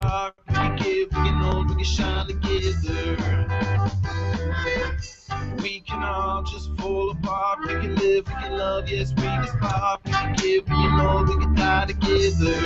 We can give, we can know, we can shine together. We can all just fall apart. We can live, we can love, yes, we can spark. We can give, we can know, we can die together.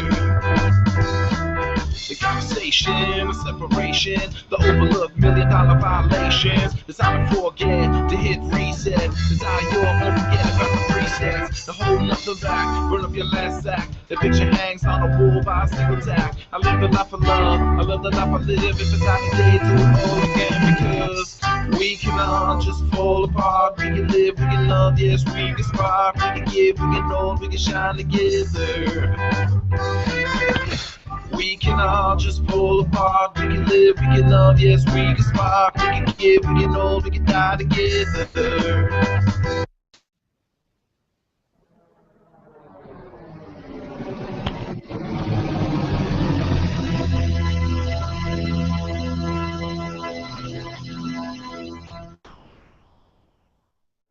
The conversation, the separation, the overlooked $1,000,000 violations. The time to forget, to hit reset. Desire your unforgettable about the presets. The whole nothing back, burn up your last sack. The picture hangs on the wall by a single tack. I live the life of love, I love the life I live. If it's not today, do it all again because we can all just fall apart. We can live, we can love, yes, we can spark. We can give, we can know, we can shine together. We can all just fall apart. We can live, we can love, yes, we can spark. We can give, we can know, we can die together.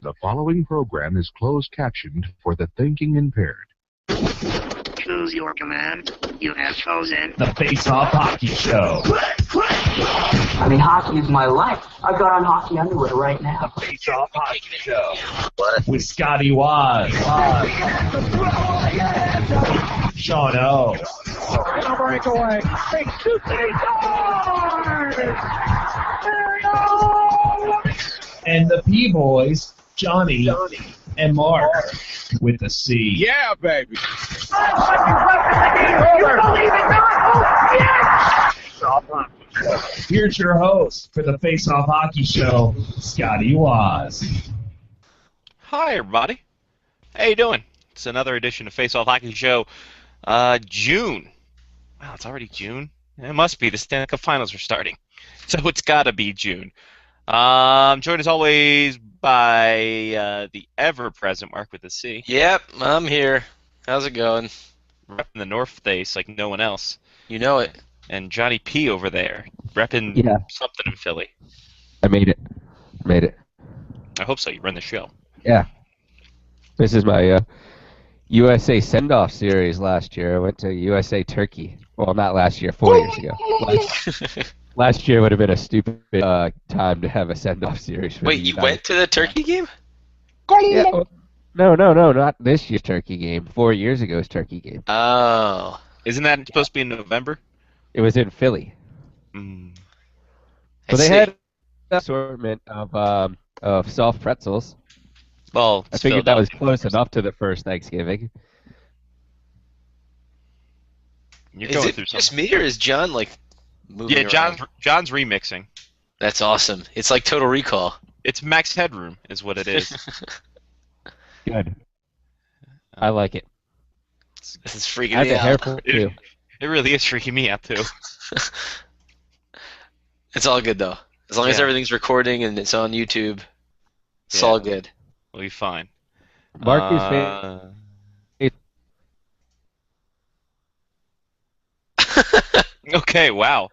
The following program is closed captioned for the thinking impaired. Choose your command. You have chosen the Face Off Hockey Show. I mean, hockey is my life. I've got on hockey underwear right now. The Face Off Hockey Show. What? With Scotty Waz. Sean O. breakaway. And the P-Boys, Johnny and Mark with the C. Yeah, baby. You believe it not? Oh, yes! Here's your host for the Face Off Hockey Show, Scotty Waz. Hi, everybody. How you doing? It's another edition of Face Off Hockey Show. June. Wow, it's already June. It must be. The Stanley Cup Finals are starting, so it's got to be June. Joined as always by the ever-present Mark with the C. Yep, I'm here. How's it going? Repping the North Face like no one else. You know it. And Johnny P over there, repping something in Philly. I made it. I hope so. You run the show. Yeah. This is my USA send-off series last year. I went to USA Turkey. Well, not last year, 4 years ago. Last year would have been a stupid time to have a send-off series. Wait, you went to the Turkey game? Yeah, well, no, not this year's Turkey game. 4 years ago's Turkey game. Oh. Isn't that supposed to be in November? It was in Philly. So they had an assortment of soft pretzels. Well, I figured that was close enough to the first Thanksgiving. You're is going it through just something. me, or is John like moving around? John's remixing. That's awesome. It's like Total Recall. It's Max Headroom, is what it is. Good. I like it. This is freaking I have me a hair out. for it too. It really is freaking me out too. It's all good though. As long as everything's recording and it's on YouTube, it's all good. We'll be fine. Marcus Okay, wow.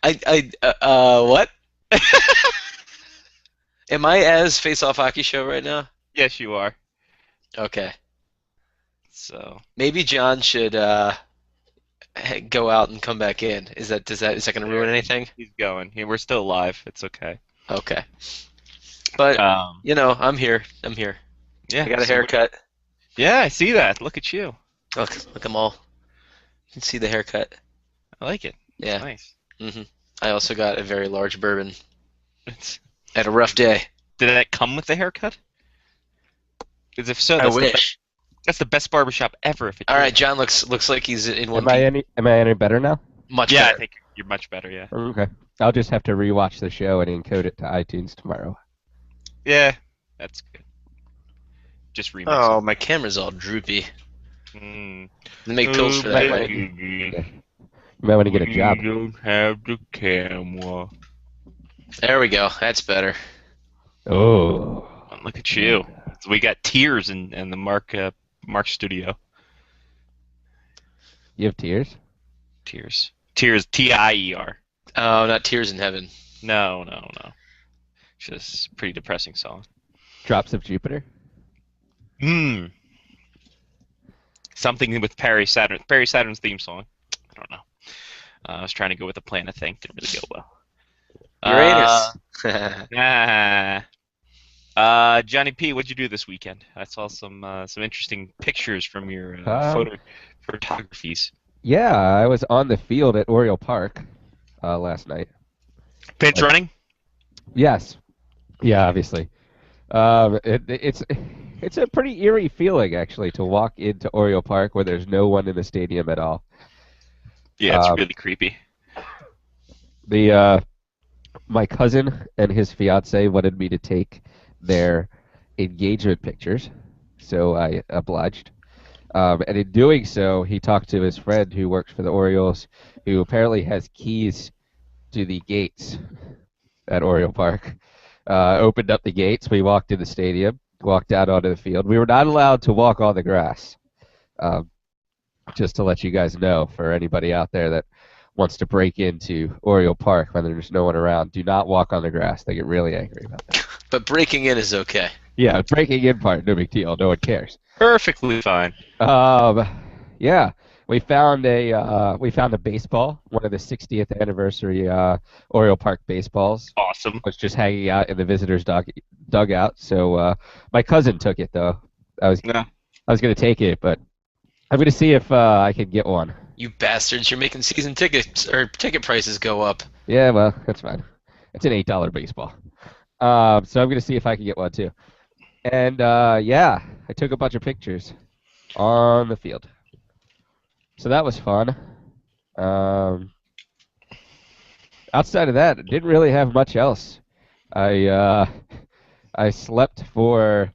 What? Am I as Face Off Hockey Show right now? Yes, you are. Okay. So maybe John should go out and come back in. Is that going to ruin anything? He's going. Yeah, we're still alive. It's okay. Okay. But I'm here. Yeah. I got a haircut. Yeah, I see that. Look at you. Look them all. You can see the haircut. I like it. It's yeah. Nice. I also got a very large bourbon. Had a rough day. Did that come with the haircut? Because if so, I wish. That's the best barbershop ever. If it all right, John looks like he's in one. Am I any better now? Much better. Yeah, I think you're much better. Yeah. Okay. I'll just have to rewatch the show and encode it to iTunes tomorrow. Yeah, that's good. Just remix. Oh, my camera's all droopy. Make pills for that, right? You might want to get a job. You don't have the camera. There we go. That's better. Oh. Look at you. So we got tears in the Mark studio. You have tears? Tears. T-I-E-R. Oh, not Tears in Heaven. No. Just a pretty depressing song. Drops of Jupiter? Something with Perry Saturn's theme song. I don't know. I was trying to go with a plan, I think. Didn't really go well. Uranus. Johnny P, what'd you do this weekend? I saw some interesting pictures from your photographies. Yeah, I was on the field at Oriole Park last night. Pinch running? Yes. Yeah, obviously. It's a pretty eerie feeling, actually, to walk into Oriole Park where there's no one in the stadium at all. Yeah, it's really creepy. My cousin and his fiance wanted me to take their engagement pictures, so I obliged. And in doing so, he talked to his friend who works for the Orioles, who apparently has keys to the gates at Oriole Park. Opened up the gates. We walked in the stadium, walked out onto the field. We were not allowed to walk on the grass. Just to let you guys know, for anybody out there that wants to break into Oriole Park when there's no one around, do not walk on the grass. They get really angry about that. But breaking in is okay. Yeah, breaking in part, no big deal. No one cares. Perfectly fine. Yeah, we found a baseball, one of the 60th anniversary Oriole Park baseballs. Awesome. Was just hanging out in the visitors' dugout. So my cousin took it though. I was going to take it, but I'm going to see if I can get one. You bastards! You're making season tickets or ticket prices go up. Yeah, well, that's fine. It's an $8 baseball. So I'm going to see if I can get one too. And yeah, I took a bunch of pictures on the field. So that was fun. Outside of that, I didn't really have much else. I slept for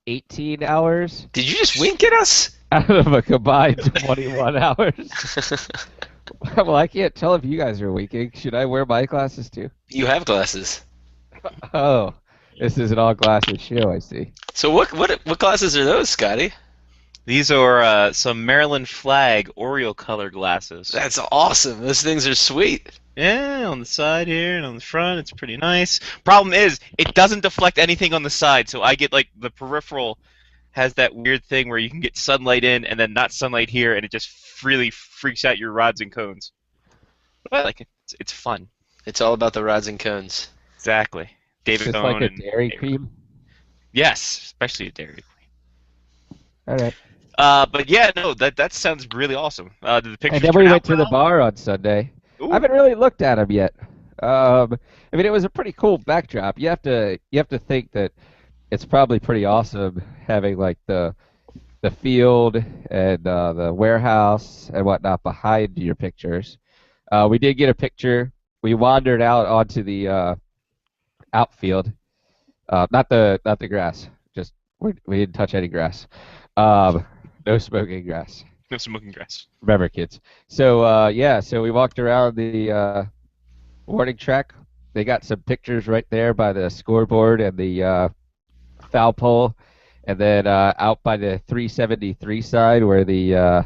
18 hours. Did you just wink at us? Out of a combined 21 hours. Well, I can't tell if you guys are winking. Should I wear my glasses too? You have glasses. Oh, this is an all glasses show, I see. So what glasses are those, Scotty? These are some Maryland flag Oriole color glasses. That's awesome. Those things are sweet. Yeah, on the side here and on the front, it's pretty nice. Problem is, it doesn't deflect anything on the side, so I get like the peripheral has that weird thing where you can get sunlight in and then not sunlight here, and it just really freaks out your rods and cones. But I like it. It's fun. It's all about the rods and cones. Exactly. David Just Cohn like a Dairy Cream? Yes, especially a Dairy Queen. All right. But yeah, no, that sounds really awesome. Did the pictures And then turn we out went to the well? bar on Sunday. Ooh. I haven't really looked at them yet. I mean, it was a pretty cool backdrop. You have to think that it's probably pretty awesome having like the field and the warehouse and whatnot behind your pictures. We did get a picture. We wandered out onto the outfield, not the grass. Just we didn't touch any grass. No smoking grass. No smoking grass. Remember, kids. So yeah, so we walked around the warning track. They got some pictures right there by the scoreboard and the foul pole, and then out by the 373 side where the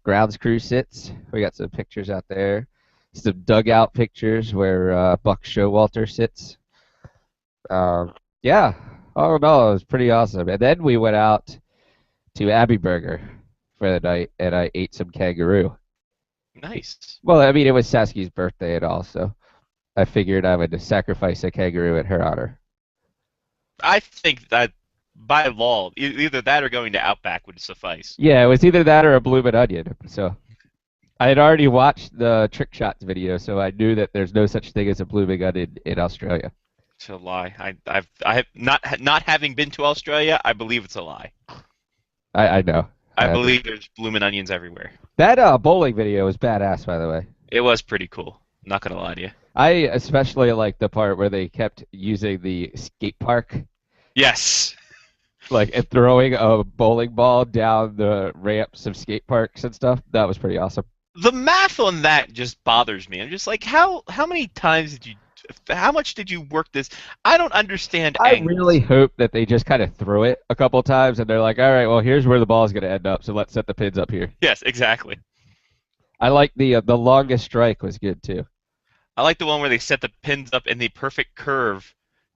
grounds crew sits. We got some pictures out there. Some dugout pictures where Buck Showalter sits. Yeah, all in all, it was pretty awesome. And then we went out to Abbey Burger for the night, and I ate some kangaroo. Nice. Well, I mean, it was Sasky's birthday and all, so I figured I would sacrifice a kangaroo in her honor. I think that by law, either that or going to Outback would suffice. Yeah, it was either that or a bloomin' onion. So I had already watched the Trick Shots video, so I knew that there's no such thing as a blooming onion in Australia. It's a lie. I have not having been to Australia, I believe it's a lie. I know. I believe there's bloomin' onions everywhere. That bowling video was badass, by the way. It was pretty cool. Not gonna lie to you. I especially like the part where they kept using the skate park, Yes. like and throwing a bowling ball down the ramps of skate parks and stuff. That was pretty awesome. The math on that just bothers me. I'm just like, how many times how much did you work this? I don't understand I angles. really hope that they just kind of threw it a couple times and they're like, all right, well, here's where the ball is going to end up, so let's set the pins up here. Yes, exactly. I like the longest strike was good too. I like the one where they set the pins up in the perfect curve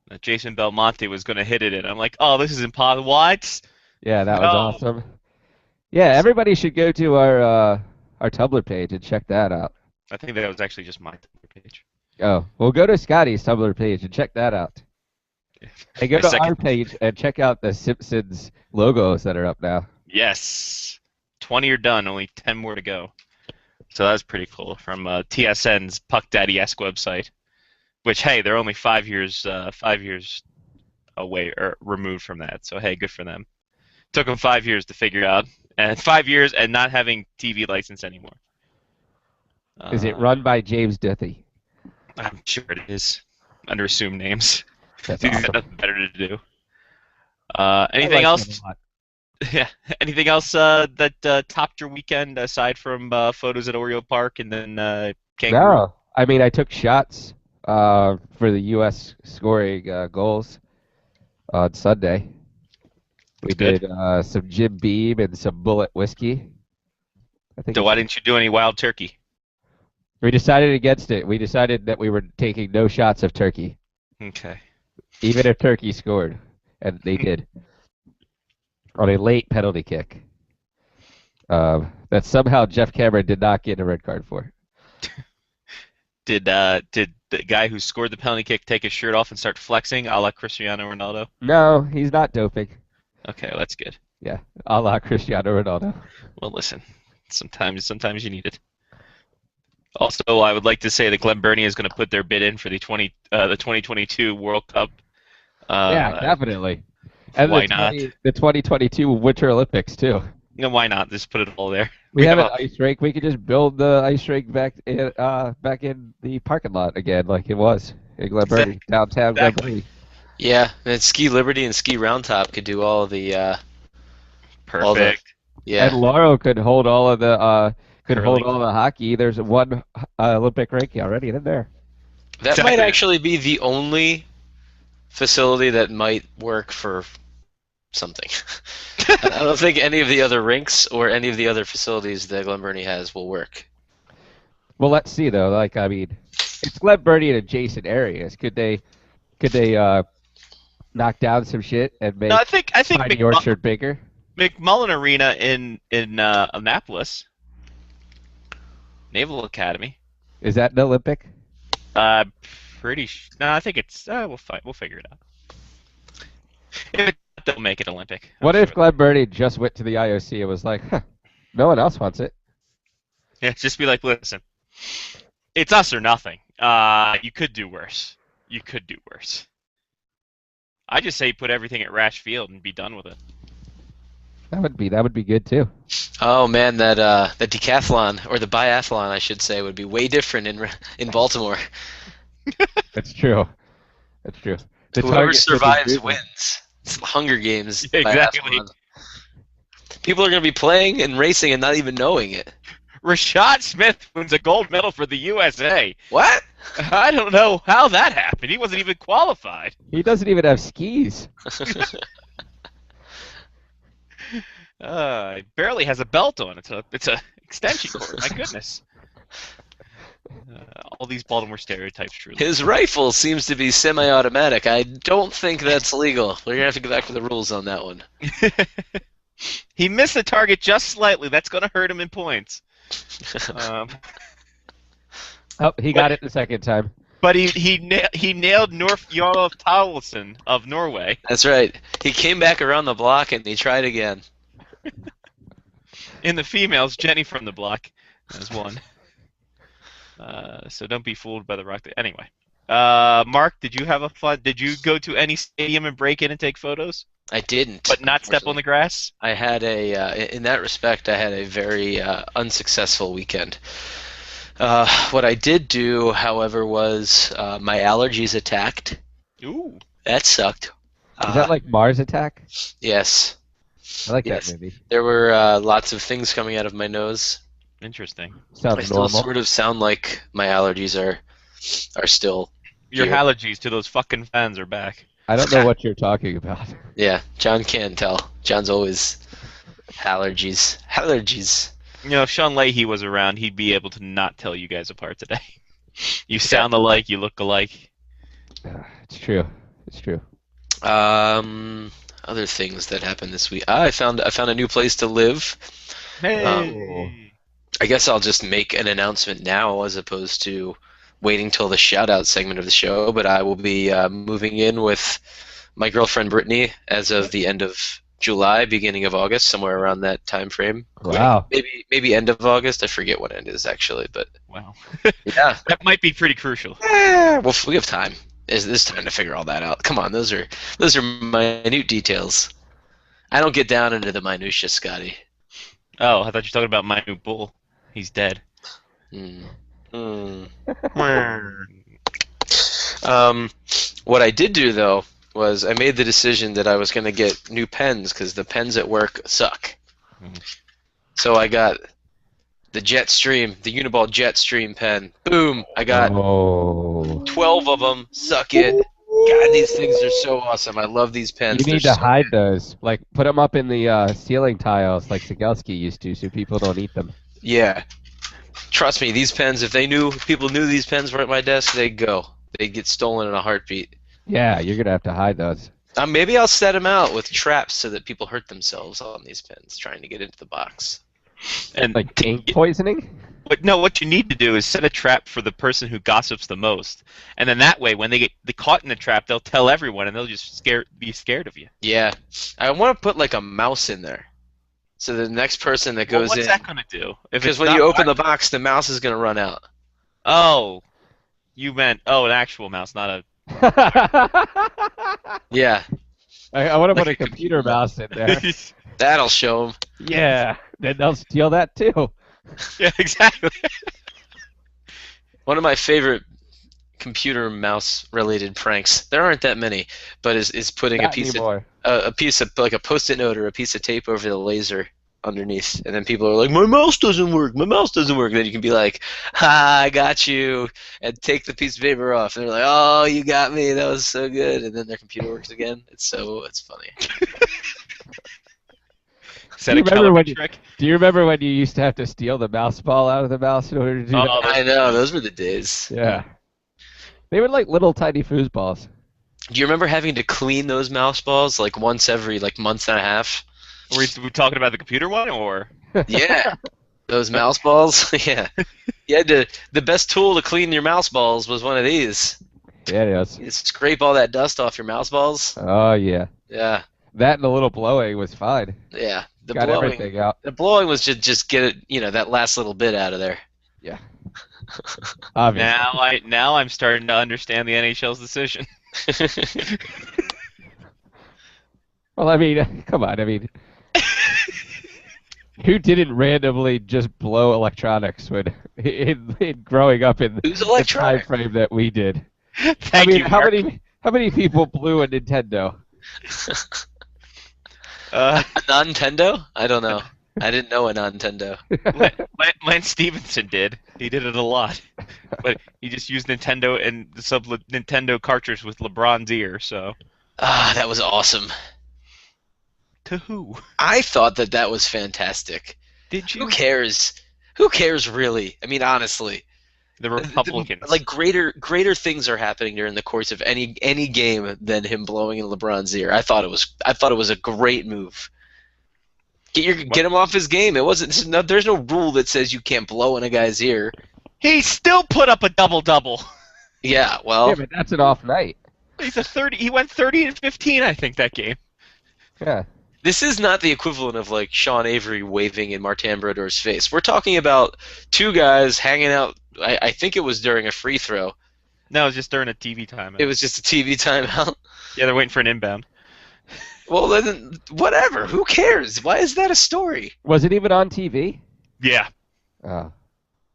that Jason Belmonte was going to hit it in. I'm like, oh, this is impossible. What? Yeah, that was No. awesome. Yeah, everybody should go to Tumblr page and check that out. I think that was actually just my Twitter page. Oh, well, go to Scotty's Tumblr page and check that out. And go My to second- our page and check out the Simpsons logos that are up now. Yes. 20 are done, only 10 more to go. So that's pretty cool from TSN's Puck Daddy-esque website. Which, hey, they're only 5 years away or removed from that. So hey, good for them. Took them 5 years to figure out, and 5 years and not having TV license anymore. Is it run by James Duthie? I'm sure it is. Under assumed names. That's He's awesome. got nothing better to do. I Anything like else? him a lot. Yeah. Anything else that topped your weekend aside from photos at Oriole Park and then Kangaroo? No, I mean I took shots for the U.S. scoring goals on Sunday. We Good. did some Jim Beam and some Bullet whiskey. I think So why didn't you do any wild turkey? we decided against it. We decided that we were taking no shots of turkey, Okay. even if turkey scored, and they did on a late penalty kick. That somehow Jeff Cameron did not get a red card for. Did the guy who scored the penalty kick take his shirt off and start flexing, a la Cristiano Ronaldo? No, he's not doping. Okay, well, that's good. Yeah, a la Cristiano Ronaldo. Well, listen, sometimes you need it. Also, I would like to say that Glen Burnie is going to put their bid in for the 2022 World Cup. Yeah, definitely. And why not? The 2022 Winter Olympics too. You know, why not? Just put it all there. We have an a- ice rink. We could just build the ice rink back in the parking lot again, like it was in Glen Burnie, downtown Glen Exactly. Burnie. Yeah, and Ski Liberty and Ski Round Top could do all the Perfect. all the- yeah. And Laurel could hold all of the Curling. hockey. There's one Olympic rink already in there. That Exactly. might actually be the only facility that might work for something. I don't think any of the other rinks or any of the other facilities that Glen Burnie has will work. Well, let's see though. Like I mean, it's Glen Burnie in adjacent areas. Could they knock down some shit and make No, I think Piney Orchard bigger? McMullen Arena in Annapolis, Naval Academy. Is that an Olympic? No, I think it's. We'll figure it out. If it, they'll make it Olympic. I'm What if sure. Glen Burnie just went to the IOC and was like, huh, no one else wants it? Yeah, just be like, listen, it's us or nothing. You could do worse. You could do worse. I just say put everything at Rash Field and be done with it. That would be good too. Oh man, that decathlon or the biathlon, I should say, would be way different in Baltimore. That's true. That's true. The Whoever target should be survives moving. wins. It's the Hunger Games. Exactly. biathlon. People are going to be playing and racing and not even knowing it. Rashad Smith wins a gold medal for the USA. What? I don't know how that happened. He wasn't even qualified. He doesn't even have skis. He barely has a belt on. It's a extension cord. My goodness. All these Baltimore stereotypes, truly. His rifle seems to be semi-automatic. I don't think that's legal. We're gonna have to go back to the rules on that one. He missed the target just slightly. That's going to hurt him in points. Oh, he got it the second time. But he nailed Norf Jarlov Towelson of Norway. That's right. He came back around the block and he tried again. In the females, Jenny from the block has won. So don't be fooled by the rock. Anyway, Mark, did you have a fun? Did you go to any stadium and break in and take photos, I didn't. but not step on the grass? I had in that respect, I had a very unsuccessful weekend. What I did do, however, was my allergies attacked. Ooh. That sucked. Is that like Mars Attack? Yes. I like Yes. that movie. There were lots of things coming out of my nose. Interesting. I Sounds still normal. sort of sound like my allergies are still. Your Here. allergies to those fucking fans are back. I don't know what you're talking about. Yeah, John can tell. John's always allergies. Allergies. You know, if Sean Leahy was around, he'd be able to not tell you guys apart today. You sound alike, you look alike. It's true. It's true. Other things that happened this week. I found a new place to live. Hey. I guess I'll just make an announcement now as opposed to waiting till the shout-out segment of the show, but I will be moving in with my girlfriend Brittany as of the end of July, beginning of August, somewhere around that time frame. Wow. Maybe end of August. I forget what end is actually, but Wow. yeah. That might be pretty crucial. Well, we have time. There's time to figure all that out. Come on, those are minute details. I don't get down into the minutia, Scotty. Oh, I thought you were talking about my new bull. He's dead. What I did do though was I made the decision that I was going to get new pens because the pens at work suck. So I got the Jetstream, the Uniball Jetstream pen. Boom! I got 12 of them. Suck it. God, these things are so awesome. I love these pens. You need to hide those. Like, put them up in the ceiling tiles like Sigelski used to so people don't eat them. Yeah. Trust me, these pens, if people knew these pens were at my desk, they'd go. They'd get stolen in a heartbeat. Yeah, you're going to have to hide those. Maybe I'll set them out with traps so that people hurt themselves on these pens trying to get into the box. And Like ink poisoning? But no, what you need to do is set a trap for the person who gossips the most, and then that way, when they get caught in the trap, they'll tell everyone, and they'll just be scared of you. Yeah, I want to put like a mouse in there, so the next person that goes what's in. that gonna do? Because when you open the box, the mouse is gonna run out. Oh, you meant an actual mouse, not a. Yeah. I want to put a computer mouse in there. That'll show them. Yeah, then they'll steal that too. Yeah, exactly. One of my favorite computer mouse related pranks. There aren't that many, but is putting Not a piece anymore. of a piece of like a post-it note or a piece of tape over the laser underneath, and then people are like, "My mouse doesn't work. My mouse doesn't work." And then you can be like, "Ha, I got you," and take the piece of paper off, and they're like, "Oh, you got me. That was so good." And then their computer works again. It's funny. Is that a caliber trick? Do you remember when you used to have to steal the mouse ball out of the mouse in order to do that? I know, those were the days. Yeah. They were like little tiny foosballs. Do you remember having to clean those mouse balls like once every month and a half? Were we talking about the computer one, or? Yeah, those mouse balls. Yeah, you had to. The best tool to clean your mouse balls was one of these. Yeah, it is. You scrape all that dust off your mouse balls. Oh yeah. Yeah. That and a little blowing was fine. Yeah. The Got blowing, everything out. The blowing was just get it, that last little bit out of there. Yeah. Obviously. Now I'm starting to understand the NHL's decision. Well, I mean, come on. I mean, who didn't randomly just blow electronics when in growing up in Who's the electronic? time frame that we did? Thank you, Mark. How many people blew a Nintendo? A Nintendo? I don't know. I didn't know a Nintendo. Lance Stevenson did. He did it a lot, but he just used Nintendo and the Nintendo cartridge with LeBron's ear. So. That was awesome. To who? I thought that was fantastic. Did you? Who cares? Who cares really? I mean, honestly. The Republicans. Like greater things are happening during the course of any game than him blowing in LeBron's ear. I thought it was a great move. Get him off his game. It wasn't. There's no rule that says you can't blow in a guy's ear. He still put up a double-double. Yeah, well. Yeah, but that's an off night. He's a 30. He went 30 and 15, I think, that game. Yeah. This is not the equivalent of like Sean Avery waving in Martin Brodor's face. We're talking about two guys hanging out. I think it was during a free throw. No, it was just during a TV timeout. It was just a TV timeout. Yeah, they're waiting for an inbound. Well, then, whatever. Who cares? Why is that a story? Was it even on TV? Yeah. Oh. I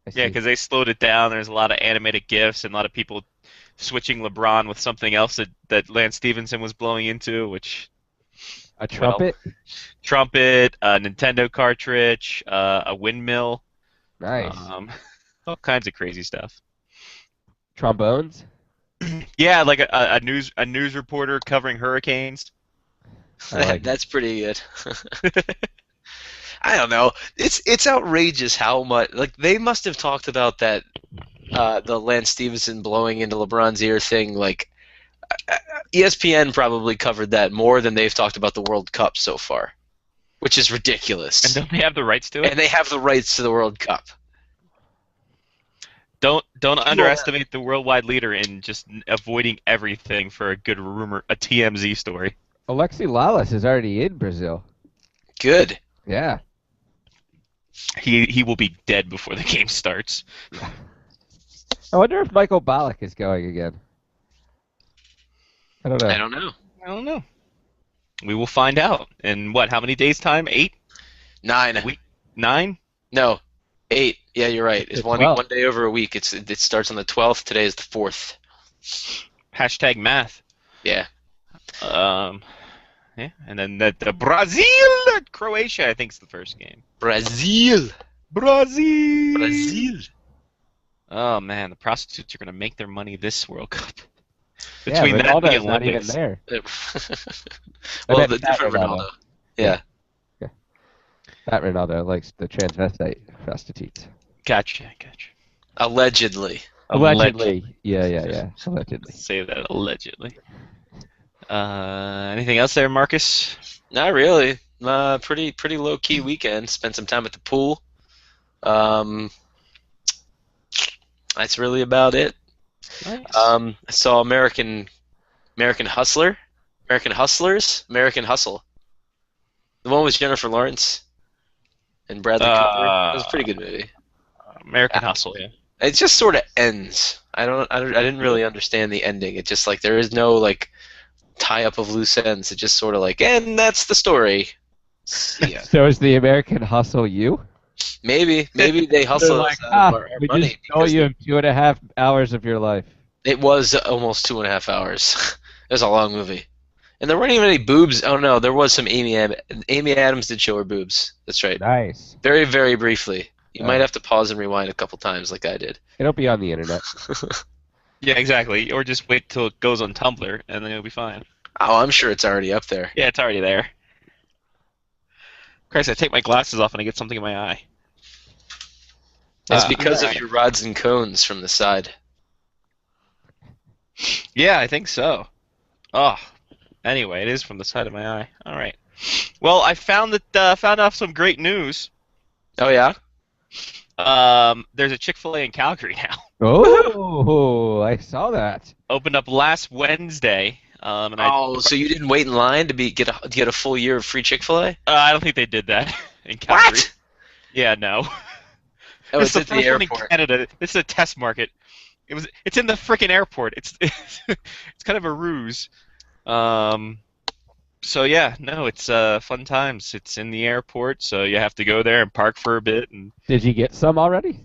Yeah, see. because they slowed it down. There's a lot of animated GIFs and a lot of people switching LeBron with something else that Lance Stevenson was blowing into, which... A trumpet? Trumpet, a Nintendo cartridge, a windmill. Nice. All kinds of crazy stuff. Trombones? Yeah, like a news reporter covering hurricanes. I like That's pretty good. I don't know. It's outrageous how much they must have talked about that the Lance Stevenson blowing into LeBron's ear thing. Like ESPN probably covered that more than they've talked about the World Cup so far, which is ridiculous. And don't they have the rights to it? And they have the rights to the World Cup. Don't underestimate the worldwide leader in just avoiding everything for a good rumor, a TMZ story. Alexi Lalas is already in Brazil. Good. Yeah. He will be dead before the game starts. I wonder if Michael Ballack is going again. I don't know. I don't know. I don't know. We will find out. In what? How many days' time? 8? 9. 9? No, 8. Yeah, you're right. It's It's one 12. day over a week. It starts on the 12th. Today is the 4th. Hashtag math. Yeah. Yeah, and then the Brazil, Croatia. I think is the first game. Brazil. Brazil. Oh man, the prostitutes are gonna make their money this World Cup. Between yeah, that and the Ronaldo's not even Olympics. there. Well, bet the Fat different Ronaldo. Yeah. That Ronaldo likes the transvestite prostitutes. Gotcha. Allegedly. Allegedly. Yeah. Allegedly. Say that allegedly. Anything else there, Marcus? Not really. Pretty low key weekend. Spent some time at the pool. That's really about it. Nice. I saw American Hustler, American Hustlers, American Hustle. The one with Jennifer Lawrence and Bradley Cooper. It was a pretty good movie. American Hustle, yeah. It just sort of ends. I didn't really understand the ending. It just like there is no like tie up of loose ends. It just sort of like, and that's the story. Yeah. So is the American Hustle you? Maybe they hustle They're us out of our we money just stole because you 2.5 hours of your life. it was almost 2.5 hours. It was a long movie, and there weren't even any boobs. Oh no, there was some Amy Adams did show her boobs. That's right. Nice. Very very briefly. You Oh. might have to pause and rewind a couple times, like I did. It'll be on the internet. Yeah, exactly. Or just wait till it goes on Tumblr, and then it'll be fine. Oh, I'm sure it's already up there. Yeah, it's already there. Christ, I take my glasses off and I get something in my eye. It's Ah. because of your rods and cones from the side. Yeah, I think so. Oh, anyway, it is from the side of my eye. All right. Well, I found out some great news. Oh yeah. There's a Chick-fil-A in Calgary now. Oh, I saw that. Opened up last Wednesday. And So you didn't wait in line to get a full year of free Chick-fil-A? I don't think they did that in Calgary. What? Yeah, no. Oh, It's it's the at the first one in airport. Canada. This is a test market. It's in the frickin' airport. It's kind of a ruse. So yeah, no, it's fun times. It's in the airport, so you have to go there and park for a bit. And Did you get some already?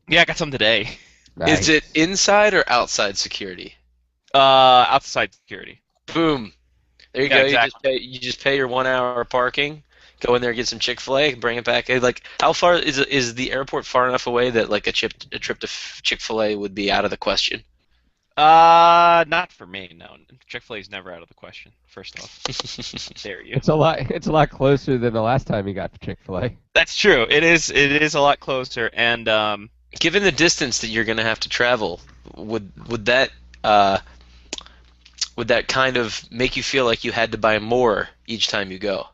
yeah, I got some today. Nice. Is it inside or outside security? Outside security. Boom. There you Yeah, go. exactly. You just pay your 1 hour parking. Go in there, get some Chick-fil-A, bring it back. Like, how far is the airport far enough away that like a trip to Chick-fil-A would be out of the question? Not for me. No, Chick-fil-A is never out of the question. First off, dare you? It's a lot closer than the last time you got Chick-fil-A. That's true. It is a lot closer, and Given the distance that you're going to have to travel, would that kind of make you feel like you had to buy more each time you go?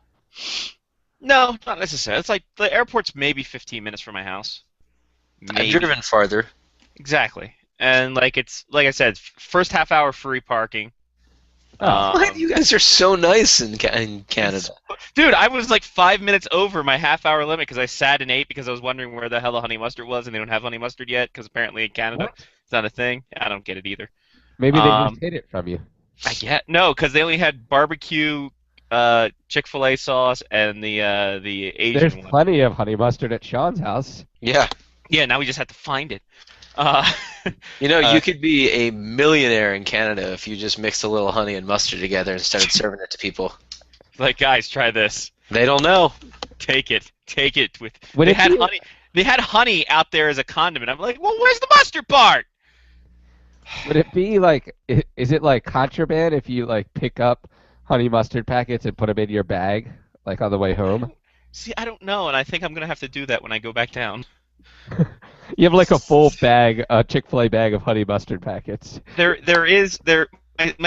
no, not necessarily. It's like the airport's maybe 15 minutes from my house. Maybe. I've driven farther. Exactly. And like I said, first half hour free parking. What? You guys are so nice in Canada. Dude, I was like 5 minutes over my half hour limit because I sat and ate because I was wondering where the hell the honey mustard was, and they don't have honey mustard yet because apparently in Canada What? it's not a thing. I don't get it either. Maybe they Um, just hid it from you. I get no, because they only had barbecue, Chick-fil-A sauce, and the Asian There's one. plenty of honey mustard at Sean's house. Yeah. Yeah, now we just have to find it. You know, Uh, you could be a millionaire in Canada if you just mixed a little honey and mustard together and started serving it to people. like guys, try this. They don't know. Take it with. Would They it had be- honey. They had honey out there as a condiment. I'm like, well, where's the mustard part? Would it be like, is it like contraband if you like pick up honey mustard packets and put them in your bag, like on the way home? See, I don't know, and I think I'm gonna have to do that when I go back down. You have like a full bag, a Chick-fil-A bag of honey mustard packets. My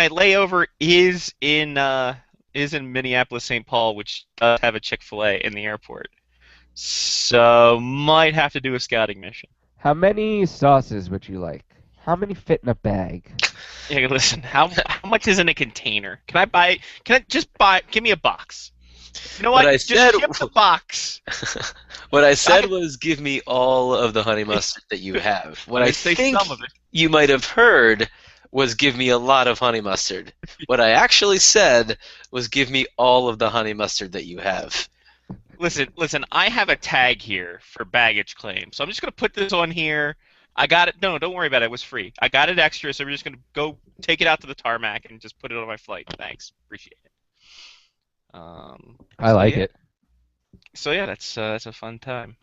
layover is in Minneapolis, St. Paul, which does have a Chick-fil-A in the airport. So might have to do a scouting mission. How many sauces would you like? How many fit in a bag? Yeah, listen. How much is in a container? Can I buy? Can I just buy? Give me a box. You know what? What I Just said- ship the box. What I said was give me all of the honey mustard that you have. What I say think some of it. you might have heard was give me a lot of honey mustard. What I actually said was give me all of the honey mustard that you have. Listen. I have a tag here for baggage claim, so I'm just gonna put this on here. I got it. No, don't worry about it. It was free. I got it extra, so we're just gonna go take it out to the tarmac and just put it on my flight. Thanks, appreciate it. I like it. So yeah, that's a fun time.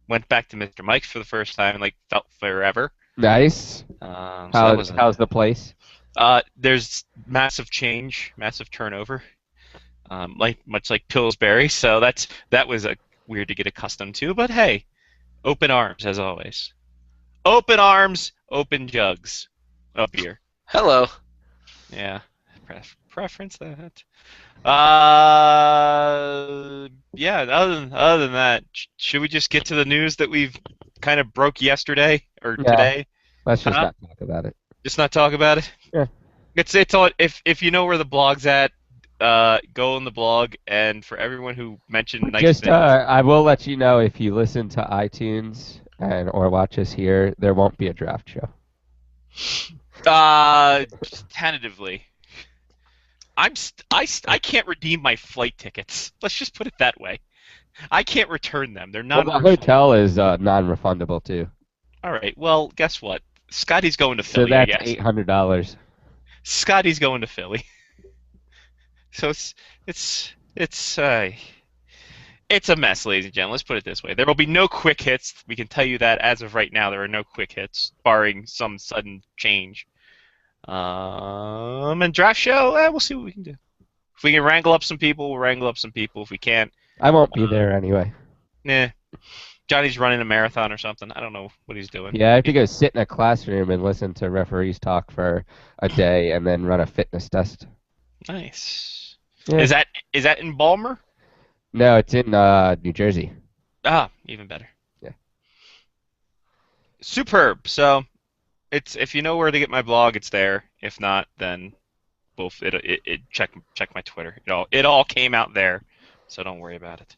Went back to Mr. Mike's for the first time and felt forever. Nice. So that was How's the place? there's massive change, massive turnover. Much like Pillsbury, so that was weird to get accustomed to. But hey, open arms as always. Open arms, open jugs of beer. Hello. Yeah, preference that. Yeah. Other than that, should we just get to the news that we've kind of broke yesterday or today? Let's just not talk about it. Just not talk about it. Yeah. It's all. If you know where the blog's at, go on the blog. And for everyone who mentioned nice Just things, I will let you know if you listen to iTunes or watch us here, there won't be a draft show. tentatively. I can't redeem my flight tickets. Let's just put it that way. I can't return them. They're not. Well, the hotel is non-refundable too. All right. Well, guess what? Scotty's going to So Philly. I that's guess. $800. Scotty's going to Philly. So it's a mess, ladies and gentlemen. Let's put it this way: there will be no quick hits. We can tell you that as of right now, there are no quick hits, barring some sudden change. And draft show, we'll see what we can do. If we can wrangle up some people, we'll wrangle up some people. If we can't, I won't be there anyway. nah. Johnny's running a marathon or something. I don't know what he's doing. Yeah, I have to go sit in a classroom and listen to referees talk for a day and then run a fitness test. Nice. Yeah. Is that in Balmer? No, it's in New Jersey. Ah, even better. Yeah. Superb. So, if you know where to get my blog, it's there. If not, then check my Twitter. It all came out there, so don't worry about it.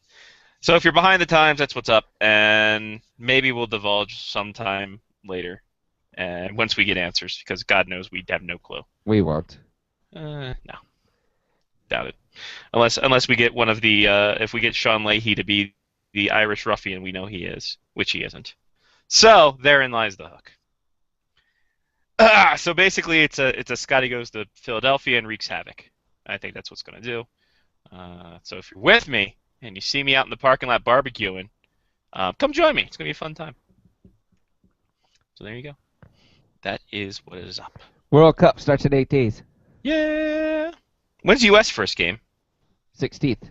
So if you're behind the times, that's what's up, and maybe we'll divulge sometime later, and once we get answers, because God knows we have no clue. We won't. No, doubt it. Unless we get one of the if we get Sean Leahy to be the Irish ruffian we know he is, which he isn't. So therein lies the hook. So basically, it's a Scotty goes to Philadelphia and wreaks havoc. I think that's what's going to do. So if you're with me and you see me out in the parking lot barbecuing, come join me. It's going to be a fun time. So there you go. That is what is up. World Cup starts in 8 days. Yeah. When's U.S. first game? 16th.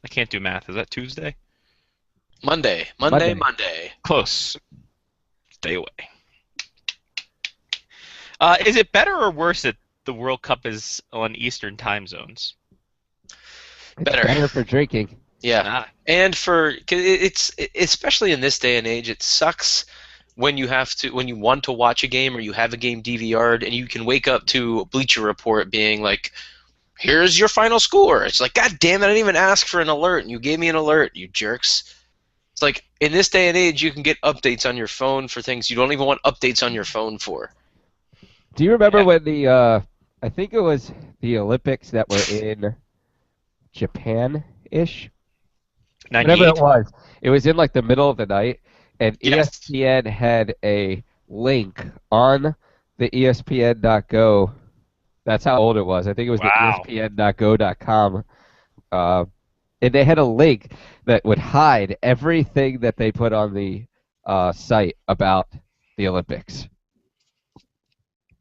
I can't do math. Is that Tuesday? Monday. Close. Stay away. Is it better or worse that the World Cup is on Eastern time zones? It's Better. better for drinking. Yeah. Ah. And it's especially in this day and age, it sucks when you want to watch a game or you have a game DVR'd and you can wake up to Bleacher Report being like, here's your final score. It's like, God damn it, I didn't even ask for an alert and you gave me an alert, you jerks. It's like, in this day and age, you can get updates on your phone for things you don't even want updates on your phone for. Do you remember when I think it was the Olympics that were in Japan-ish? 98. Whatever it was in like the middle of the night, and Yes. ESPN had a link on the ESPN.go. That's how old it was. I think it was Wow. the ESPN.go.com. And they had a link that would hide everything that they put on the site about the Olympics.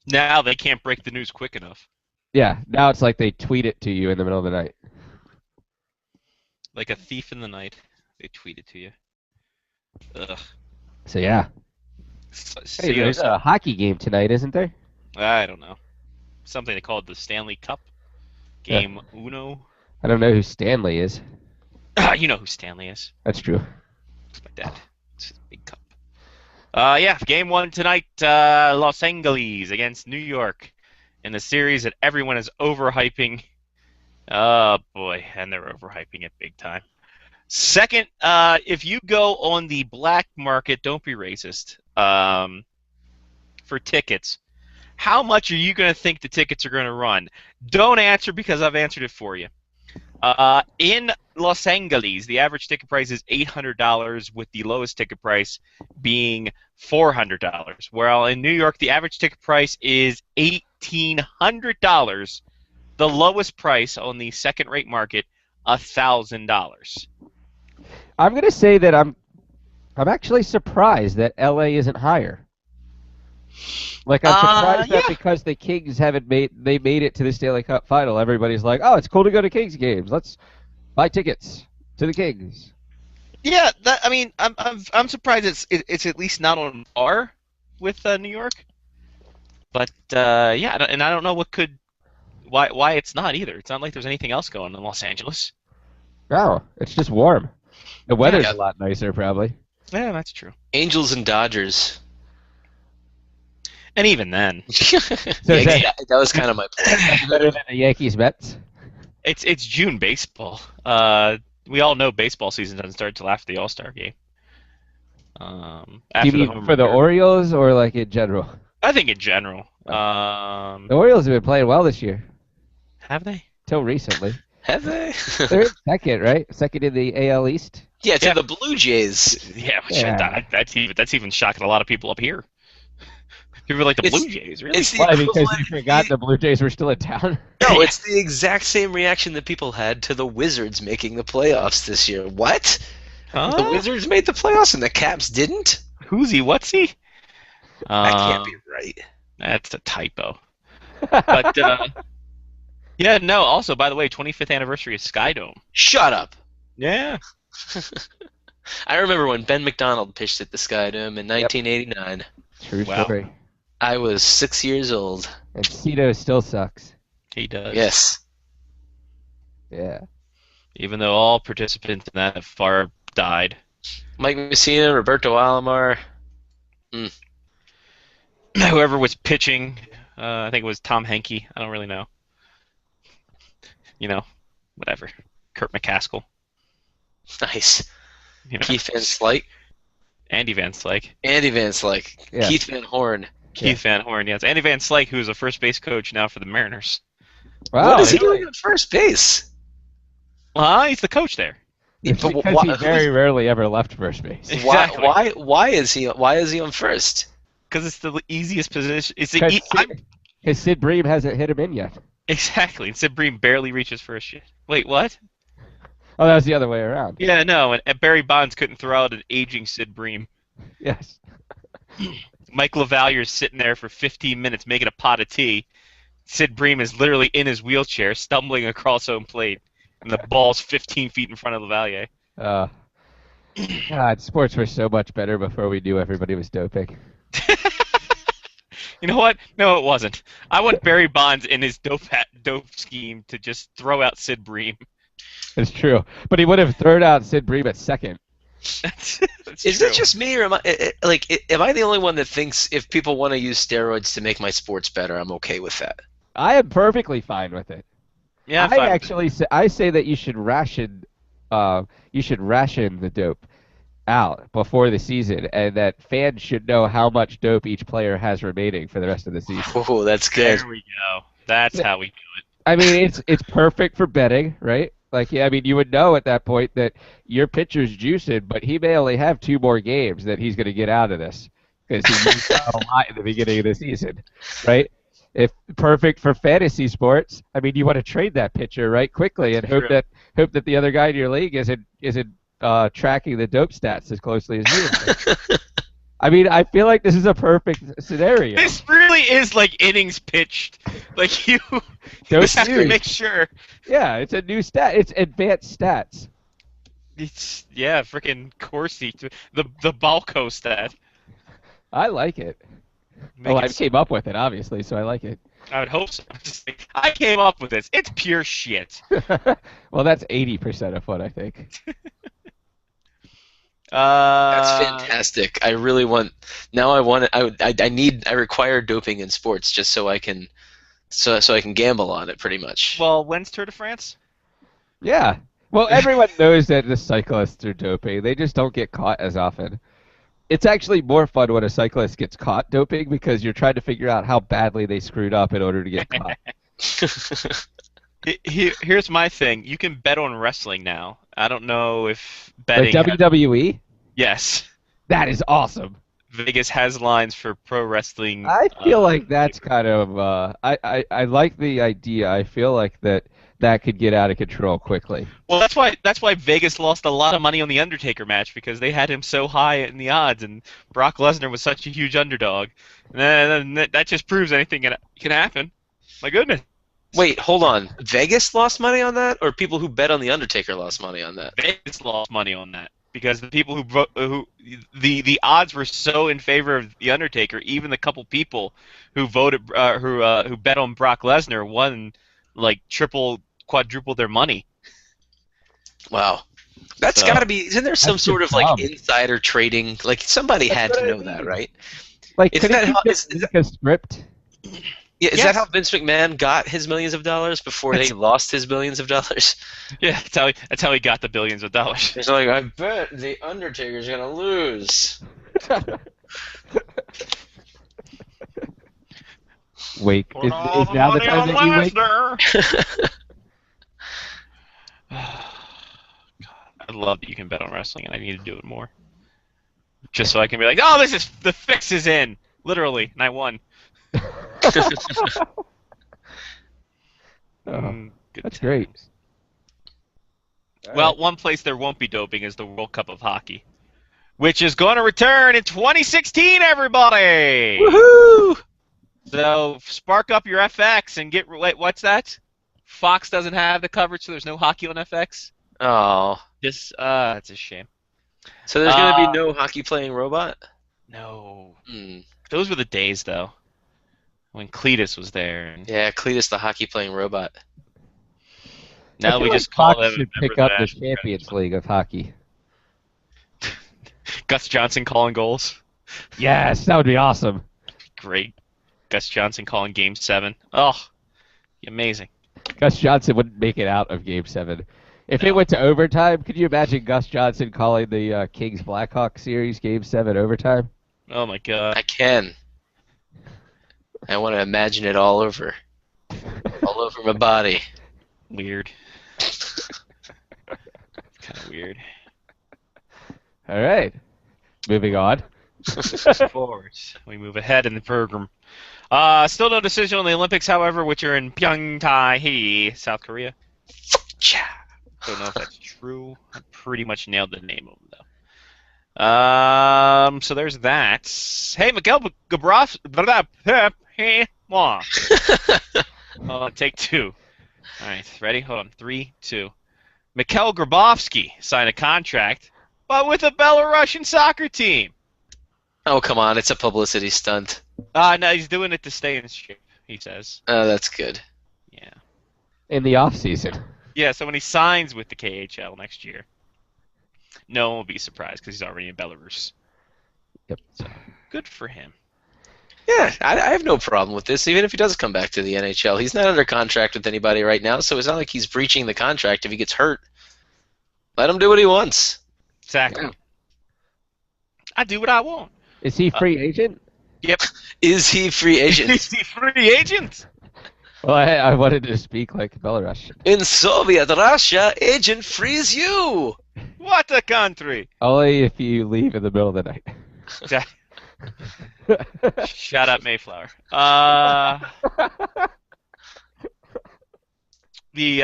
Now they can't break the news quick enough. Yeah, now it's like they tweet it to you in the middle of the night. Like a thief in the night, they tweet it to you. Ugh. So yeah. Hey, there's a hockey game tonight, isn't there? I don't know. Something they called the Stanley Cup. Game Uno. I don't know who Stanley is. You know who Stanley is. That's true. It's my dad. It's a big cup. Yeah, game 1 tonight, Los Angeles against New York in the series that everyone is overhyping. Oh, boy, and they're overhyping it big time. Second, if you go on the black market, don't be racist, for tickets, how much are you going to think the tickets are going to run? Don't answer because I've answered it for you. In Los Angeles, the average ticket price is $800, with the lowest ticket price being $400. While in New York, the average ticket price is $1,800. The lowest price on the second-rate market, $1,000. I'm gonna say that I'm actually surprised that LA isn't higher. Like, I'm surprised that because the Kings made it to the Stanley Cup final, everybody's like, oh, it's cool to go to Kings games. Let's buy tickets to the Kings. Yeah, I'm surprised it's at least not on par with New York. But yeah, and I don't know why it's not either. It's not like there's anything else going on in Los Angeles. No, it's just warm. The weather's a lot nicer, probably. Yeah, that's true. Angels and Dodgers. And even then, that was kind of my point. Better than the Yankees Mets. It's June baseball. We all know baseball season doesn't start until after the All-Star game. Do you mean for the Orioles or like in general? I think in general. The Orioles have been playing well this year. Have they? Till recently. Have they? They're second, right? Second in the AL East. Yeah, to the Blue Jays. Yeah, that's even shocking a lot of people up here. People are like the Blue Jays, really? Why? Because they forgot the Blue Jays were still in town? No, it's the exact same reaction that people had to the Wizards making the playoffs this year. What? Huh? The Wizards made the playoffs and the Caps didn't? Who's he? What's he? That can't be right. That's a typo. But, yeah, no, also, by the way, 25th anniversary of Skydome. Shut up. Yeah. I remember when Ben McDonald pitched at the Skydome in 1989. True story. I was 6 years old. And Cito still sucks. He does. Yes. Yeah. Even though all participants in that have far died. Mike Messina, Roberto Alomar. Whoever was pitching, I think it was Tom Henke. I don't really know. You know, whatever. Kurt McCaskill. Nice. You know. Keith Van Slyke. Andy Van Slyke. Andy Van Slyke. Yeah. Keith Van Horn. Keith Van Horn, yes. Andy Van Slyke, who's a first base coach now for the Mariners. Wow, What is he doing at first base? He's the coach there. It's But because he very rarely ever left first base. Exactly. Why is he on first? Because it's the easiest position. Because Sid Bream hasn't hit him in yet. Exactly. And Sid Bream barely reaches first shit. Wait, what? Oh, that was the other way around. Yeah, no, and Barry Bonds couldn't throw out an aging Sid Bream. Yes. Mike LaVallier's sitting there for 15 minutes making a pot of tea. Sid Bream is literally in his wheelchair, stumbling across home plate, and the ball's 15 feet in front of LaValliere. God, sports were so much better before we knew everybody was doping. You know what? No, it wasn't. I want Barry Bonds in his dope scheme to just throw out Sid Bream. It's true. But he would have thrown out Sid Bream at second. That's Is true. it just me, or am I the only one that thinks if people want to use steroids to make my sports better, I'm okay with that? I am perfectly fine with it. Yeah, I say that you should ration the dope out before the season, and that fans should know how much dope each player has remaining for the rest of the season. Oh, that's good. There we go. That's how we do it. I mean, it's perfect for betting, right? Like, yeah, I mean, you would know at that point that your pitcher's juicing, but he may only have 2 more games that he's going to get out of this because he used out a lot in the beginning of the season, right? If perfect for fantasy sports, I mean, you want to trade that pitcher right quickly and hope that the other guy in your league isn't tracking the dope stats as closely as you are. I mean, I feel like this is a perfect scenario. This really is like innings pitched. Like you just have to make sure. Yeah, it's a new stat. It's advanced stats. It's freaking Corsi, the Balco stat. I like it. I came up with it, obviously, so I like it. I would hope so. I came up with this. It's pure shit. Well, that's 80% of what I think. That's fantastic. I really want. Now I want it. I require doping in sports just so I can, so I can gamble on it. Pretty much. Well, when's Tour de France? Yeah. Well, everyone knows that the cyclists are doping. They just don't get caught as often. It's actually more fun when a cyclist gets caught doping because you're trying to figure out how badly they screwed up in order to get caught. Here's my thing. You can bet on wrestling now. I don't know if betting. Like WWE? Yes. That is awesome. Vegas has lines for pro wrestling. I feel like that's kind of. I like the idea. I feel like that could get out of control quickly. Well, that's why Vegas lost a lot of money on the Undertaker match because they had him so high in the odds, and Brock Lesnar was such a huge underdog. And that just proves anything can happen. My goodness. Wait, hold on. Vegas lost money on that, or people who bet on the Undertaker lost money on that? Vegas lost money on that because the people the odds were so in favor of the Undertaker. Even the couple people who voted who bet on Brock Lesnar won like quadruple their money. Wow. That's got to be. Isn't there some sort of like insider trading? Like somebody had to know that, right? Like, Isn't that how, is a script? Yeah, is that how Vince McMahon got his millions of dollars before he lost his billions of dollars? Yeah, that's how he got the billions of dollars. He's like, I bet the Undertaker's gonna lose. Wake. Is now the time that you wake? I love that you can bet on wrestling, and I need to do it more. Just so I can be like, oh, the fix is in, literally, and I won. That's great. Well, one place there won't be doping is the World Cup of Hockey, which is going to return in 2016, everybody! Woohoo! So spark up your FX and get... Wait, what's that? Fox doesn't have the coverage, so there's no hockey on FX? Oh. That's a shame. So there's going to be no hockey-playing robot? No. Those were the days, though, when Cletus was there. Yeah, Cletus the hockey-playing robot. Now we just Fox call them... should pick up the Champions League of hockey. Gus Johnson calling goals. Yes, that would be awesome. Great. Gus Johnson calling Game 7. Oh, amazing. Gus Johnson wouldn't make it out of Game 7. If it went to overtime, could you imagine Gus Johnson calling the Kings Blackhawks series Game 7 overtime? Oh my God. I can. I want to imagine it all over my body. Weird. Kind of weird. All right. Moving on. Forward. We move ahead in the program. Still no decision on the Olympics, however, which are in Pyeongtaek, South Korea. Don't know if that's true. I pretty much nailed the name of them, though. So there's that. Hey, Miguel Gabrov. Take two. All right, ready? Hold on. 3, 2. Mikhail Grabovski signed a contract, but with a Belarusian soccer team. Oh, come on. It's a publicity stunt. No, he's doing it to stay in shape, he says. Oh, that's good. Yeah. In the off-season. Yeah, so when he signs with the KHL next year, no one will be surprised because he's already in Belarus. Yep. So, good for him. Yeah, I have no problem with this, even if he does come back to the NHL. He's not under contract with anybody right now, so it's not like he's breaching the contract if he gets hurt. Let him do what he wants. Exactly. Yeah. I do what I want. Is he free agent? Yep. Is he free agent? Is he free agent? Well, I wanted to speak like Belarus. In Soviet Russia, agent frees you. What a country! Only if you leave in the middle of the night. Shut up, Mayflower. The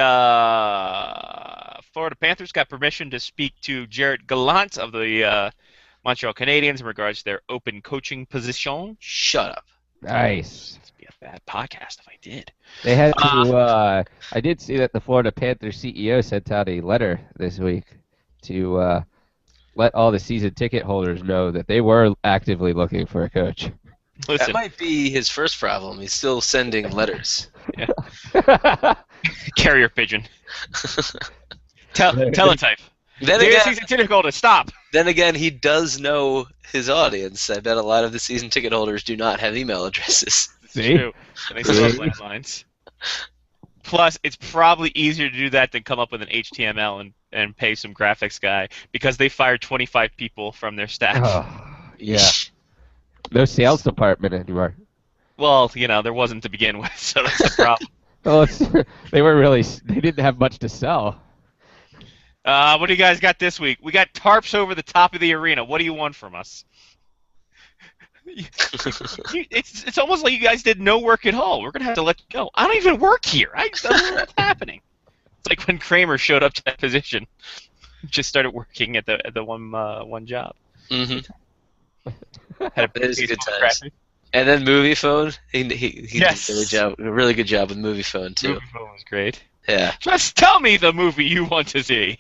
Florida Panthers got permission to speak to Jarrett Gallant of the Montreal Canadiens in regards to their open coaching position. Shut up. Nice. This would be a bad podcast if I did. They had to. I did see that the Florida Panthers CEO sent out a letter this week to let all the season ticket holders know that they were actively looking for a coach. Listen. That might be his first problem. He's still sending letters. Yeah. Carrier pigeon. Teletype. Then Dear again, season ticket holder, stop. then again, he does know his audience. I bet a lot of the season ticket holders do not have email addresses. See? True. And they still have landlines. Plus, it's probably easier to do that than come up with an HTML and pay some graphics guy because they fired 25 people from their staff. Oh, yeah. No sales department anymore. Well, there wasn't to begin with, so that's the problem. Well, they didn't have much to sell. What do you guys got this week? We got tarps over the top of the arena. What do you want from us? It's almost like you guys did no work at all. We're gonna have to let you go. I don't even work here. I don't know what's happening. It's like when Kramer showed up to that position, just started working at the one job. Mm-hmm. Had It is a good baseball times. graphic. And then Movie Phone. He Yes. did a really good job with Movie Phone too. Movie phone was great. Yeah. Just tell me the movie you want to see.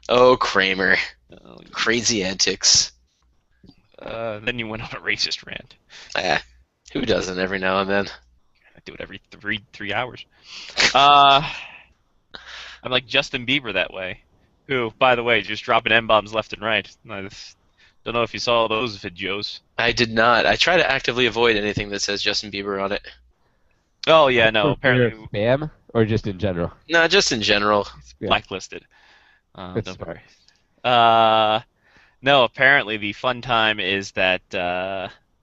Oh, Kramer. Oh, Crazy antics. then you went on a racist rant. Who doesn't every now and then? I do it every three hours. I'm like Justin Bieber that way. Who, by the way, just dropping M-bombs left and right. I don't know if you saw those videos. I did not. I try to actively avoid anything that says Justin Bieber on it. Oh yeah, no. For Apparently, spam or just in general? No, just in general. it's Yeah. blacklisted. That's Don't smart. worry. No. Apparently, the fun time is that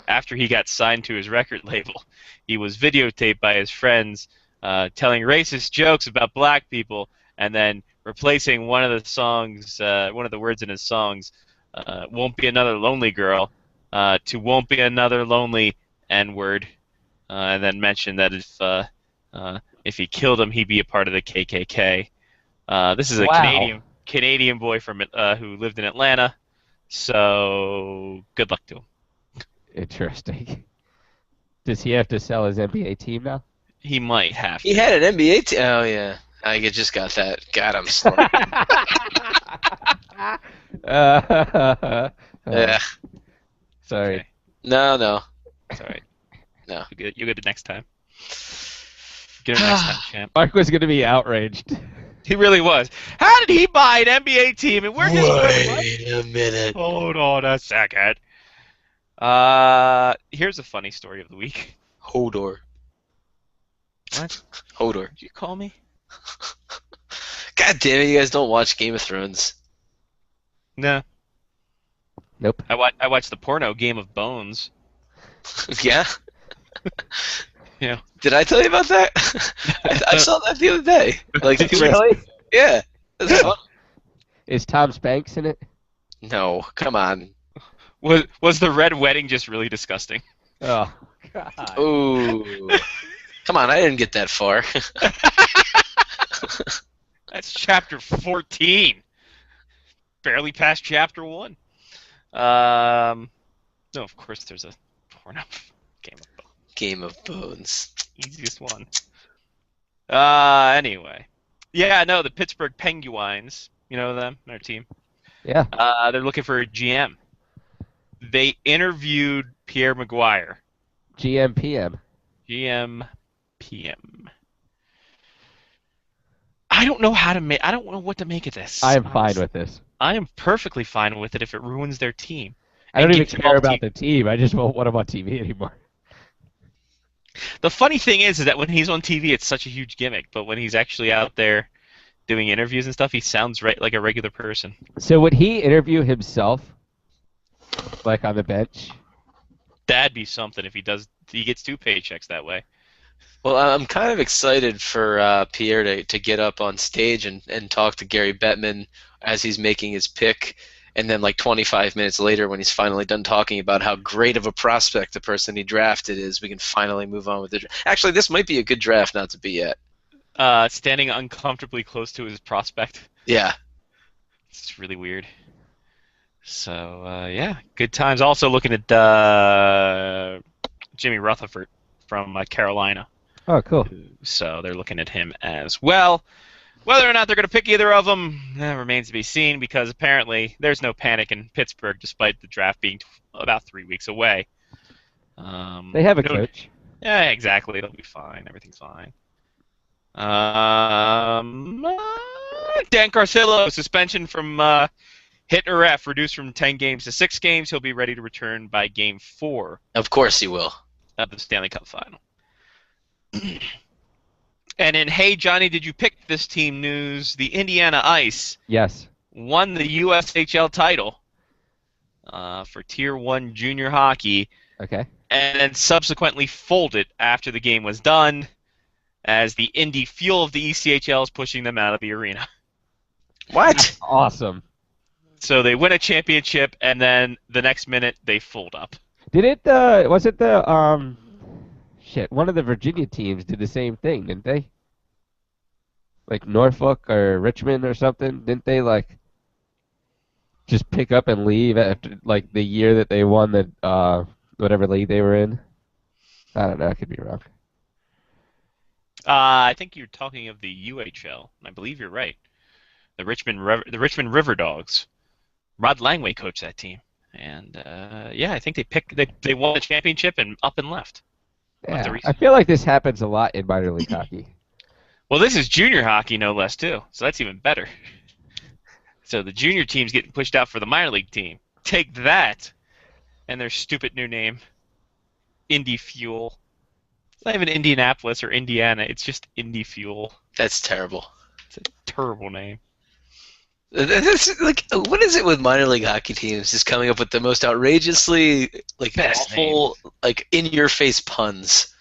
after he got signed to his record label, he was videotaped by his friends telling racist jokes about black people, and then replacing one of the songs, one of the words in his songs, "Won't be another lonely girl," to "Won't be another lonely N-word," and then mentioned that if he killed him, he'd be a part of the KKK. This is a Wow. Canadian boy from who lived in Atlanta. So good luck to him. Interesting. Does he have to sell his NBA team now? He might have. He had an NBA team. Oh, yeah. I just got that. God, I'm slow. Yeah. Sorry. Okay. No. It's all right. No. You get it next time. Get it next time, champ. Mark was going to be outraged. He really was. How did he buy an NBA team and we're just Wait a minute. Hold on a second. Here's a funny story of the week. Hodor. What? Hodor. Did you call me? God damn it, you guys don't watch Game of Thrones. No. Nope. I watched the porno Game of Bones. Yeah? Yeah. Did I tell you about that? I saw that the other day. Like, Really? Yeah. That's fun. Is Tom Spanks in it? No, come on. Was the red wedding just really disgusting? Oh, God. Ooh. Come on, I didn't get that far. That's chapter 14. Barely past chapter 1. No, of course there's a porno Game of Bones. Game of Bones. Easiest one. Anyway. Yeah, no, the Pittsburgh Penguins, you know them, their team. Yeah. They're looking for a GM. They interviewed Pierre Maguire. GMPM. GM PM. I don't know how to make. I don't know what to make of this. I am fine with this. I am perfectly fine with it if it ruins their team. I don't And even gives them care all about the team. I just won't want him on TV anymore. The funny thing is that when he's on TV, it's such a huge gimmick. But when he's actually out there doing interviews and stuff, he sounds like a regular person. So would he interview himself, like on the bench? That'd be something if he does. He gets 2 paychecks that way. Well, I'm kind of excited for Pierre to get up on stage and talk to Gary Bettman as he's making his pick, and then like 25 minutes later when he's finally done talking about how great of a prospect the person he drafted is, we can finally move on with it. Actually, this might be a good draft not to be at. Standing uncomfortably close to his prospect. Yeah. It's really weird. So, yeah, good times. Also looking at Jimmy Rutherford from Carolina. Oh, cool. So they're looking at him as well. Whether or not they're going to pick either of them remains to be seen because apparently there's no panic in Pittsburgh despite the draft being about 3 weeks away. They have a coach. Yeah, exactly. It'll be fine. Everything's fine. Dan Carcillo, suspension from hit or F, reduced from 10 games to 6 games. He'll be ready to return by Game 4 Of course he will. of the Stanley Cup Final. And in Hey Johnny, did you pick this team news? The Indiana Ice Yes. won the USHL title for Tier 1 junior hockey, Okay. and then subsequently folded after the game was done, as the Indy Fuel of the ECHL is pushing them out of the arena. What? Awesome. So they win a championship, and then the next minute they fold up. Did it? Was it the Shit. One of the Virginia teams did the same thing, didn't they? Like Norfolk or Richmond or something, didn't they? Like just pick up and leave after like the year that they won the whatever league they were in. I don't know. I could be wrong. I think you're talking of the UHL. I believe you're right. The Richmond River Dogs. Rod Langway coached that team, and yeah, I think they won the championship and up and left. Left the Yeah, reason. I feel like this happens a lot in minor league hockey. Well, this is junior hockey, no less, too, so that's even better. So the junior team's getting pushed out for the minor league team. Take that, and their stupid new name, Indy Fuel. It's not even Indianapolis or Indiana. It's just Indy Fuel. That's terrible. It's a terrible name. That's, like, what is it with minor league hockey teams just coming up with the most outrageously like Best awful, like in-your-face puns?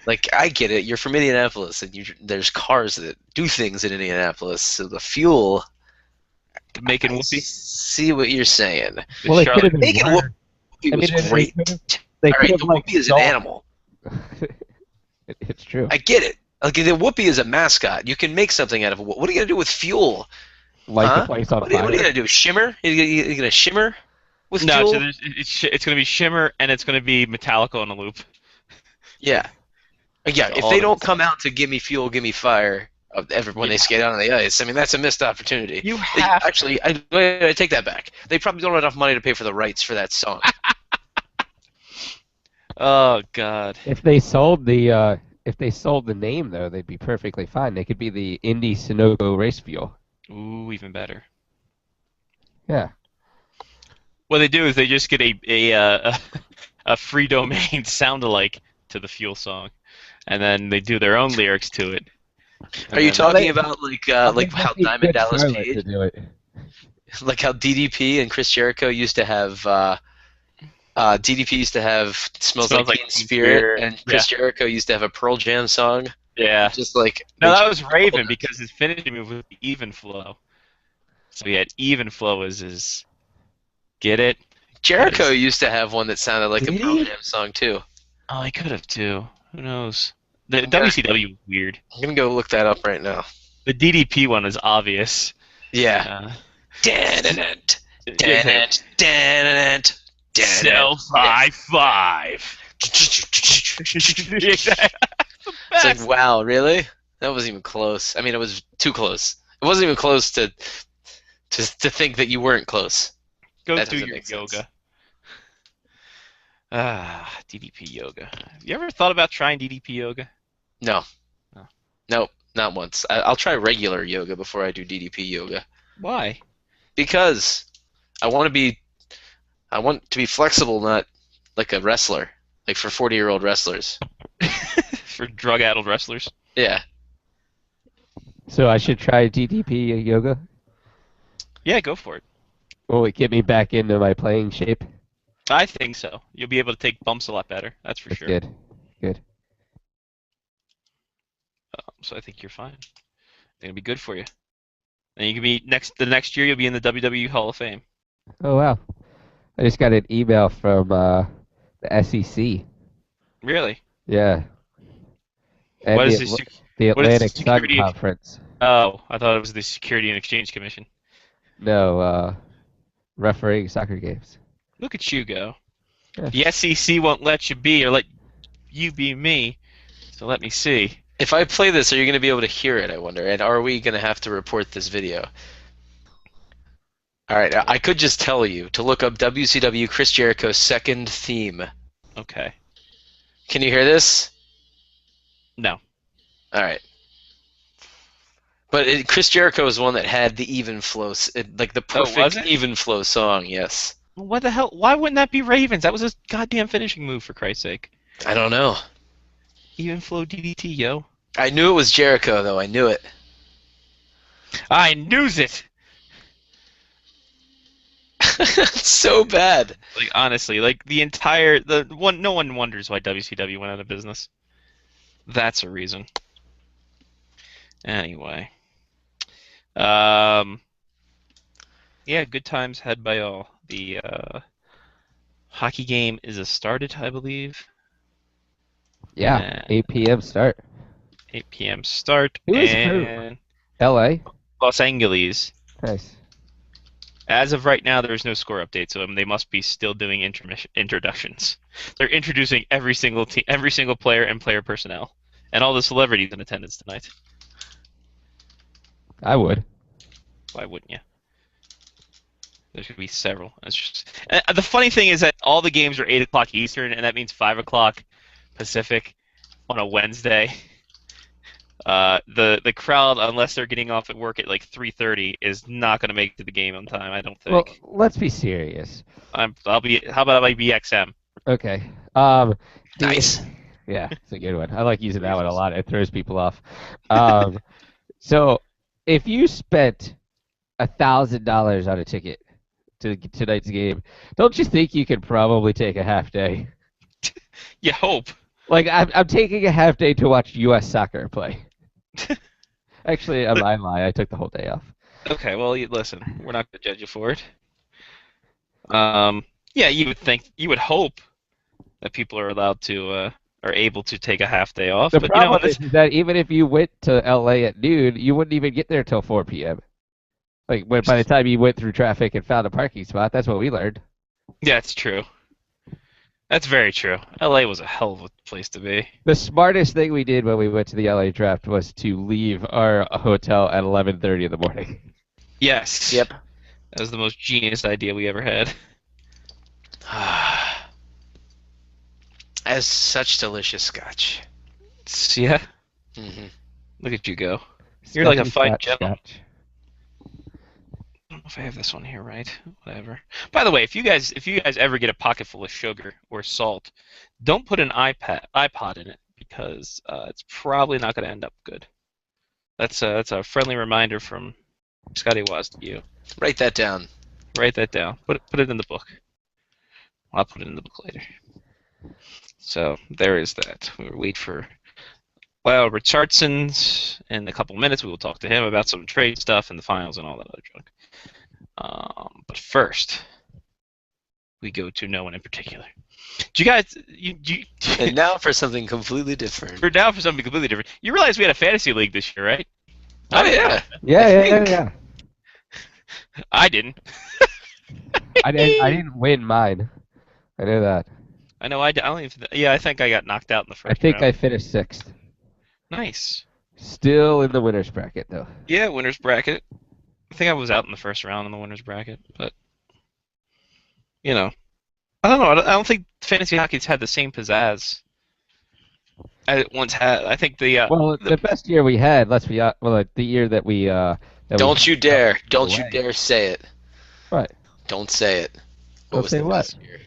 Like, I get it. You're from Indianapolis, and there's cars that do things in Indianapolis. So the Fuel. Making I whoopee. see what you're saying. Well, it could have been Making worse. Whoopee was great. They All could right, have the like Whoopee is an stolen- animal. It's true. I get it. Like, the Whoopee is a mascot. You can make something out of it. What are you gonna do with Fuel? Light Huh? the place on What are you fire. gonna do? Shimmer? You gonna shimmer with No, Fuel? so it's going to be Shimmer, and it's going to be Metallica on a loop. Yeah. Yeah, if all they of don't it. come out to give me Fuel, give me fire when they skate out on the ice, I mean, that's a missed opportunity. You have Actually, I take that back. They probably don't have enough money to pay for the rights for that song. Oh God. If they sold the name though, they'd be perfectly fine. They could be the Indy Sunoco Race Fuel. Ooh, even better. Yeah. What they do is they just get a free domain sound-alike to the Fuel song, and then they do their own lyrics to it. Are you And then- talking about like how Diamond Dallas to Page, do it. like how DDP and Chris Jericho used to have DDP used to have Smells Like Teen Spirit, and Chris Jericho used to have a Pearl Jam song. Yeah. Just like No, that was Raven because his finishing move was even flow. So he had even flow as his. Get it? Jericho used to have one that sounded like a Did Pearl he? Jam song too. Oh, he could have too. Who knows? The gonna- WCW was weird. I'm gonna go look that up right now. The DDP one is obvious. Yeah. Uh, Dananant, yeah, dananant, dananant, Self high five. It's like, wow, really? That wasn't even close. I mean, it was too close. It wasn't even close to think that you weren't close. Go That do doesn't your make sense. yoga. DDP yoga. Have you ever thought about trying DDP yoga? No. Oh. Nope, not once. I'll try regular yoga before I do DDP yoga. Why? Because I want to be flexible, not like a wrestler, like for 40-year-old wrestlers. For drug-addled wrestlers? Yeah. So I should try DDP yoga. Yeah, go for it. Will it get me back into my playing shape? I think so. You'll be able to take bumps a lot better. That's for That's sure. good. Good. So I think you're fine. It's gonna be good for you. And you can be the next year. You'll be in the WWE Hall of Fame. Oh wow. I just got an email from the SEC. Really? Yeah. And What is the, this? the what is Atlantic the Sun security- Conference. Oh, I thought it was the Security and Exchange Commission. No, refereeing soccer games. Look at you go. Yeah. The SEC won't let you be, or let you be me. So let me see. If I play this, are you going to be able to hear it, I wonder? And are we going to have to report this video? All right, I could just tell you to look up WCW Chris Jericho's second theme. Okay. Can you hear this? No. All right. But Chris Jericho was one that had the even flow, like the was perfect it? even flow song. Yes. What the hell? Why wouldn't that be Ravens? That was his goddamn finishing move, for Christ's sake. I don't know. Even flow DDT, yo. I knew it was Jericho, though. I knew it. I knews it. It's so bad. Like honestly, like no one wonders why WCW went out of business. That's a reason. Anyway. Yeah, good times had by all. The hockey game is started, I believe. Yeah, 8 p.m. start. 8 p.m. start. Who is and L.A. Los Angeles. Nice. As of right now, there's no score update, so they must be still doing introductions. They're introducing every single team, every single player and player personnel, and all the celebrities in attendance tonight. I would. Why wouldn't you? There should be several. It's just the funny thing is that all the games are 8 o'clock Eastern, and that means 5 o'clock Pacific on a Wednesday. The crowd, unless they're getting off at work at like 3:30, is not going to make it to the game on time. I don't think. Well, let's be serious. I'll be. How about I be XM? Okay. Nice. Yeah, it's a good one. I like using that one a lot. It throws people off. So, if you spent $1,000 on a ticket to tonight's game, don't you think you could probably take a half day? You hope. Like, I'm taking a half day to watch U.S. soccer play. Actually, I lie. I took the whole day off. Okay, well, listen, we're not going to judge you for it. Yeah, you would hope that people are allowed to, are able to take a half day off. The but problem you know, is that even if you went to L.A. at noon, you wouldn't even get there till 4 p.m. Like, by the time you went through traffic and found a parking spot, that's what we learned. Yeah, it's true. That's very true. LA was a hell of a place to be. The smartest thing we did when we went to the LA draft was to leave our hotel at 11:30 in the morning. Yes. Yep. That was the most genius idea we ever had. As such delicious scotch. Yeah. Mm-hmm. Look at you go. You're like a fine gentleman. Scotch. I don't know if I have this one here right. Whatever. By the way, if you guys ever get a pocket full of sugar or salt, don't put an iPod in it because it's probably not going to end up good. That's a friendly reminder from Scotty Waz to you. Write that down. Write that down. Put it in the book. I'll put it in the book later. So there is that. We'll wait for Richardson's in a couple minutes. We will talk to him about some trade stuff and the finals and all that other junk. But first, we go to no one in particular. Do you guys? And now for something completely different. We're down for something completely different. You realize we had a fantasy league this year, right? Oh yeah. Yeah. I didn't. I didn't win mine. I know that. I know. I don't even. Yeah, I think I got knocked out in the first. I think round. I finished 6th. Nice. Still in the winner's bracket though. Yeah, winner's bracket. I think I was out in the first round in the winner's bracket, but you know, I don't know. I don't think fantasy hockey's had the same pizzazz as it once had. I think the best year we had, let's be honest, the year that we Don't you dare say it. What? Don't say it. Don't say the what? best year?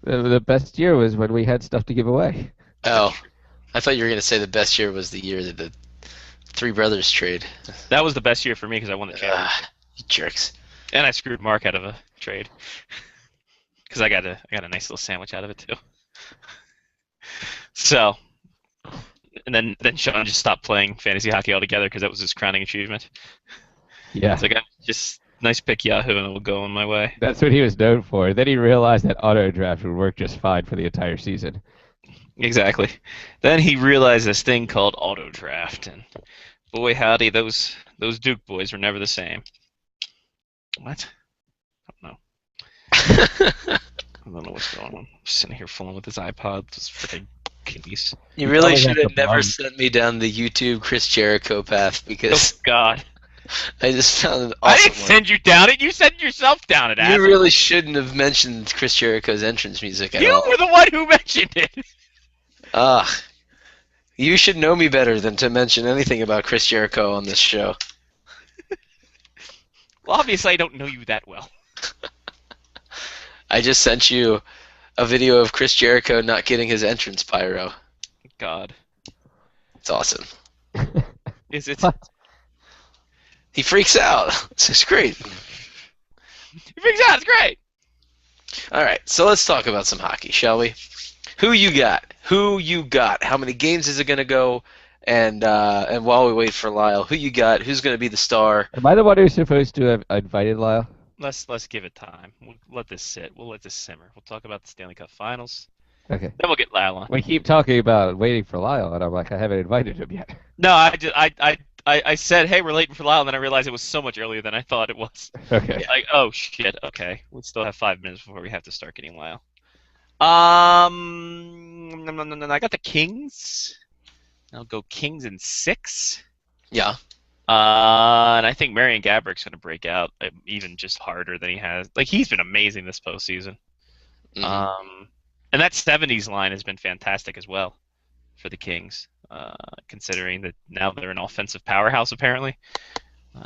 The best year was when we had stuff to give away. Oh, I thought you were gonna say the best year was the year that the Three Brothers trade. That was the best year for me because I won the championship. You jerks. And I screwed Mark out of a trade because I got a nice little sandwich out of it too. So, and then Sean just stopped playing fantasy hockey altogether because that was his crowning achievement. Yeah. It's like just nice pick Yahoo and it will go on my way. That's what he was known for. Then he realized that auto draft would work just fine for the entire season. Exactly. Then he realized this thing called auto draft, and boy howdy, those Duke boys were never the same. What? I don't know. I don't know what's going on. I'm just sitting here fooling with his iPod, this freaking keys. You really probably should got have the never bum. sent me down the YouTube Chris Jericho path because Oh God! I just found an I awesome didn't send you down it. You sent yourself down it. You asshole. really shouldn't have mentioned Chris Jericho's entrance music at You all. were the one who mentioned it. You should know me better than to mention anything about Chris Jericho on this show. Well, obviously I don't know you that well. I just sent you a video of Chris Jericho not getting his entrance pyro. God. It's awesome. Is it? What? He freaks out. This is great. He freaks out. It's great. All right, so let's talk about some hockey, shall we? Who you got? Who you got? How many games is it going to go? And while we wait for Lyle, who you got? Who's going to be the star? Am I the one who's supposed to have invited Lyle? Let's give it time. We'll let this sit. We'll let this simmer. We'll talk about the Stanley Cup Finals. Okay. Then we'll get Lyle on. We keep talking about waiting for Lyle, and I'm like, I haven't invited him yet. No, I said, hey, we're late for Lyle, and then I realized it was so much earlier than I thought it was. Okay. Like, oh shit. Okay, we still have 5 minutes before we have to start getting Lyle. I got the Kings. I'll go Kings in 6. Yeah. And I think Marian Gabourik's going to break out even just harder than he has. Like, he's been amazing this postseason. Mhm. And that 70s line has been fantastic as well for the Kings, considering that now they're an offensive powerhouse, apparently.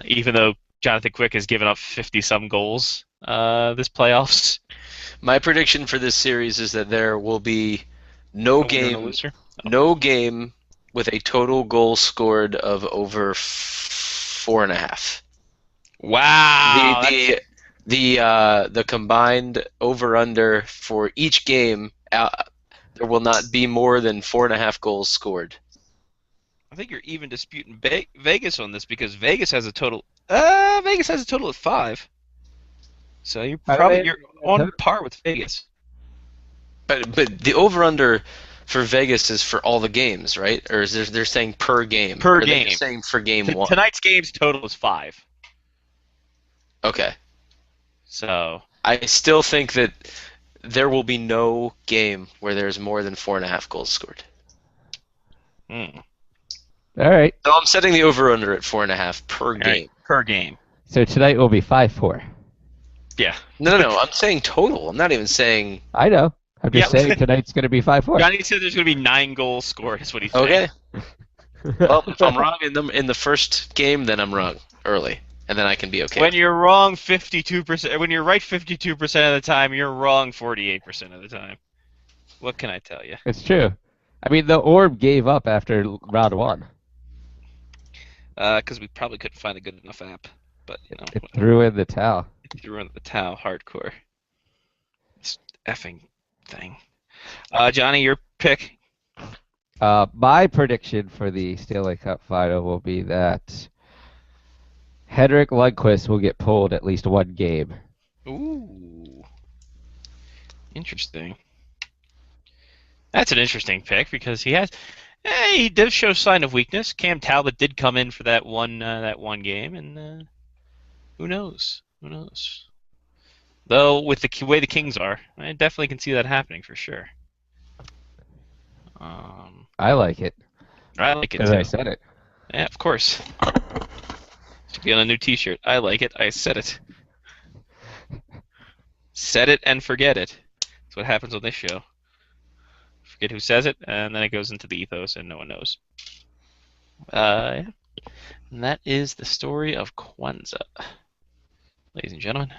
Even though Jonathan Quick has given up 50-some goals this playoffs. My prediction for this series is that there will be no A winner and a game, loser. no game with a total goal scored of over 4.5. Wow. The combined over/under for each game, there will not be more than 4.5 goals scored. I think you're even disputing Vegas on this because Vegas has a total. Vegas has a total of 5. So you're on par with Vegas. But the over/under for Vegas is for all the games, right? Or is they're saying per game? Per Or are they game. just saying for game one? Tonight's game's total is 5. Okay. So I still think that there will be no game where there's more than 4.5 goals scored. All right. So I'm setting the over/under at 4.5 per game. right, per game. So tonight will be 5-4. Yeah. No. I'm saying total. I'm not even saying. I know. I'm just Yeah. saying tonight's going to be 5-4. Johnny said there's going to be 9 goals scored. Is what he's saying. Okay. Well, if I'm wrong in the first game, then I'm wrong early, and then I can be okay. When you're wrong 52%, when you're right 52% of the time, you're wrong 48% of the time. What can I tell you? It's true. I mean, the orb gave up after round 1. Because we probably couldn't find a good enough app. But you know, It threw in the towel. it threw in the towel hardcore. This effing thing. Johnny, your pick. My prediction for the Stanley Cup final will be that Henrik Lundqvist will get pulled at least one game. Ooh. Interesting. That's an interesting pick because he does show sign of weakness. Cam Talbot did come in for that one game, and who knows? Who knows? Though with the way the Kings are, I definitely can see that happening for sure. I like it. I like it Because too. I said it. Yeah, of course. Should be on a new T-shirt. I like it. I said it. Said it and forget it. That's what happens on this show. Forget who says it, and then it goes into the ethos, and no one knows. Yeah. And that is the story of Kwanzaa, ladies and gentlemen.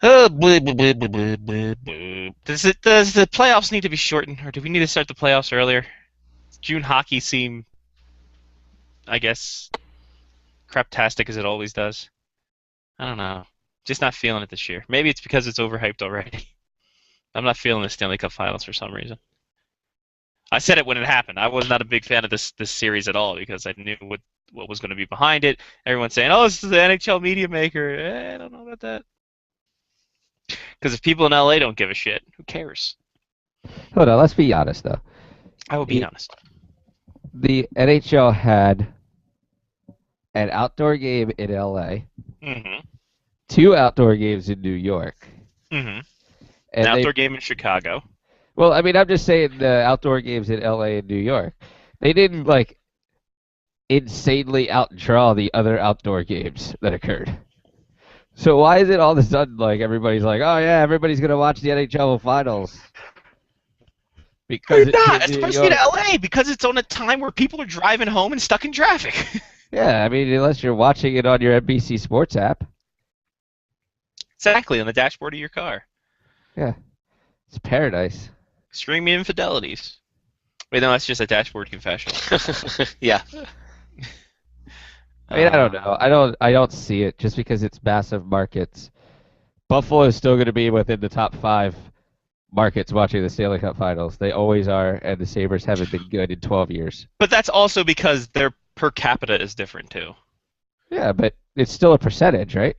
Does the playoffs need to be shortened, or do we need to start the playoffs earlier? June hockey seem, I guess, craptastic as it always does. I don't know. Just not feeling it this year. Maybe it's because it's overhyped already. I'm not feeling the Stanley Cup Finals for some reason. I said it when it happened. I was not a big fan of this series at all because I knew what was going to be behind it. Everyone's saying, "Oh, this is the NHL media maker." I don't know about that. Because if people in LA don't give a shit, who cares? Hold on, let's be honest, though. I will be honest. The NHL had an outdoor game in LA, Mm-hmm. 2 outdoor games in New York. Mm-hmm. And An outdoor game in Chicago. Well, I mean, I'm just saying the outdoor games in LA and New York. They didn't, like, insanely outdraw the other outdoor games that occurred. So why is it all of a sudden, like, everybody's like, oh, yeah, everybody's going to watch the NHL finals? Because You're not, especially in LA, because it's on a time where people are driving home and stuck in traffic. Yeah, I mean, unless you're watching it on your NBC Sports app. Exactly, on the dashboard of your car. Yeah, it's paradise. Streaming infidelities. Wait, no, that's just a dashboard confession. Yeah. I mean, I don't know. I don't see it just because it's massive markets. Buffalo is still going to be within the top 5 markets watching the Stanley Cup Finals. They always are, and the Sabres haven't been good in 12 years. But that's also because their per capita is different too. Yeah, but it's still a percentage, right?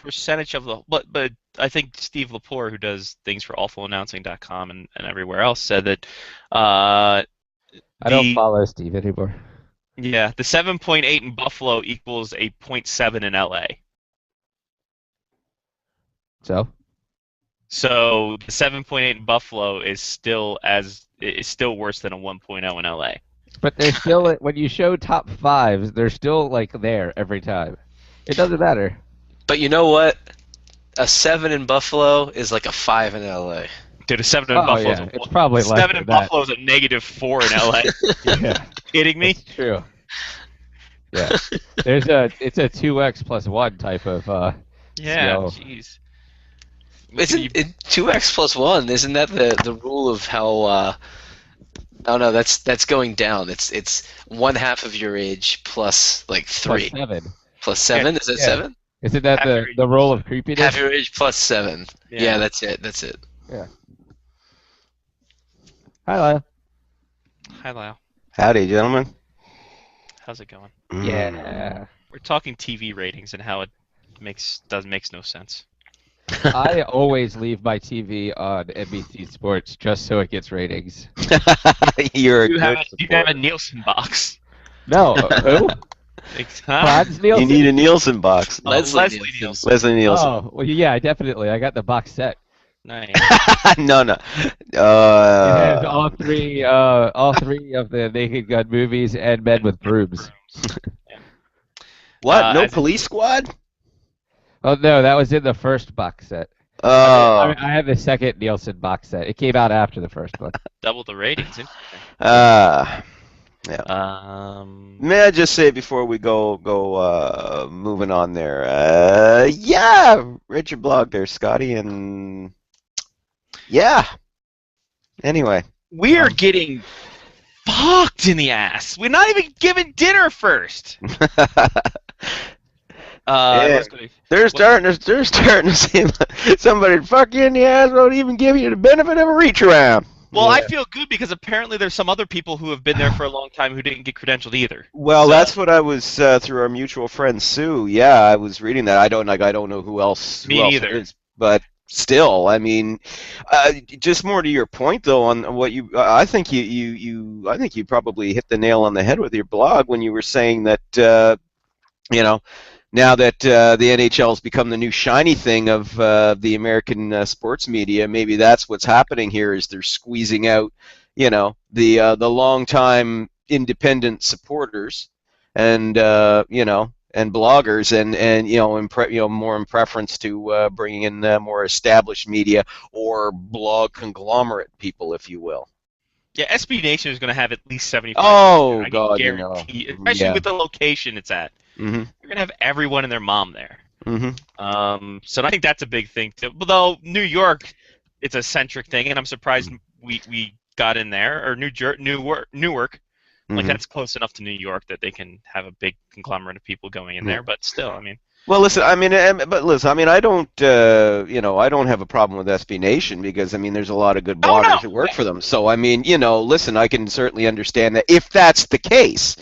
Percentage of the but I think Steve Lepore, who does things for awfulannouncing.com and everywhere else, said that I don't follow Steve anymore. Yeah, the 7.8 in Buffalo equals a 0.7 in LA. So the 7.8 in Buffalo is still worse than a 1.0 in LA. But they're still, when you show top 5s, they're still like there every time. It doesn't matter. But you know what? A 7 in Buffalo is like a 5 in LA. Dude, a 7 in Buffalo. Yeah. It's probably less 7 than in Buffalo is a -4 in LA. Yeah. Kidding me? That's true. Yeah. It's a 2x plus 1 type of yeah, skill. jeez. Isn't it 2x plus 1? Isn't that the rule of how? Oh no, that's going down. It's 1/2 of your age plus like 3. Plus 7. Plus 7? Is that 7? Isn't that the role of creepiness? Half your age plus 7. Yeah, that's it. Yeah. Hi, Lyle. Hi, Lyle. Howdy, gentlemen. How's it going? Yeah. We're talking TV ratings and how it makes no sense. I always leave my TV on NBC Sports just so it gets ratings. You're You a have good a Nielsen box. No, who? Franz Nielsen? You need a Nielsen box. Leslie Nielsen. Leslie Nielsen. Oh, well, yeah, definitely. I got the box set. Nice. No. It has all three of the Naked Gun movies and Men with Brooms. What? No Police Squad? Oh no, that was in the first box set. Oh. I have the second Nielsen box set. It came out after the first one. Double the ratings. Interesting. Yeah. May I just say before we go moving on there? Yeah, Richard Blog there, Scotty, and yeah. Anyway, we are getting fucked in the ass. We're not even given dinner first. They're starting to seem like somebody fuck you in the ass won't even give you the benefit of a reach around. Well, I feel good because apparently there's some other people who have been there for a long time who didn't get credentialed either. Well, that's what I was through our mutual friend Sue. Yeah, I was reading that. I don't know who else. Me who else neither. it is, but still, I mean, just more to your point though on what you. I think you probably hit the nail on the head with your blog when you were saying that now that the NHL has become the new shiny thing of the American sports media, maybe that's what's happening here is they're squeezing out, the longtime independent supporters and and bloggers and more in preference to bringing in more established media or blog conglomerate people, if you will. Yeah, SB Nation is going to have at least 75%. Oh, I God, guarantee, especially with the location it's at. Mm-hmm. You're going to have everyone and their mom there. Mm-hmm. So I think that's a big thing, too. Although New York, it's a centric thing, and I'm surprised we got in there. Or Newark. Like, that's close enough to New York that they can have a big conglomerate of people going in there. But still, I mean... Well, listen. I mean, I don't. I don't have a problem with SB Nation because there's a lot of good bloggers that work for them. So I mean, listen, I can certainly understand that if that's the case.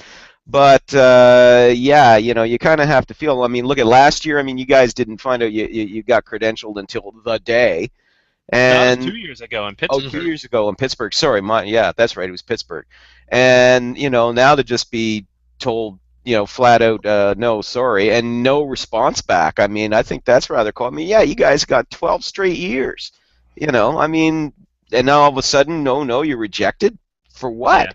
But yeah, you kind of have to feel. I mean, look at last year. I mean, you guys didn't find out you got credentialed until the day. And that was 2 years ago in Pittsburgh. Oh, 2 years ago in Pittsburgh. Sorry, yeah, that's right. It was Pittsburgh. And now to just be told. Flat out, no, sorry, and no response back. I mean, I think that's rather cool. I mean, yeah, you guys got 12 straight years, I mean, and now all of a sudden, no, you're rejected? For what? Yeah.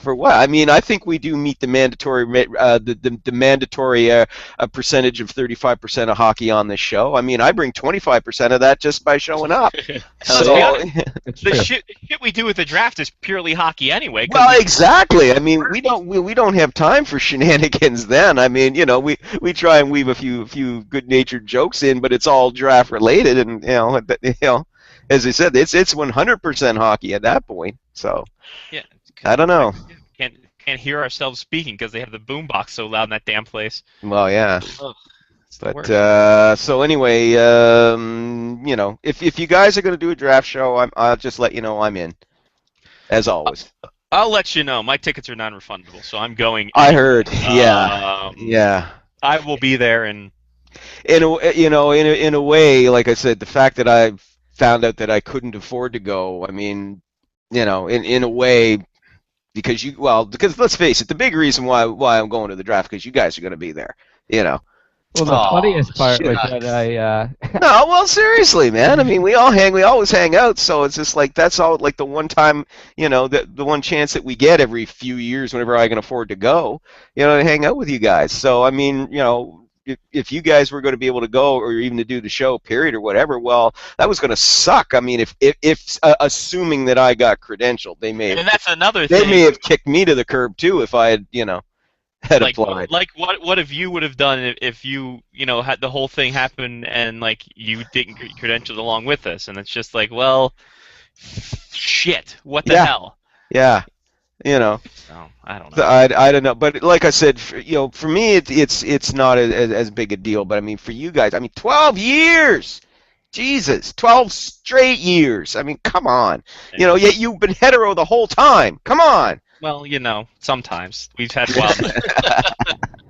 For what? I mean, I think we do meet the mandatory the mandatory percentage of 35% of hockey on this show. I mean, I bring 25% of that just by showing up. The shit we do with the draft is purely hockey anyway. Well, exactly. I mean, we don't have time for shenanigans then. I mean, you know, we try and weave a few good-natured jokes in, but it's all draft related, and you know, as I said, it's 100% hockey at that point. So yeah. I don't know. Can't hear ourselves speaking because they have the boombox so loud in that damn place. Well, yeah. Ugh, but so anyway, you know, if you guys are going to do a draft show, I'll just let you know I'm in, as always. I'll let you know. My tickets are non-refundable, so I'm going. I heard. Yeah. Yeah. I will be there, and in a way, like I said, the fact that I found out that I couldn't afford to go, I mean, you know, in a way. Because let's face it, the big reason why I'm going to the draft because you guys are going to be there, you know. Well, the funniest part was that I. No, well, seriously, man. I mean, we always hang out, so it's just like that's all like the one time, you know, the one chance that we get every few years whenever I can afford to go, you know, to hang out with you guys. So I mean, you know. If you guys were going to be able to go, or even to do the show, period, or whatever, well, that was going to suck. I mean, if assuming that I got credentialed, they may. And that's another thing. They may have kicked me to the curb too if I had, you know, had applied. Like what if you would have done if you know had the whole thing happen and like you didn't get credentialed along with us, and it's just like, well, shit, what the hell? Yeah. You know, I don't know. I don't know, but like I said, for me, it's not as big a deal. But I mean, for you guys, I mean, 12 years, Jesus, 12 straight years. I mean, come on, you know, yet you've been hetero the whole time. Come on. Well, you know, sometimes we've had wild.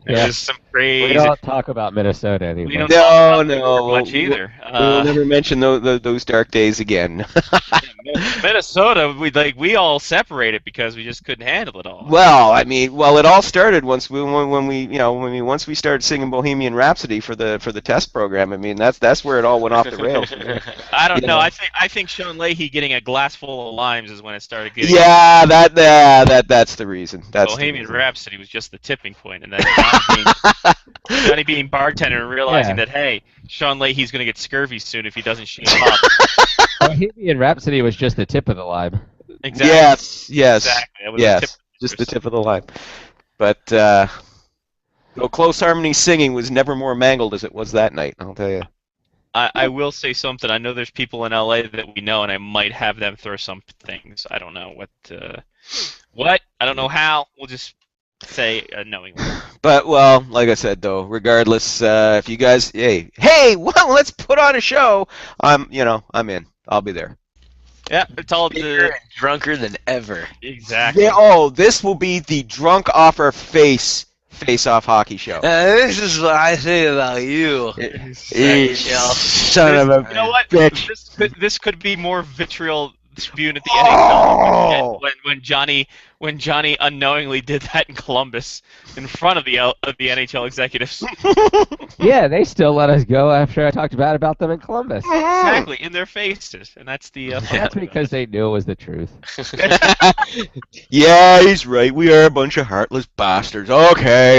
There's some crazy. We don't talk about Minnesota anymore. We don't talk about much either. We'll never mention those dark days again. Minnesota, we all separated because we just couldn't handle it all. Well, I mean, it all started once we started singing Bohemian Rhapsody for the test program. I mean, that's where it all went off the rails. I don't know. I think Sean Leahy getting a glass full of limes is when it started getting. Yeah, that's the reason. Bohemian Rhapsody was just the tipping point, and then Johnny being bartender and realizing that hey, Sean Leahy's going to get scurvy soon if he doesn't shut him up. Bohemian Rhapsody was just the tip of the lime. Exactly. Yes. Exactly. Yes. Just the tip of the lime. But close harmony singing was never more mangled as it was that night. I'll tell you. I will say something. I know there's people in LA that we know, and I might have them throw some things. I don't know what. I don't know how. We'll just say knowingly. But well, like I said though, regardless, if you guys, hey, well, let's put on a show. I'm in. I'll be there. Yeah, it's all drunker than ever. Exactly. Yeah, this will be the drunk off our face-off hockey show. This is what I say about you. Son of a You know what? bitch. This could be more vitriol spewed at the NHL when Johnny unknowingly did that in Columbus in front of the NHL executives. Yeah, they still let us go after I talked bad about them in Columbus. Exactly, in their faces, and that's the. That's because they knew it was the truth. Yeah, he's right. We are a bunch of heartless bastards. Okay,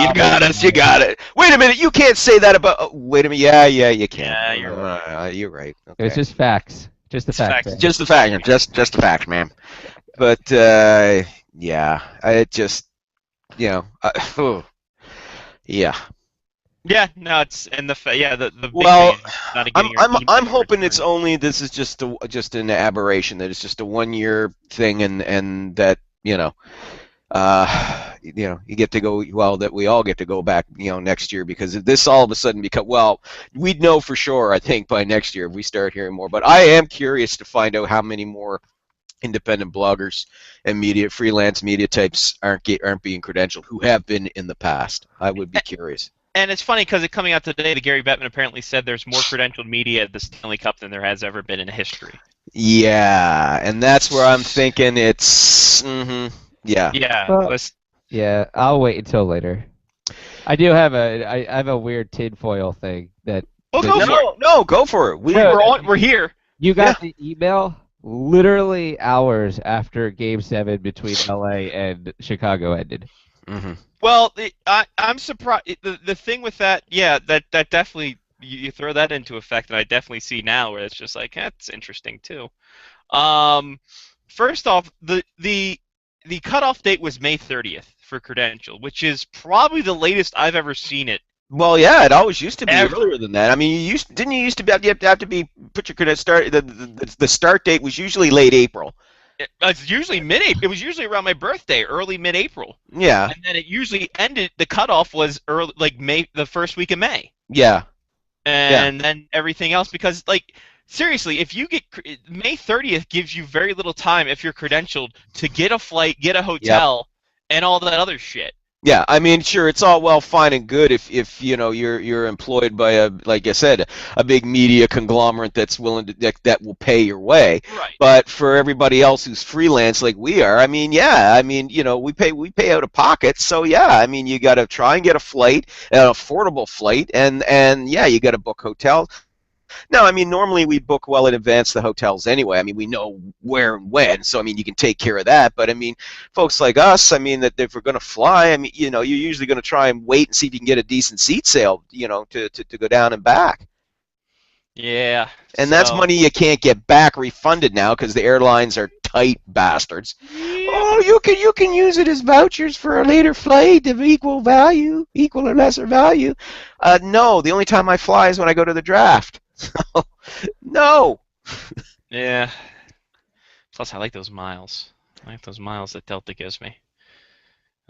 you got us. You got it. Wait a minute. You can't say that about. Wait a minute. Yeah, you can. Yeah, you're right. You're right. Okay. It's just facts. Just the facts. Just the fact. Just the fact, man. But yeah, I just, yeah. Yeah, no, it's and the big well, thing is not getting your team I'm to hoping return. it's only this is just an aberration, that it's just a 1 year thing, and that you get to go, well, that we all get to go back, next year, because if this all of a sudden we'd know for sure, I think, by next year if we start hearing more. But I am curious to find out how many more independent bloggers and freelance media types aren't being credentialed who have been in the past. I would be curious. And it's funny because coming out today, the Gary Bettman apparently said there's more credentialed media at the Stanley Cup than there has ever been in history. Yeah, and that's where I'm thinking it's. Yeah. Yeah. Well, yeah, I'll wait until later. I do have I have a weird tinfoil thing that. Oh, go for it. We're here. You got the email literally hours after Game 7 between LA and Chicago ended. Mm-hmm. Well, I'm surprised. The thing with that, yeah, that definitely you throw that into effect, and I definitely see now where it's just like that's interesting too. First off, the cutoff date was May 30th for Credential, which is probably the latest I've ever seen it. Well, yeah, it always used to be Ever. earlier than that. I mean, you used to have to be put your credit start. The start date was usually late April. It's usually mid-April. It was usually around my birthday, early mid-April. Yeah. And then it usually ended. The cutoff was early, like May, the first week of May. Yeah. And then everything else, because like seriously, if you get May 30th gives you very little time if you're credentialed to get a flight, get a hotel, and all that other shit. Yeah, I mean, sure, it's all well, fine, and good if you know you're employed by a, like I said, a big media conglomerate that's willing to that will pay your way. Right. But for everybody else who's freelance like we are, I mean, yeah, I mean, you know, we pay out of pocket, so yeah, I mean, you got to try and get a flight, an affordable flight, and yeah, you got to book hotels. No, I mean, normally we book well in advance the hotels anyway. I mean, we know where and when, so I mean, you can take care of that. But I mean, folks like us, I mean, that if we're going to fly, I mean, you know, you're usually going to try and wait and see if you can get a decent seat sale, you know, to go down and back. Yeah. And that's money you can't get back refunded now because the airlines are tight bastards. Oh, you can use it as vouchers for a later flight of equal or lesser value. No, the only time I fly is when I go to the draft. No. Yeah. Plus, I like those miles. I like those miles that Delta gives me.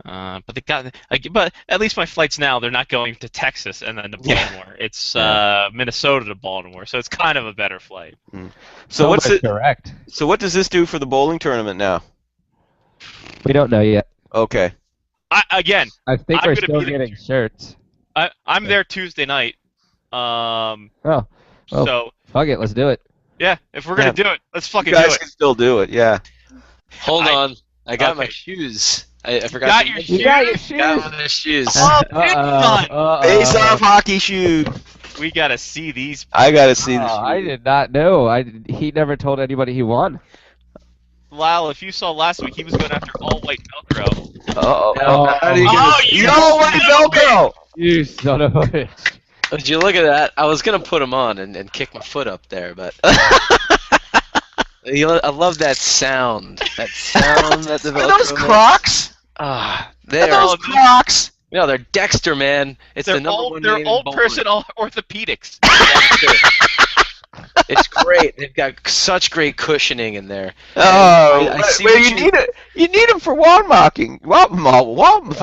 But at least my flights now, they're not going to Texas and then to Baltimore. It's Minnesota to Baltimore, so it's kind of a better flight. So what's it? Correct. So what does this do for the bowling tournament now? We don't know yet. Okay. I think I'm we're gonna still be getting shirts. I'm there Tuesday night. So fuck it, let's do it. Yeah, if we're gonna do it, let's fucking you guys do it. can still do it. Yeah. Hold on, I got my shoes. I forgot. You got your shoes. Got my shoes. Oh, it's done. Face off hockey shoes. We gotta see these. I gotta see this. I did not know. He never told anybody he won. Lyle, if you saw last week, he was going after all white Velcro. No way, Velcro! You son of a bitch. Did you look at that? I was gonna put them on and kick my foot up there, but I love that sound. That sound that the Velcro Are those Crocs? They're those Crocs. No, they're Dexter, man. It's They're the number one. They're name in old bowling. person orthopedics. It's great. They've got such great cushioning in there. Oh, I see well, what you need it. You need them for wall mocking. Wall mocking.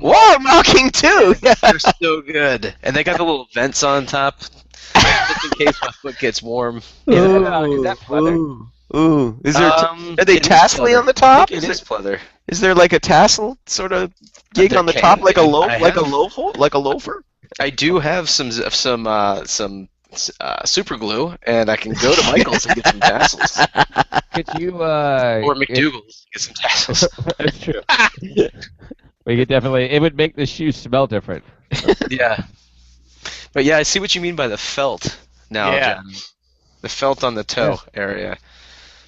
Wall mocking too. They're so good, and they got the little vents on top, just in case my foot gets warm. Is that pleather? Ooh. Is there? Are they it is tassely pleather. on the top? It is pleather. Is there like a tassel sort of gig There on the can top, like a be. loaf, I like a have- loafer? I do have some super glue, and I can go to Michael's and get some tassels, Could you or McDougal's get some tassels. That's true. We could definitely. It would make the shoes smell different. Yeah, but yeah, I see what you mean by the felt now, Yeah. Johnny. The felt on the toe area.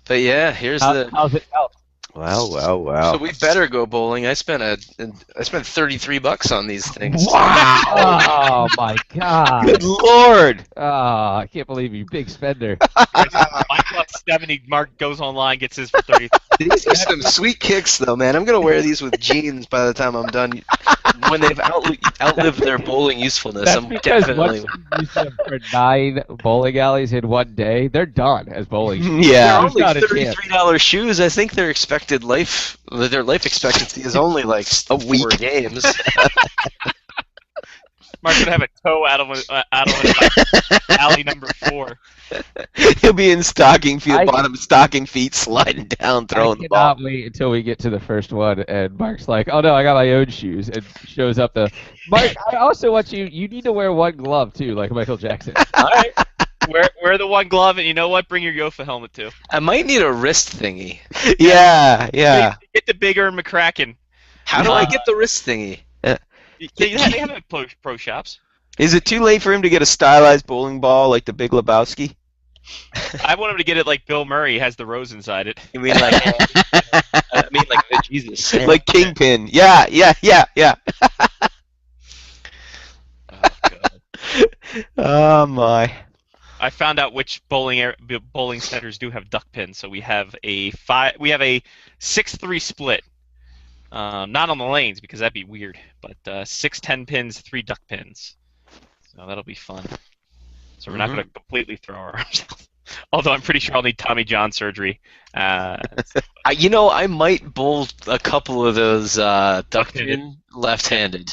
But yeah, here's How's it felt? Wow. So we better go bowling. I spent $33 on these things. Wow. Oh my god. Good lord. Oh, I can't believe you, big spender. Mike plus 70. Mark goes online, gets his for 30. These are some sweet kicks, though, man. I'm gonna wear these with jeans by the time I'm done. When they've outlived their bowling usefulness, That's I'm because definitely. once you use them for 9 bowling alleys in one day, they're done as bowling shoes. Yeah. They're only not a chance. $33 shoes. I think their life expectancy is only like a week. 4 games. Mark's gonna have a toe out of alley number 4. He'll be in stocking feet, I- bottom stocking feet, sliding down, throwing I the ball. cannot wait until we get to the first one, and Mark's like, "Oh no, I got my own shoes," and shows up the. Mark, I also want you. You need to wear one glove too, like Michael Jackson. All right. Wear the one glove, and you know what? Bring your Yofa helmet too. I might need a wrist thingy. Yeah. Get the Big Earn McCracken. How do I get the wrist thingy? They have it at pro shops. Is it too late for him to get a stylized bowling ball like the Big Lebowski? I want him to get it like Bill Murray has the rose inside it. You mean like? I mean like Jesus. Like Kingpin. Yeah, yeah, yeah, yeah. Oh, God. Oh my. I found out which bowling centers do have duck pins. So we have a 6-3 split. Not on the lanes because that'd be weird, but 6 10 pins, 3 duck pins. So that'll be fun. So we're not going to completely throw our arms out. Although I'm pretty sure I'll need Tommy John surgery. You know, I might bowl a couple of those duck pin left-handed.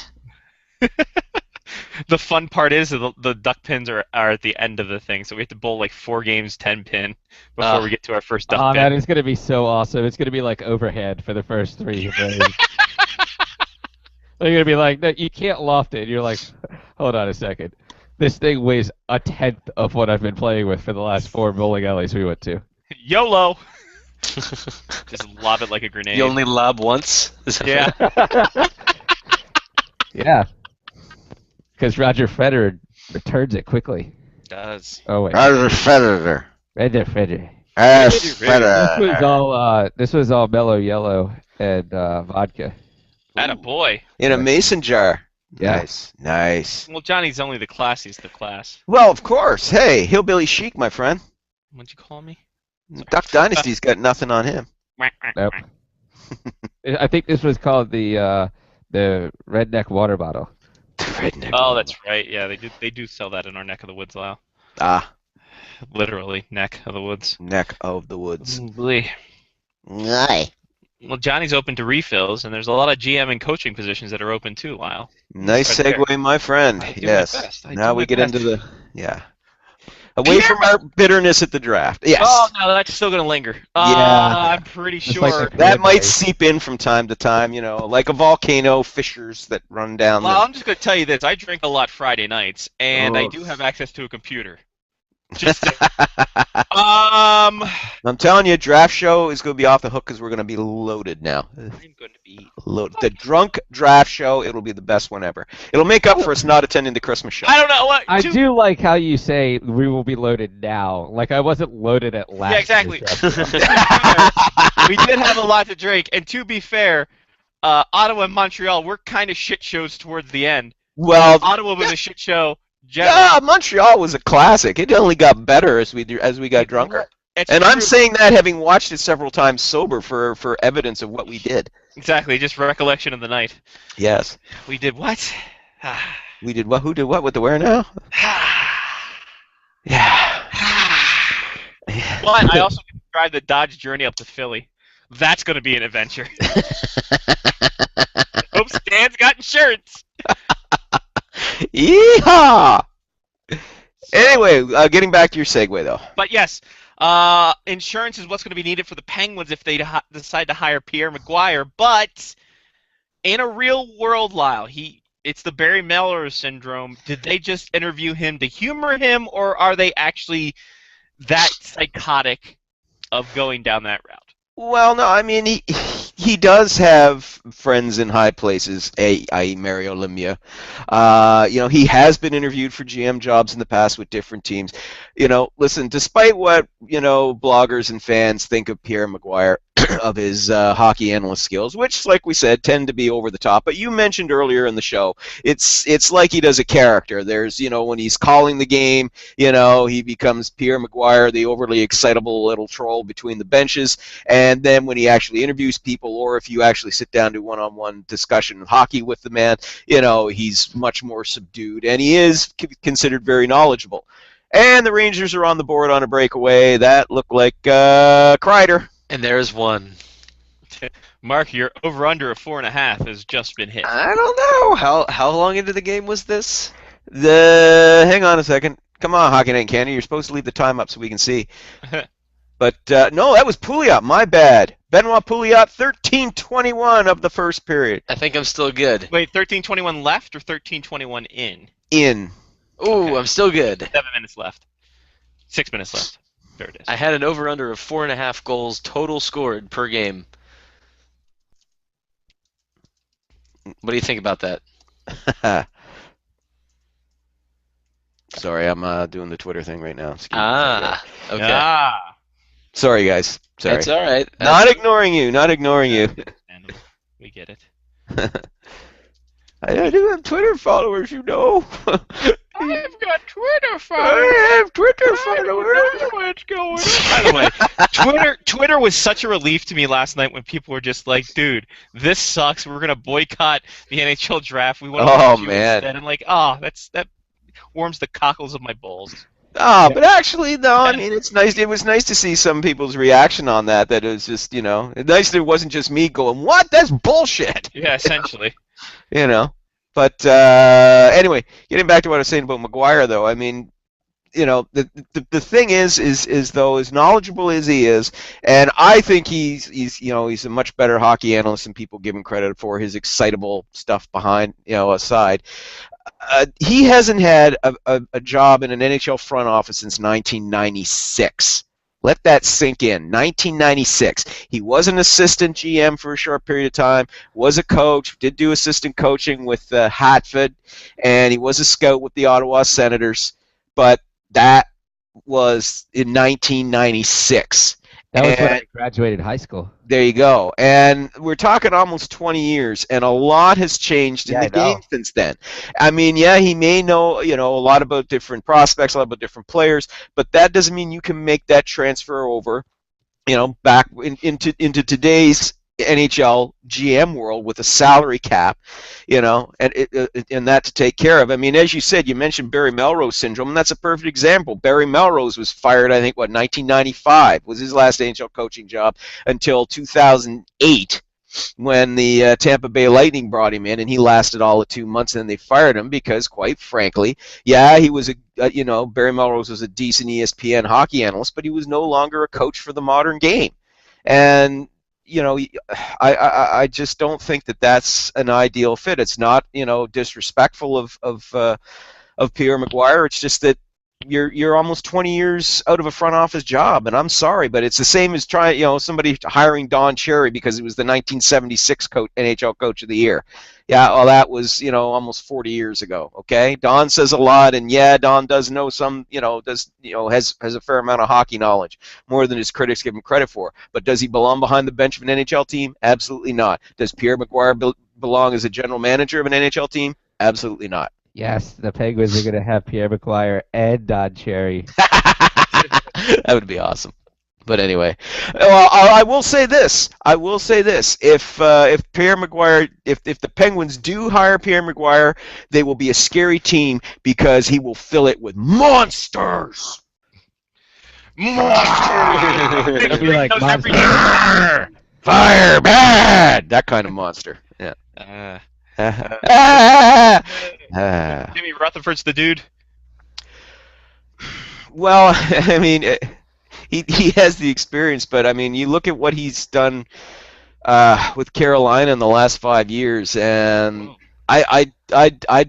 The fun part is the duck pins are at the end of the thing, so we have to bowl like 4 games 10 pin before we get to our first duck pin. That is going to be so awesome. It's going to be like overhead for the first 3 days. They're going to be like, no, you can't loft it. You're like, hold on a second. This thing weighs a tenth of what I've been playing with for the last 4 bowling alleys we went to. YOLO! Just lob it like a grenade. You only lob once? Yeah. Yeah. Because Roger Federer returns it quickly. Does. Oh, wait. Roger Federer. Roger Federer. Federer. This was all mellow yellow and vodka. Atta boy. In a mason jar. Yeah. Nice, nice. Well, Johnny's only the classiest of class. Well, of course. Hey, hillbilly chic, my friend. What'd you call me? Duck Dynasty's got nothing on him. Nope. I think this was called the redneck water bottle. Redneck. Oh, that's right. Yeah, they do sell that in our neck of the woods, Lyle. Ah, Literally, neck of the woods. neck of the woods. Aye. Well, Johnny's open to refills, and there's a lot of GM and coaching positions that are open too, Lyle. Nice Right segue, my friend. I do my Yes. best. I Now do we my get best. into the away from our bitterness at the draft. Yes. Oh no, that's still gonna linger. I'm pretty Just sure. like the- That might seep in from time to time, like a volcano, fissures that run down. Well, I'm just gonna tell you this: I drink a lot Friday nights, and I Oh. do have access to a computer. Just I'm I'm telling you, draft show is going to be off the hook because we're going to be loaded now. going to be. Loaded. The drunk draft show, it'll be the best one ever. It'll make up for us not attending the Christmas show. I don't know what. I do like how you say we will be loaded now. Like I wasn't loaded at last. Yeah, exactly. year's draft. We did have a lot to drink, and to be fair, Ottawa and Montreal were kind of shit shows towards the end. Well, Ottawa was a shit show. Generally. yeah, Montreal was a classic. It only got better as we got drunker. It's And I'm true. saying that having watched it several times sober for evidence of what we did. Exactly, just recollection of the night. Yes. We did what? We did what? Who did what with the where now? Yeah. But I also can drive the Dodge Journey up to Philly. That's going to be an adventure. Hope Stan's got insurance. Yeehaw! Anyway, getting back to your segue, though. But yes, insurance is what's going to be needed for the Penguins if they decide to hire Pierre McGuire. But in a real world, Lyle, it's the Barry Melrose syndrome. Did they just interview him to humor him, or are they actually that psychotic of going down that route? Well, no, I mean, he does have friends in high places, i.e. Mario Lemieux. He has been interviewed for GM jobs in the past with different teams. Listen, despite what, bloggers and fans think of Pierre McGuire, of his hockey analyst skills, which, like we said, tend to be over the top. But you mentioned earlier in the show, it's like he does a character. There's, when he's calling the game, he becomes Pierre McGuire, the overly excitable little troll between the benches. And then when he actually interviews people, or if you actually sit down to one-on-one discussion of hockey with the man, he's much more subdued, and he is considered very knowledgeable. And the Rangers are on the board on a breakaway. That looked like Kreider. And there's one. Mark, your over-under of 4.5 has just been hit. I don't know. How long into the game was this? Hang on a second. Come on, Hockey Night in Canada. You're supposed to leave the time up so we can see. But, no, that was Pouliot. My bad. Benoit Pouliot, 13:21 of the first period. I think I'm still good. Wait, 13:21 left or 13:21 in? In. Ooh, Okay. I'm still good. 7 minutes left. 6 minutes left. There it is. I had an over-under of 4.5 goals total scored per game. What do you think about that? Sorry, I'm doing the Twitter thing right now. Excuse me. Okay. Ah. Sorry, guys. Sorry. That's all right. Not ignoring you. Not ignoring you. Understandable. We get it. I do have Twitter followers, you know. I've got Twitter I have Twitter followers. What's going on? By the way, Twitter was such a relief to me last night when people were just like, "Dude, this sucks. We're gonna boycott the NHL draft. We want to watch you instead." And like, that warms the cockles of my balls. But actually, no. I mean, it's nice. It was nice to see some people's reaction on that. That it was just, nice that it wasn't just me going, "What? That's bullshit." Yeah, essentially. But anyway, getting back to what I was saying about McGuire, though, I mean, the thing is though, as knowledgeable as he is, and I think he's a much better hockey analyst than people give him credit for. His excitable stuff behind, aside, he hasn't had a job in an NHL front office since 1996. Let that sink in. 1996. He was an assistant GM for a short period of time, was a coach, did do assistant coaching with Hatfield, and he was a scout with the Ottawa Senators, but that was in 1996. That was when I graduated high school. There you go. And we're talking almost 20 years, and a lot has changed in the game since then. I mean, he may know, a lot about different prospects, a lot about different players, but that doesn't mean you can make that transfer over, back into today's NHL GM world with a salary cap, and that to take care of. I mean, as you said, you mentioned Barry Melrose syndrome, and that's a perfect example. Barry Melrose was fired, I think, 1995 was his last NHL coaching job until 2008 when the Tampa Bay Lightning brought him in, and he lasted all of 2 months, and then they fired him because, quite frankly, he was Barry Melrose was a decent ESPN hockey analyst, but he was no longer a coach for the modern game. And I just don't think that that's an ideal fit. It's not, disrespectful of Pierre McGuire. It's just that you're almost 20 years out of a front office job, and I'm sorry, but it's the same as somebody hiring Don Cherry because he was the 1976 NHL Coach of the Year. Yeah, well, that was almost 40 years ago. Okay, Don says a lot, and Don does know some, has a fair amount of hockey knowledge, more than his critics give him credit for. But does he belong behind the bench of an NHL team? Absolutely not. Does Pierre McGuire belong as a general manager of an NHL team? Absolutely not. Yes, the Penguins are going to have Pierre McGuire and Don Cherry. That would be awesome. But anyway, well, I will say this. If Pierre McGuire, if the Penguins do hire Pierre McGuire, they will be a scary team because he will fill it with monsters. Monsters. It'll be like Fire bad. That kind of monster. Yeah. Jimmy Rutherford's the dude. Well, I mean, he has the experience, but I mean, you look at what he's done with Carolina in the last 5 years, and I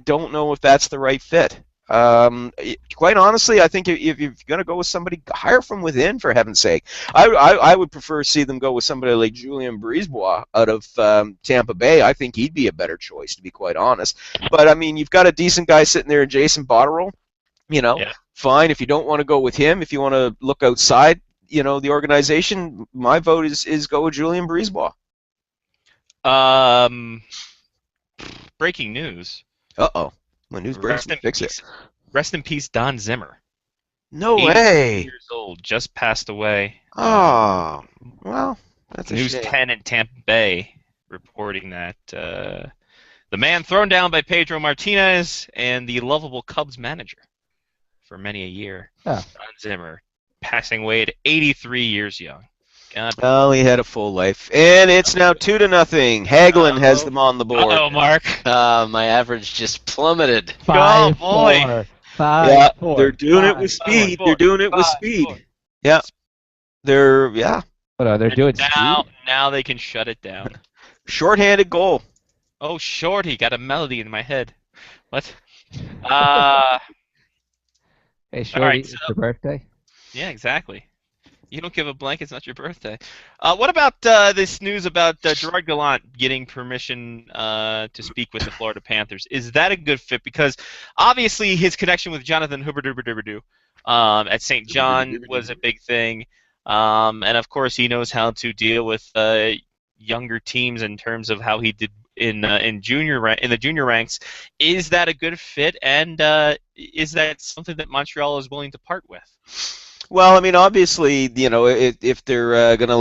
don't know if that's the right fit. Quite honestly, I think if you're going to go with somebody, hire from within, for heaven's sake. I would prefer to see them go with somebody like Julien Brisebois out of Tampa Bay. I think he'd be a better choice, to be quite honest. But, I mean, you've got a decent guy sitting there in Jason Botterill. Fine. If you don't want to go with him, if you want to look outside, the organization, my vote is go with Julien Brisebois. Breaking news. Uh-oh. When news breaks, fix it. Rest in peace, Don Zimmer. No way. Years old, just passed away. Oh, well, that's a News shame. 10 in Tampa Bay reporting that the man thrown down by Pedro Martinez and the lovable Cubs manager for many a year, Don Zimmer, passing away at 83 years young. God. Well, he had a full life, and it's now 2-0. Hagelin has them on the board. Oh, Mark. My average just plummeted. 5-4. 5-4. They're doing it with speed. They're doing it with speed. Yeah. They're doing now they can shut it down. Short-handed goal. Oh, Shorty, got a melody in my head. What? Hey, Shorty, it's your birthday? Yeah, exactly. You don't give a blank. It's not your birthday. What about this news about Gerard Gallant getting permission to speak with the Florida Panthers? Is that a good fit? Because obviously his connection with Jonathan Huberdeau at St. John was a big thing, and of course he knows how to deal with younger teams in terms of how he did in the junior ranks. Is that a good fit? And is that something that Montreal is willing to part with? Well, I mean, obviously, if they're going to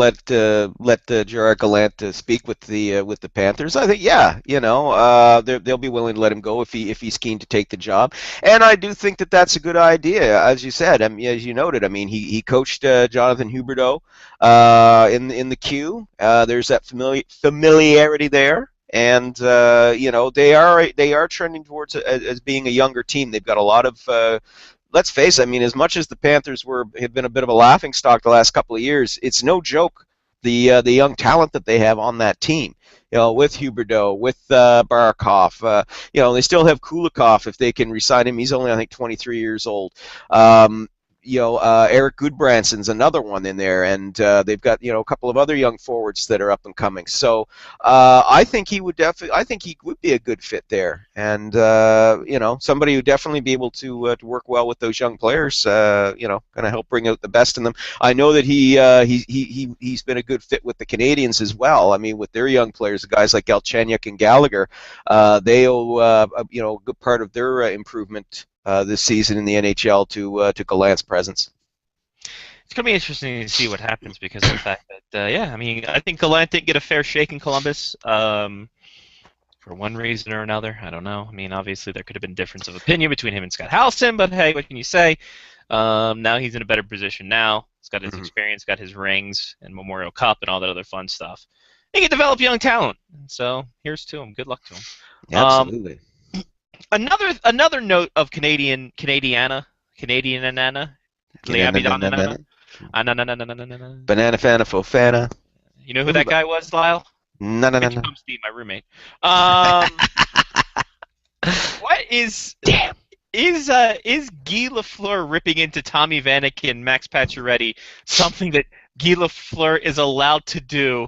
let Gerard Gallant speak with the Panthers, I think, yeah, they'll be willing to let him go if he's keen to take the job, and I do think that that's a good idea, as you said. I mean, as you noted, I mean, he coached Jonathan Huberdeau in the Q. There's that familiarity there. And they are trending towards as being a younger team. They've got a lot of. Let's face it. I mean, as much as the Panthers have been a bit of a laughingstock the last couple of years, it's no joke the young talent that they have on that team. With Huberdeau, with Barakoff. They still have Kulikov if they can re-sign him. He's only, I think, 23 years old. Eric Goodbranson's another one in there, and they've got a couple of other young forwards that are up and coming. So I think he would be a good fit there, and somebody who definitely be able to work well with those young players. Kind of help bring out the best in them. I know that he's been a good fit with the Canadians as well. I mean, with their young players, guys like Galchenyuk and Gallagher, they owe a good part of their improvement this season in the NHL to Gallant's presence. It's going to be interesting to see what happens because of the fact that, I mean, I think Gallant didn't get a fair shake in Columbus for one reason or another. I don't know. I mean, obviously there could have been difference of opinion between him and Scott Halson, but hey, what can you say? Now he's in a better position now. He's got his experience, got his rings and Memorial Cup and all that other fun stuff. He can develop young talent. So here's to him. Good luck to him. Absolutely. Another note of Canadiana. Banana Fana Fofana. You know who that guy was, Lyle? No. Mitch Humstein, my roommate. What is Guy Lafleur ripping into Tommy Vanek and Max Pacioretty something that Guy Lafleur is allowed to do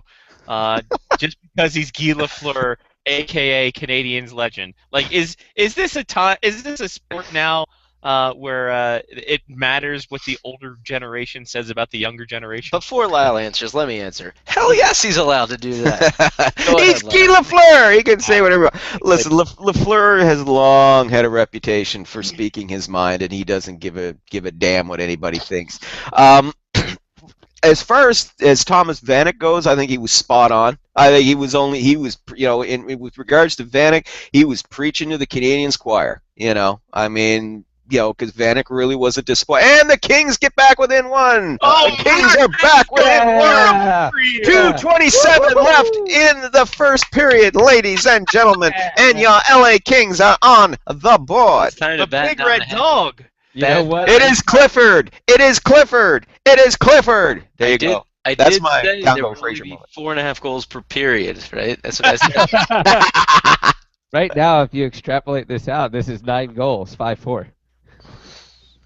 just because he's Guy Lafleur, aka Canadiens legend? Like, is this a sport now where it matters what the older generation says about the younger generation? Before Lyle answers, let me answer. Hell yes, he's allowed to do that. He's Guy Lafleur. He can say whatever. Listen, Lafleur has long had a reputation for speaking his mind, and he doesn't give a damn what anybody thinks. As far as Thomas Vanek goes, I think he was spot on. I think with regards to Vanek, he was preaching to the Canadiens choir. I mean, because Vanek really was a disappointment. And the Kings get back within one. The Kings are back within one. 2:27 left in the first period, ladies and gentlemen. And your LA Kings are on the board. The big red dog. You know what? It is Clifford. It is Clifford. It is Clifford. There you go. That's my Congo Fraser moment. 4.5 goals per period, right? That's what I said. Right now, if you extrapolate this out, this is 9 goals, 5-4.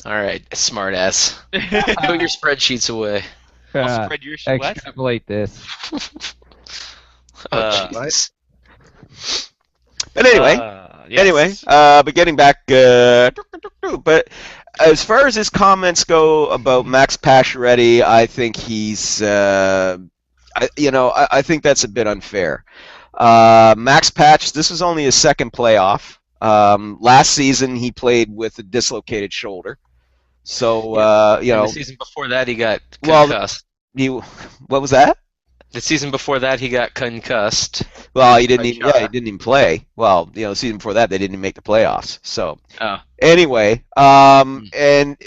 All right, smart ass. Put your spreadsheets away. I'll spread your what? Extrapolate this. Jesus. But anyway, yes. but getting back, but as far as his comments go about Max Pacioretty, I think he's, I think that's a bit unfair. Max Patch, this was only his second playoff. Last season he played with a dislocated shoulder. So, the season before that he got concussed. What was that? The season before that he got concussed. He didn't even play. Well, the season before that they didn't even make the playoffs. So, anyway, and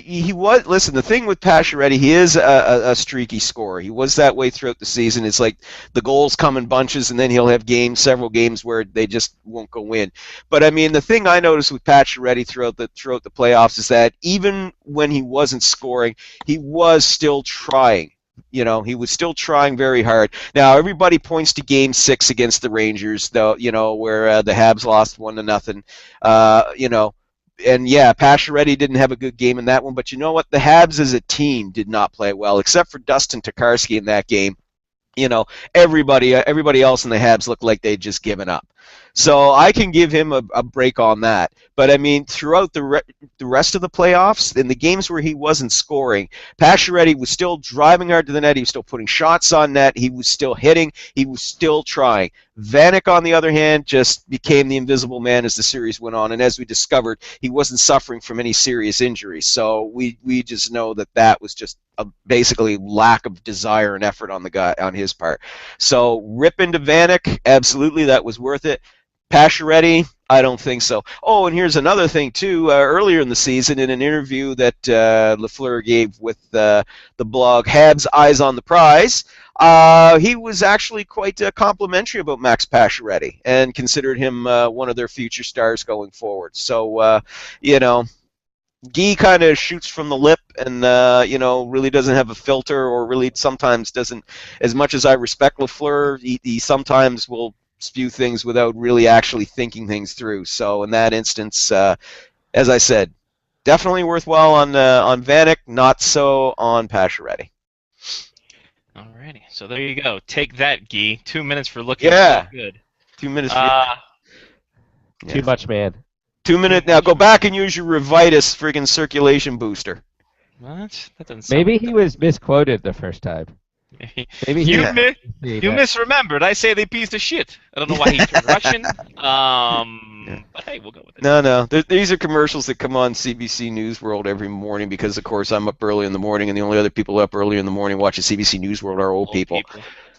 he was. Listen, the thing with Pacioretty, he is a streaky scorer. He was that way throughout the season. It's like the goals come in bunches, and then he'll have several games where they just won't go in. But I mean, the thing I noticed with Pacioretty throughout the playoffs is that even when he wasn't scoring, he was still trying. He was still trying very hard. Now, everybody points to Game 6 against the Rangers, though, where the Habs lost 1-0. yeah, Pacioretty didn't have a good game in that one, but you know what? The Habs as a team did not play well, except for Dustin Tokarski in that game. You know, everybody else in the Habs looked like they'd just given up. So I can give him a break on that. But, I mean, throughout the rest of the playoffs, in the games where he wasn't scoring, Pacioretty was still driving hard to the net. He was still putting shots on net. He was still hitting. He was still trying. Vanek, on the other hand, just became the invisible man as the series went on. And as we discovered, he wasn't suffering from any serious injuries. So we just know that was just a basically lack of desire and effort on his part. So rip into Vanek, absolutely, that was worth it. Pacioretty, I don't think so. Oh, and here's another thing too. Earlier in the season, in an interview that Lafleur gave with the blog Habs Eyes on the Prize, he was actually quite complimentary about Max Pacioretty and considered him one of their future stars going forward. So, you know, Guy kind of shoots from the lip and, you know, really doesn't have a filter, or really sometimes doesn't. As much as I respect Lafleur, he sometimes will spew things without really actually thinking things through. So in that instance, as I said, definitely worthwhile on Vanek, not so on Pacioretty. Alrighty, so there you go. Take that, Guy. 2 minutes for looking Yeah. so good. 2 minutes. Too much, man. 2 minutes. Now go back and use your Revitus friggin' circulation booster. What? That doesn't sound Maybe he was misquoted the first time. Maybe he You misremembered. I say they piece of shit. I don't know why he turned Russian. But hey, we'll go with it. No. These are commercials that come on CBC News World every morning because, of course, I'm up early in the morning, and the only other people up early in the morning watching CBC News World are old people.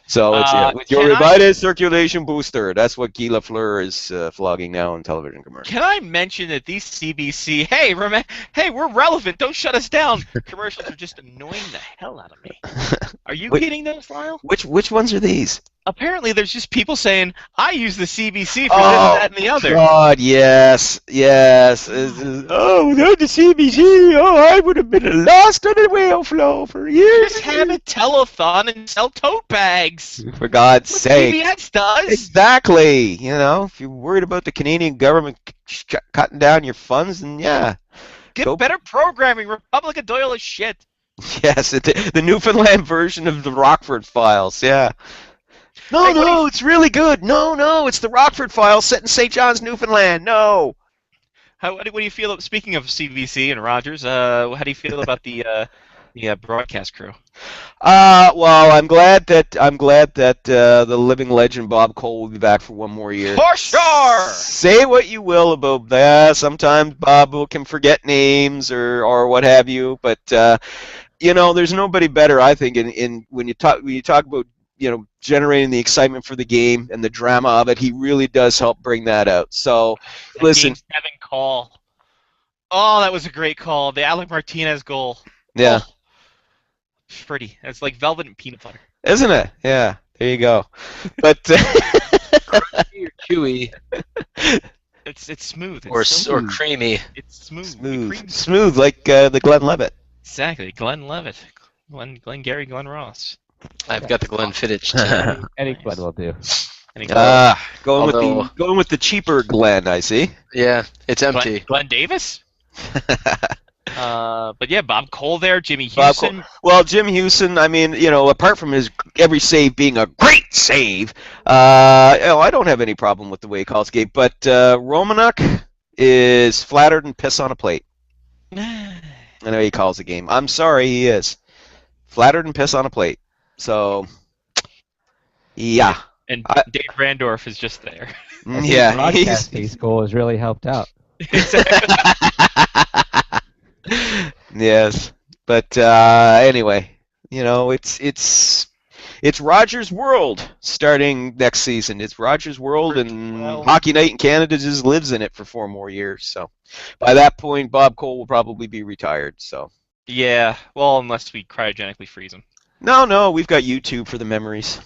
So it's with your Revitus circulation booster. That's what Guy Lafleur is flogging now on television commercials. Can I mention that these CBC, hey, we're relevant, don't shut us down, commercials are just annoying the hell out of me. Are you getting those, Lyle? Which ones are these? Apparently there's just people saying, I use the CBC for this, that, and the other. God, yes. Oh, without the CBC, I would have been lost on the whale flow for years. Just have a telethon and sell tote bags. For God's sake. CBS does. Exactly. You know, if you're worried about the Canadian government cutting down your funds, then yeah. Get better programming. Republic of Doyle is shit. Yes, the Newfoundland version of the Rockford Files, yeah. No, it's really good. No, it's the Rockford Files set in St. John's, Newfoundland. No. What do you feel? Speaking of CBC and Rogers, how do you feel about the broadcast crew? Well, I'm glad that the living legend Bob Cole will be back for one more year. For sure. Say what you will about that. Sometimes Bob can forget names or what have you, but you know, there's nobody better, I think, in when you talk about, you know, generating the excitement for the game and the drama of it. He really does help bring that out. So, listen. Game 7 call. Oh, that was a great call. The Alec Martinez goal. Yeah. Oh, pretty. It's like velvet and peanut butter. Isn't it? Yeah. There you go. But Crunchy or chewy. It's smooth. Or creamy. It's smooth. Smooth like the Glenn Levitt. Exactly. Glenn Levitt. Glenn Gary, Glenn Ross. I've got the Glenfiddich too. Any Glenn will do. Going with the cheaper Glenn, I see. Yeah, it's empty. Glenn Davis? But yeah, Bob Cole there, Jimmy Houston. Well, Jim Houston, I mean, you know, apart from his every save being a great save, I don't have any problem with the way he calls the game. But Romanuk is flattered and piss on a plate. I know he calls the game. I'm sorry, he is. Flattered and piss on a plate. So, yeah. And Dave Randorf is just there. Yeah. Broadcasting school has really helped out. Yes. But anyway, you know, it's Rogers World starting next season. It's Rogers World, and Hockey Night in Canada just lives in it for 4 more years. So by that point, Bob Cole will probably be retired. So yeah, well, unless we cryogenically freeze him. No, we've got YouTube for the memories.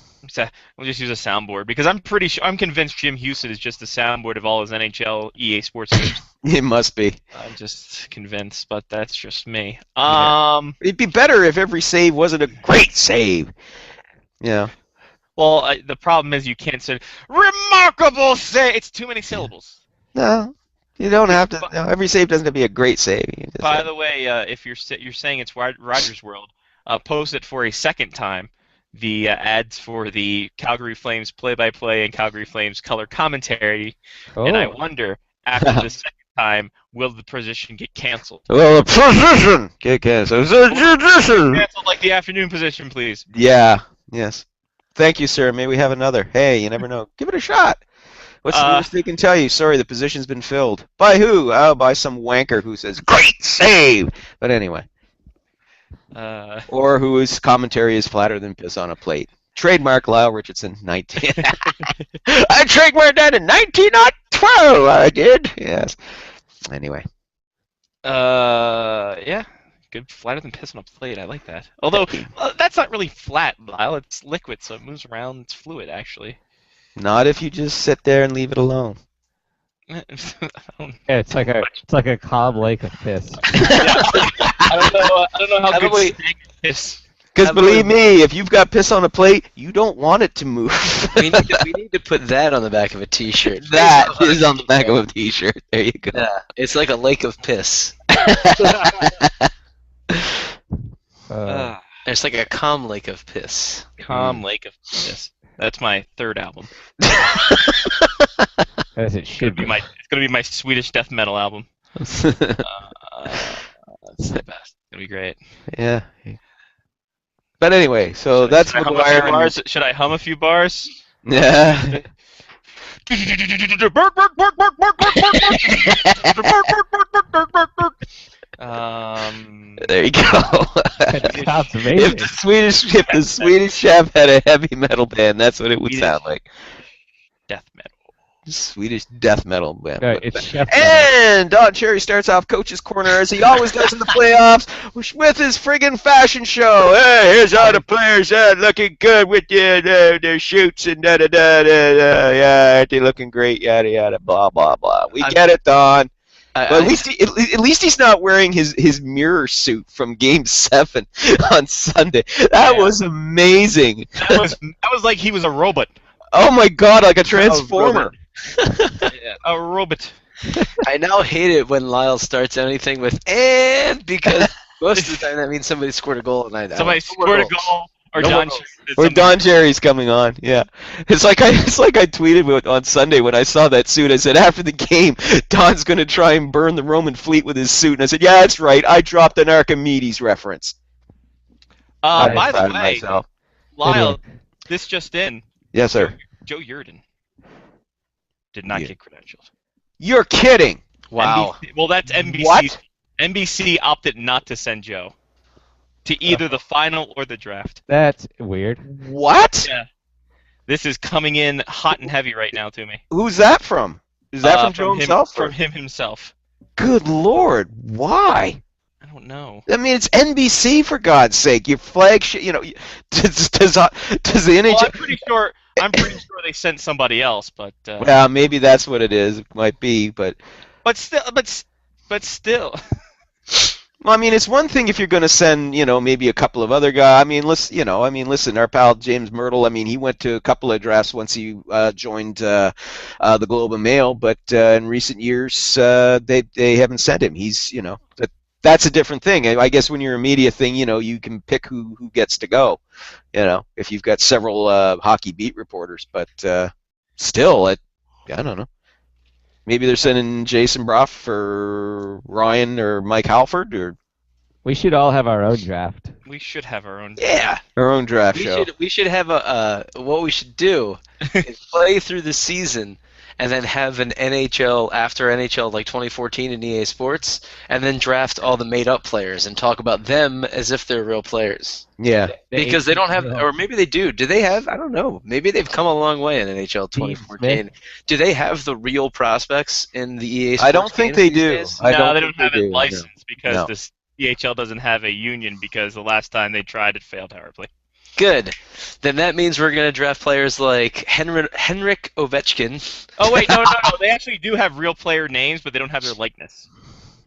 We'll just use a soundboard because I'm convinced Jim Houston is just the soundboard of all his NHL EA Sports games. It must be. I'm just convinced, but that's just me. It'd be better if every save wasn't a great save. Yeah. Well, the problem is you can't say remarkable save. It's too many syllables. No. You don't have to. No, every save doesn't have to be a great save. You can just By the way, if you're saying it's Rogers World, post it for a second time. The ads for the Calgary Flames play-by-play and Calgary Flames color commentary, and I wonder after the second time, will the position get canceled? Well, the position get canceled. Cancel like the afternoon position, please. Yeah. Yes. Thank you, sir. May we have another? Hey, you never know. Give it a shot. What's the worst they can tell you? Sorry, the position's been filled. By who? Oh, by some wanker who says, great save! But anyway. Or whose commentary is flatter than piss on a plate. Trademark Lyle Richardson, 19. I trademarked that in 1912, I did. Yes. Anyway. Yeah. Good, flatter than piss on a plate. I like that. Although, that's not really flat, Lyle. It's liquid, so it moves around. It's fluid, actually. Not if you just sit there and leave it alone. Yeah, it's like a calm lake of piss. I don't know how good piss. Because believe me, if you've got piss on a plate, you don't want it to move. we need to put that on the back of a T-shirt. That is on the back of a T-shirt. There you go. Yeah, it's like a lake of piss. It's like a calm lake of piss. Calm lake of piss. That's my third album. As it should be. It's gonna be my Swedish death metal album. That's the best. It's gonna be great. Yeah. But anyway, so that's McGuire. Should I hum a few bars? Yeah. There you go. Sounds amazing. If the Swedish Chef had a heavy metal band, that's what it would sound like. Death metal. Swedish death metal band. No, it's Chef and Don Cherry starts off Coach's Corner as he always does in the playoffs with his friggin' fashion show. Hey, here's all the players looking good with their shoots and da-da-da-da-da. Yeah, aren't they looking great? Yada yada, blah blah blah. We get it, Don. But at least he's not wearing his mirror suit from Game 7 on Sunday. That was amazing. That was like he was a robot. Oh my God, like a transformer. A robot. I now hate it when Lyle starts anything with "and" because most of the time that means somebody scored a goal, and somebody scored a goal. Or Don Cherry's coming on, yeah. It's like I tweeted on Sunday when I saw that suit. I said after the game, Don's going to try and burn the Roman fleet with his suit, and I said, yeah, that's right. I dropped an Archimedes reference. By the way, Lyle, this just in. Yes, sir. Joe Yerdon did not get credentialed. You're kidding! Wow. Well, that's NBC. What? NBC opted not to send Joe to either the final or the draft. That's weird. What? Yeah. This is coming in hot and heavy right now to me. Who's that from? Is that from Joe himself? From him himself. Good Lord, why? I don't know. I mean, it's NBC for God's sake. Your flagship, does the NHL? Well, I'm pretty sure they sent somebody else, but. Well, maybe that's what it is. It might be, but. But still. Well, I mean, it's one thing if you're going to send, maybe a couple of other guys. I mean, listen, our pal James Myrtle. I mean, he went to a couple of drafts once he joined the Globe and Mail, but in recent years they haven't sent him. He's, that's a different thing. I guess when you're a media thing, you can pick who gets to go. If you've got several hockey beat reporters, but still, I don't know. Maybe they're sending Jason Brough or Ryan or Mike Halford, or we should all have our own draft. We should have our own. Yeah, our own draft show. We should have what we should do is play through the season and then have an NHL after NHL like 2014 in EA Sports, and then draft all the made-up players and talk about them as if they're real players. Yeah. Because they don't have, or maybe they do. Do they have? I don't know. Maybe they've come a long way in NHL 2014. Do they have the real prospects in the EA Sports? I don't think they do. No, they don't have it licensed because this EHL doesn't have a union because the last time they tried it failed horribly. Good. Then that means we're going to draft players like Henrik Ovechkin. Oh, wait, no. They actually do have real player names, but they don't have their likeness.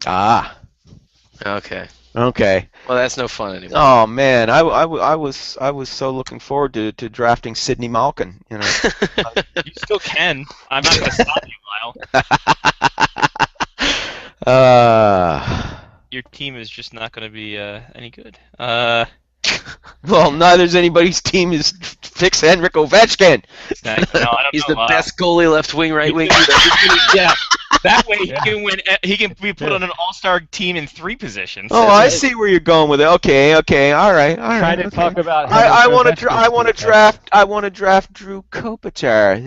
Ah. Okay. Okay. Well, that's no fun anymore. Oh man, I was so looking forward to drafting Sidney Malkin. You still can. I'm not going to stop you, Lyle. Your team is just not going to be any good. Well, neither's anybody's team is fix Henrik Ovechkin. No, I don't He's know. the best goalie, left wing, right wing. Yeah. That way he can win. He can be put on an all-star team in 3 positions. Oh, I see where you're going with it. Okay, all right. Try to talk about. I want to draft Drew Kopitar.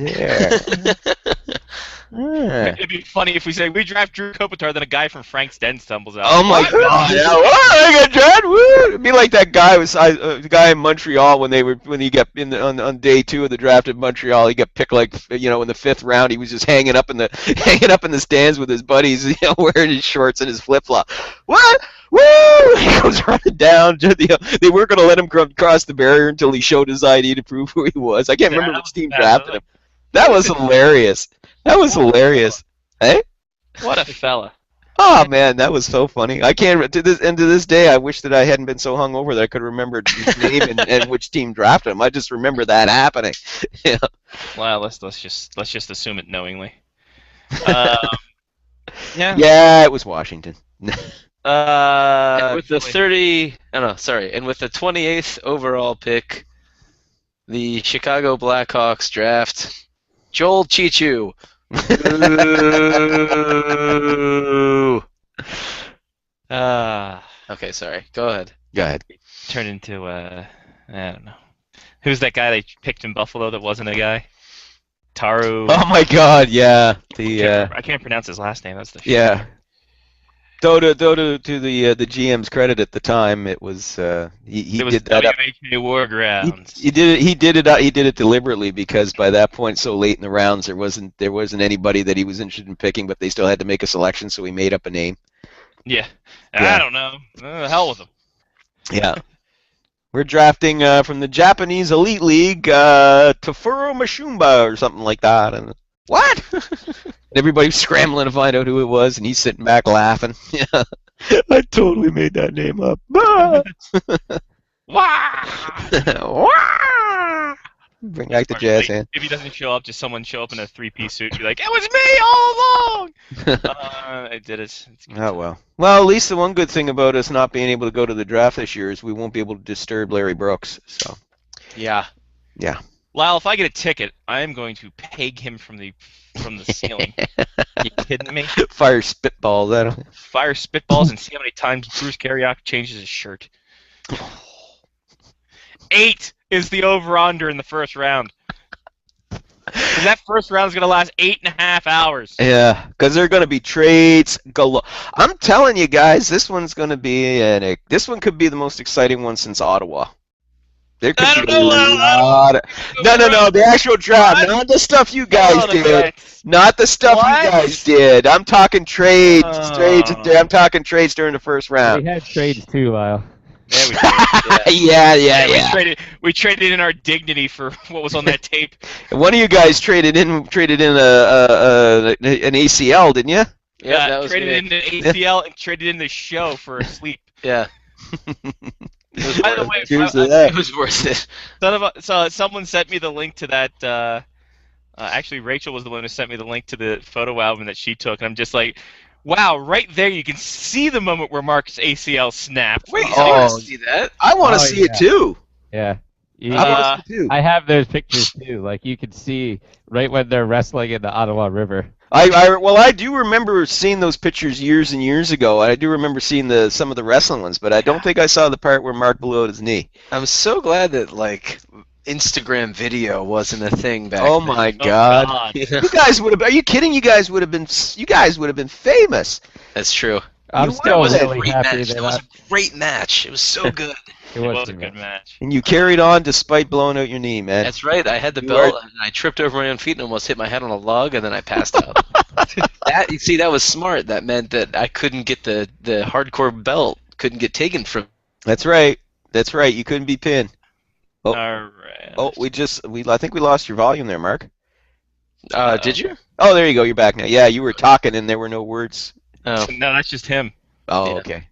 There. It'd be funny if we say we draft Drew Kopitar, then a guy from Frank's Den stumbles out. Oh my God! Yeah, I got draft. Woo! It'd be like that guy the guy in Montreal when he got on day 2 of the draft in Montreal. He got picked in the 5th round. He was just hanging up in the stands with his buddies, wearing his shorts and his flip flop. What? Woo! He goes running down. They weren't going to let him cross the barrier until he showed his ID to prove who he was. I can't remember which team drafted him. That was hilarious. That was hilarious. Hey? What a fella. Oh man, that was so funny. I can't to this day. I wish that I hadn't been so hungover that I could remember his name and which team drafted him. I just remember that happening. Yeah. Well, let's just assume it knowingly. Yeah. Yeah, it was Washington. And with the 28th overall pick, the Chicago Blackhawks draft Joel Chichu. Okay, sorry. Go ahead. Turned into I don't know. Who's that guy they picked in Buffalo that wasn't a guy? Taru. Oh my God, yeah. I can't pronounce his last name. That's the shit. Yeah. Though to the GM's credit at the time, it was he was did that up. WHA War Grounds. He did it deliberately because by that point, so late in the rounds, there wasn't anybody that he was interested in picking, but they still had to make a selection, so he made up a name. Yeah. Yeah. I don't know. Hell with him. Yeah. We're drafting from the Japanese Elite League, Tafuro Mashumba or something like that. And what? And everybody's scrambling to find out who it was, and he's sitting back laughing. Yeah, I totally made that name up. Bring back the jazz hand. If he doesn't show up, just someone show up in a 3-piece suit. Be like, it was me all along. I did it. Oh well. Well, at least the one good thing about us not being able to go to the draft this year is we won't be able to disturb Larry Brooks. So. Yeah. Yeah. Lyle, if I get a ticket, I am going to peg him from the ceiling. Are you kidding me? Fire spitballs. Fire spitballs and see how many times Bruce Garriock changes his shirt. 8 is the over-under in the first round. And that first round is going to last 8.5 hours. Yeah, because there are going to be trades galore. I'm telling you guys, this one's going to be this one could be the most exciting one since Ottawa. There could be a lot of... No, the actual draft, not the stuff you guys did. Not the stuff you guys did. I'm talking trades. I'm talking trades during the first round. We had trades too, Lyle. Yeah, we did. Yeah. We traded in our dignity for what was on that tape. One of you guys traded in an ACL, didn't you? Yeah, that was traded in the ACL and traded in the show for sleep. Yeah. By the way, it was worth it. So someone sent me the link to that. Actually, Rachel was the one who sent me the link to the photo album that she took, and I'm just like, wow, right there you can see the moment where Mark's ACL snapped. Wait, I want to see that. I want to see it too. Yeah. I have those pictures too. Like you can see right when they're wrestling in the Ottawa River. I do remember seeing those pictures years and years ago. I do remember seeing some of the wrestling ones, but I don't think I saw the part where Mark blew out his knee. I'm so glad that Instagram video wasn't a thing back then. Oh my God! You guys would have. Are you kidding? You guys would have been famous. That's true. I'm still really happy that it was a great match. It was so good. It was a good match. And you carried on despite blowing out your knee, man. That's right. I had the belt, and I tripped over my own feet and almost hit my head on a log, and then I passed out. That was smart. That meant that I couldn't get the hardcore belt. Couldn't get taken from. That's right. You couldn't be pinned. Oh. All right. Oh, I think we lost your volume there, Mark. Did you? Oh, there you go. You're back now. Yeah, you were talking and there were no words. Oh. No, that's just him. Oh, Yeah. Okay.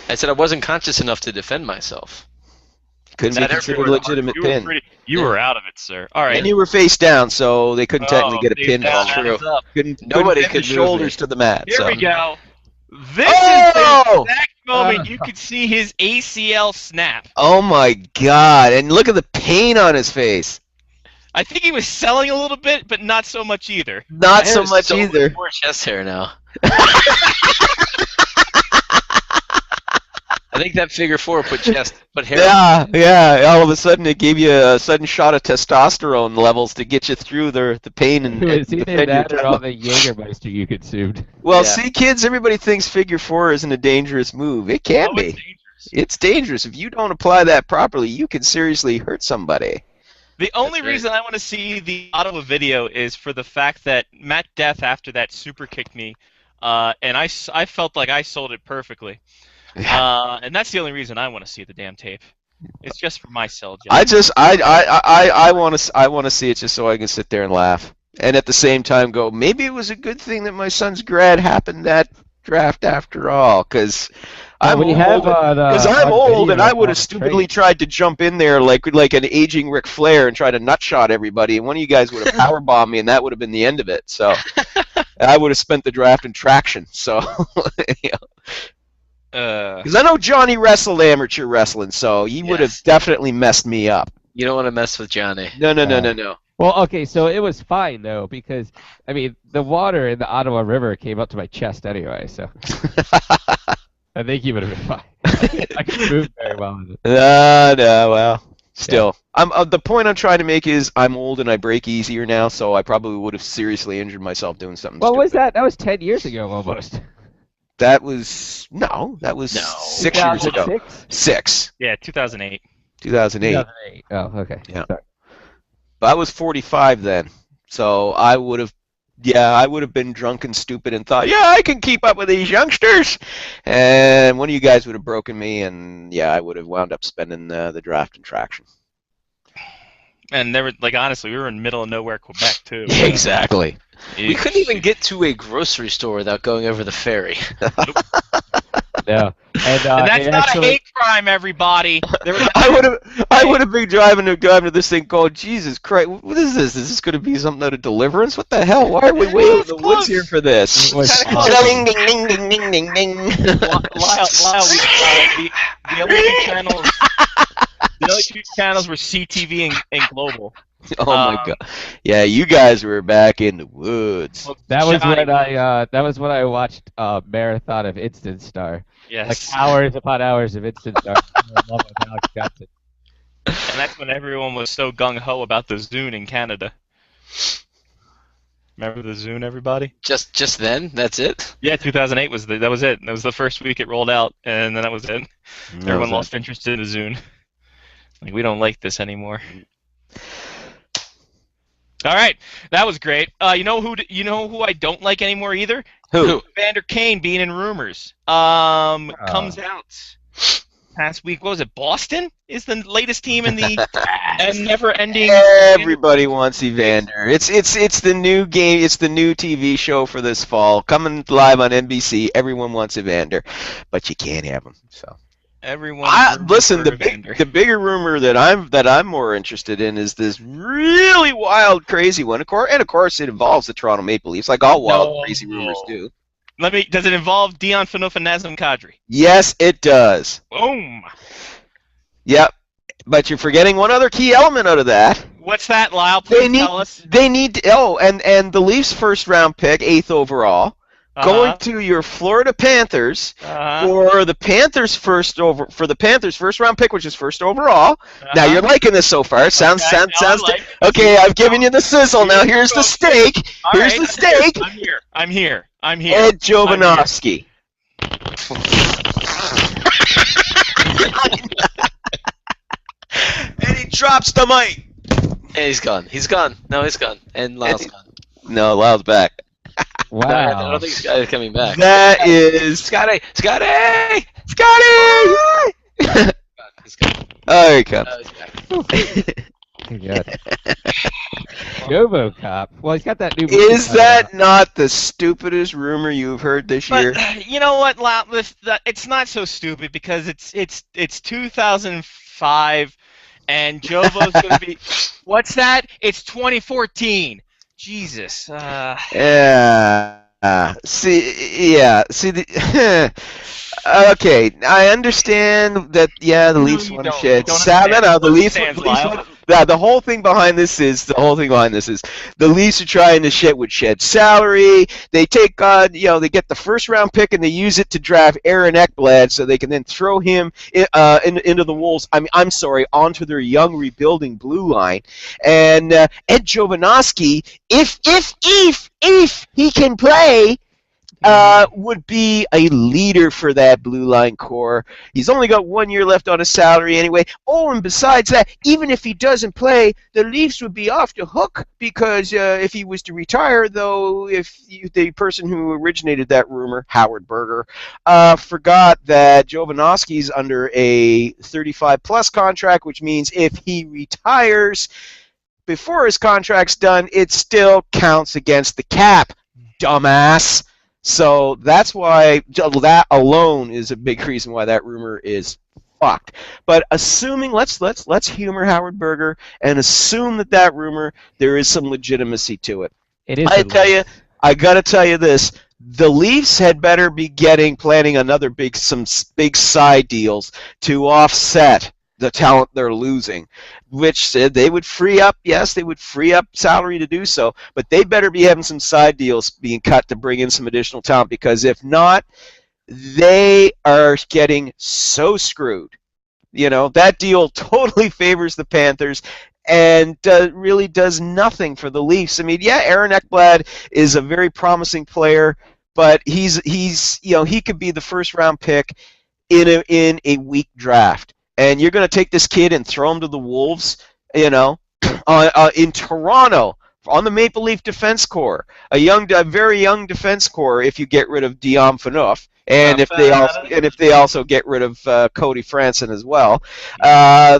I said I wasn't conscious enough to defend myself. Couldn't be considered a legitimate pin. You were out of it, sir. All right. And you were face down, so they couldn't technically get a pinfall. True. Nobody Nobody could could pin the shoulders to the mat. Here we go. This is the exact moment you could see his ACL snap. Oh my God! And look at the pain on his face. I think he was selling a little bit, but not so much either. Not so much either. More chest hair now. I think that figure 4 put hair. Yeah. All of a sudden, it gave you a sudden shot of testosterone levels to get you through the pain and. It was either that or all the Jägermeister you consumed. Well, see, kids, everybody thinks figure 4 isn't a dangerous move. It can be. It's dangerous. If you don't apply that properly, you can seriously hurt somebody. The only reason I want to see the Ottawa video is for the fact that Matt Death, after that, super kicked me, and I felt like I sold it perfectly. And that's the only reason I want to see the damn tape. It's just for my cell. I want to see it just so I can sit there and laugh, and at the same time go, maybe it was a good thing that my son's grad happened that draft after all, because I'm old and I would have stupidly tried to jump in there like an aging Ric Flair and try to nutshot everybody, and one of you guys would have powerbombed me, and that would have been the end of it. So I would have spent the draft in traction. So. Because I know Johnny wrestled amateur wrestling, so he would have definitely messed me up. You don't want to mess with Johnny. No. Well, okay, so it was fine, though, because, I mean, the water in the Ottawa River came up to my chest anyway, so I think he would have been fine. I could move very well with it. No, well, still. The point I'm trying to make is I'm old and I break easier now, so I probably would have seriously injured myself doing something stupid. What was that? That was 10 years ago, almost. That was 6 years ago. 6. Yeah, 2008. 2008. Oh, okay. Yeah. Sorry. But I was 45 then, so I would have been drunk and stupid and thought, I can keep up with these youngsters, and one of you guys would have broken me, and I would have wound up spending the draft in traction. And honestly, we were in the middle of nowhere, Quebec, too. Exactly. We couldn't even get to a grocery store without going over the ferry. No. And that's not a hate crime, everybody. I would have been driving to this thing called Jesus Christ. What is this? Is this going to be something out of Deliverance? What the hell? Why are we way in the woods here for this? Ding, ding, ding, ding, ding, ding. Lyle, the only two channels were CTV and Global. Oh my God! Yeah, you guys were back in the woods. That was when I watched a marathon of Instant Star. Yes. Like hours upon hours of Instant Star. Alex Johnson. And that's when everyone was so gung ho about the Zune in Canada. Remember the Zune, everybody? Just then? That's it? Yeah, 2008 was that was it. That was the first week it rolled out, and then that was it. Everyone lost interest in the Zune. Like, we don't like this anymore. All right, that was great. You know who I don't like anymore either? Who? Evander Kane being in rumors. Comes out past week. What was it? Boston is the latest team in the never-ending. Everybody wants Evander. It's the new game. It's the new TV show for this fall. Coming live on NBC. Everyone wants Evander, but you can't have him. So. Everyone. Listen, the bigger rumor that I'm more interested in is this really wild, crazy one. Of course, it involves the Toronto Maple Leafs, like all wild, crazy rumors do. Does it involve Dion Phaneuf and Nazem Kadri? Yes, it does. Boom. Yep, but you're forgetting one other key element out of that. What's that, Lyle? Please tell us. They need. And the Leafs' first round pick, 8th overall. Going to your Florida Panthers for the Panthers first round pick, which is first overall. Now you're liking this so far. Sounds. Okay, I've given you the sizzle. Now here's the steak. Here's the steak. I'm here. Ed Jovanovski. And he drops the mic. And he's gone. No, he's gone. And Lyle's gone. No, Lyle's back. Wow. I don't think Scotty's coming back. That is Scotty! Oh, here he comes. Novocop. Well, he's got that new. Is that not the stupidest rumor you've heard this year? You know what, Lyle? It's not so stupid because it's 2005, and Jovo's gonna be. What's that? It's 2014. Jesus. Yeah. See the. Okay, I understand that. Yeah, the Leafs want to shed. The Leafs. The whole thing behind this is the Leafs are trying to shed salary. They take they get the first round pick and they use it to draft Aaron Ekblad so they can then throw him into the Wolves. I'm sorry, onto their young rebuilding blue line. And Ed Jovanovski, if he can play. Would be a leader for that blue line core. He's only got 1 year left on his salary anyway. Oh, and besides that, even if he doesn't play, the Leafs would be off the hook because if he was to retire, though, the person who originated that rumor, Howard Berger, forgot that Jovanovski's under a 35-plus contract, which means if he retires before his contract's done, it still counts against the cap, dumbass. So that's why that alone is a big reason why that rumor is fucked. But assuming let's humor Howard Berger and assume that rumor there is some legitimacy to it. It is. I gotta tell you this: the Leafs had better be planning another some big side deals to offset the talent they're losing, which said they would free up salary to do so, but they better be having some side deals being cut to bring in some additional talent, because if not, they are getting so screwed. That deal totally favors the Panthers and really does nothing for the Leafs. I mean, yeah, Aaron Ekblad is a very promising player, but he's he could be the first round pick in a weak draft. And you're going to take this kid and throw him to the Wolves, in Toronto, on the Maple Leaf defense core, a very young defense core. If you get rid of Dion Phaneuf, and if they also get rid of Cody Franson as well,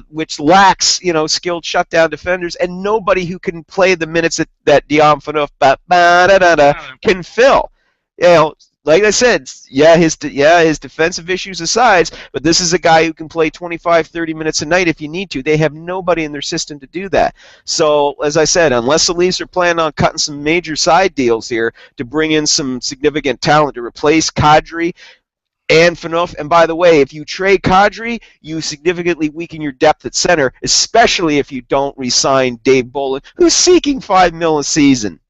which lacks skilled shutdown defenders and nobody who can play the minutes that Dion Phaneuf can fill. Like I said, his defensive issues aside, but this is a guy who can play 25, 30 minutes a night if you need to. They have nobody in their system to do that. So, as I said, unless the Leafs are planning on cutting some major side deals here to bring in some significant talent to replace Kadri and Phaneuf, and by the way, if you trade Kadri, you significantly weaken your depth at center, especially if you don't re-sign Dave Bolland, who's seeking $5 million a season.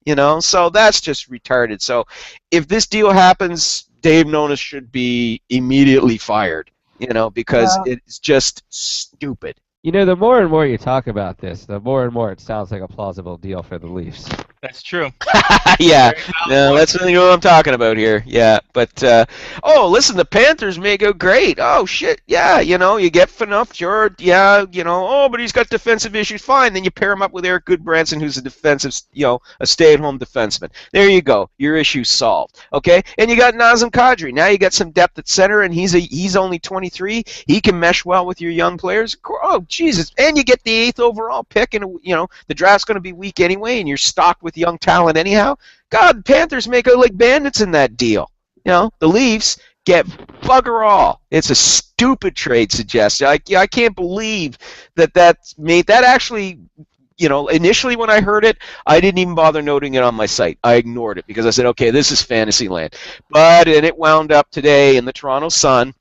So that's just retarded. So if this deal happens, Dave Nonis should be immediately fired, because it's just stupid. The more and more you talk about this, the more and more it sounds like a plausible deal for the Leafs. That's true. Yeah, no, that's what I'm talking about here. Yeah, but listen, the Panthers may go great. Oh shit, yeah, you get Phaneuf, sure, yeah, but he's got defensive issues. Fine, then you pair him up with Eric Goodbranson, who's a defensive, a stay-at-home defenseman. There you go, your issue's solved. Okay, and you got Nazem Kadri. Now you got some depth at center, and he's only 23. He can mesh well with your young players. Oh Jesus, and you get the 8th overall pick, and the draft's going to be weak anyway, and you're stocked with young talent anyhow. God, Panthers make out like bandits in that deal. The Leafs get bugger all. It's a stupid trade suggestion. I can't believe that's made. That actually, initially when I heard it, I didn't even bother noting it on my site. I ignored it because I said, okay, this is fantasy land. And it wound up today in the Toronto Sun.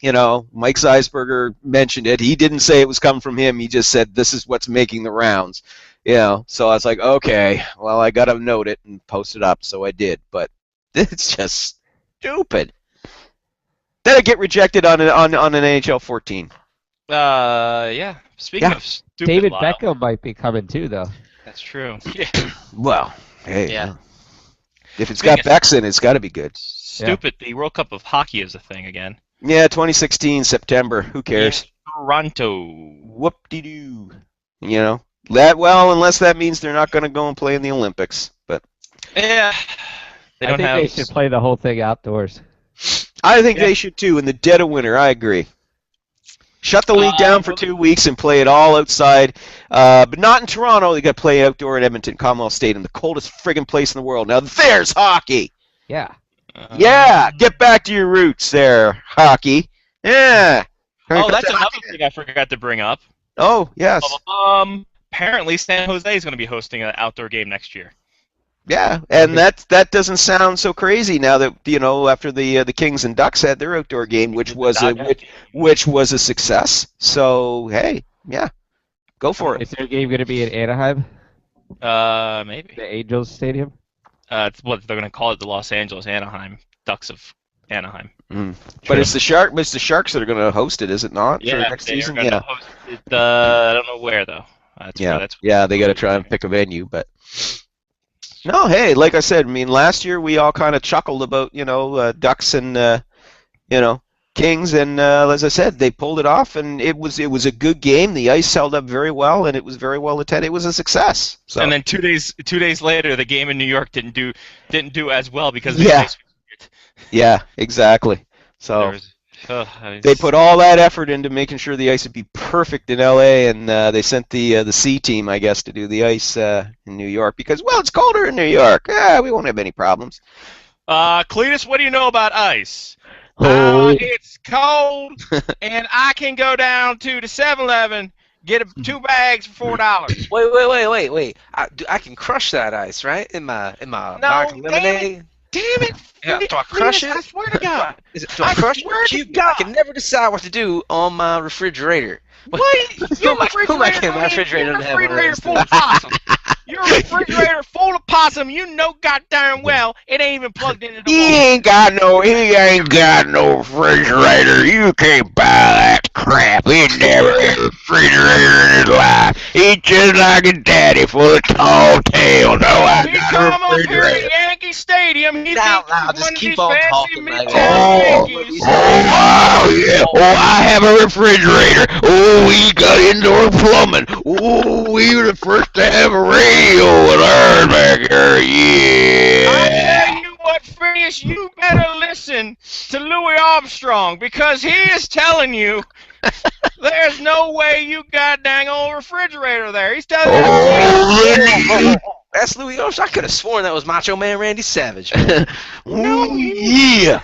Mike Zeisberger mentioned it. He didn't say it was coming from him. He just said this is what's making the rounds. So I was like, okay, well, I got to note it and post it up, so I did. But it's just stupid. Then I get rejected on an NHL 14. Yeah. Speaking of stupid, David Lyle, Beckham might be coming too, though. That's true. Yeah. Well, hey. Yeah. If it's got Becks in, it's got to be good. Stupid. The World Cup of Hockey is a thing again. Yeah, 2016 September. Who cares? Toronto. Whoop-de-doo. Unless that means they're not going to go and play in the Olympics. But yeah, I think they should play the whole thing outdoors. I think they should too. In the dead of winter, I agree. Shut the league down for 2 weeks and play it all outside, but not in Toronto. They got to play outdoor at Edmonton, Commonwealth Stadium, the coldest friggin' place in the world. Now there's hockey. Yeah. Yeah, get back to your roots there, hockey. Yeah. Oh, that's another thing I forgot to bring up. Oh, yes. Apparently San Jose is going to be hosting an outdoor game next year. Yeah, and that doesn't sound so crazy now that after the Kings and Ducks had their outdoor game, which was a success. So hey, yeah, go for it. Is their game going to be in Anaheim, Maybe. the Angels Stadium? It's what they're going to call it, the Los Angeles Anaheim Ducks of Anaheim. But it's the Sharks that are going to host it, is it not? Yeah, for next season. Going to host it, I don't know where though. Yeah, they got to try and pick a venue, but. No, hey, like I said, I mean, last year we all kind of chuckled about, Ducks and, Kings, and as I said, they pulled it off, and it was a good game. The ice held up very well, and it was very well attended. It was a success. So. And then 2 days later, the game in New York didn't do as well because the ice was weird. Yeah, exactly. So they put all that effort into making sure the ice would be perfect in LA, and they sent the C team, I guess, to do the ice in New York because, well, it's colder in New York. Yeah, we won't have any problems. Cletus, what do you know about ice? It's cold, and I can go down to the 7-Eleven, get 2 bags for $4. Wait. I can crush that ice, right? In my vodka lemonade. Damn it! Yeah, do I crush it? I swear to God. Do I crush it? I can never decide what to do on my refrigerator. What? Who am I getting my refrigerator to have one of those full of possum. Your refrigerator full of possum. You know goddamn well it ain't even plugged into the wall. He ain't got no refrigerator. You can't buy that crap. He never had a refrigerator in his life. He's just like his daddy full of tall tale. No, I got a refrigerator. Up here at Yankee Stadium. He just keep on talking like that. Oh, yeah. Oh, I have a refrigerator. Oh, we got indoor plumbing. Oh, we were the first to have a radio with ours back here. Yeah. I tell you what, Phineas, you better listen to Louis Armstrong because he is telling you there's no way you got dang old refrigerator there. He's telling you. That's Louis Armstrong. I could have sworn that was Macho Man Randy Savage. Oh, yeah.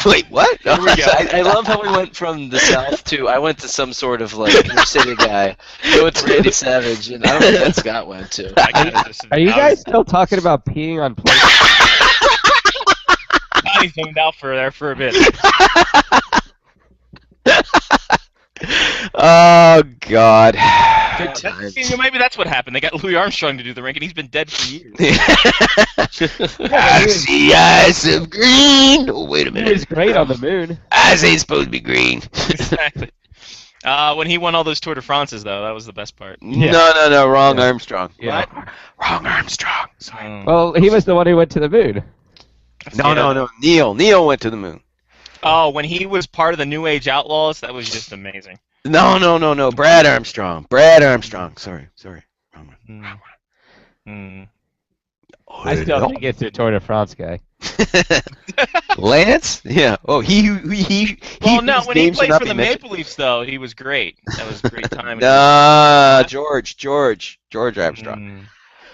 Wait, what? I love how we went from the South to I went to some sort of like inner city guy. I went to Randy Savage, and I don't know what Scott went to. Are you guys still talking about peeing on plates? I zoned out for a bit. Oh, God. Maybe that's what happened. They got Louis Armstrong to do the ranking. He's been dead for years. I see eyes of green. Oh, wait a minute. He was great on the moon. Eyes ain't supposed to be green. Exactly. When he won all those Tour de France's, though, that was the best part. Yeah. No. Wrong Armstrong. Yeah. Wrong Armstrong. Sorry. Well, he was the one who went to the moon. No. Neil went to the moon. Oh, when he was part of the New Age Outlaws, that was just amazing. No. Brad Armstrong. Sorry. Wrong one. I still think it's a Tour de France guy. Lance? Yeah. Oh, he. Well, no, when he played for the Maple Leafs, though, he was great. That was a great time. George Armstrong.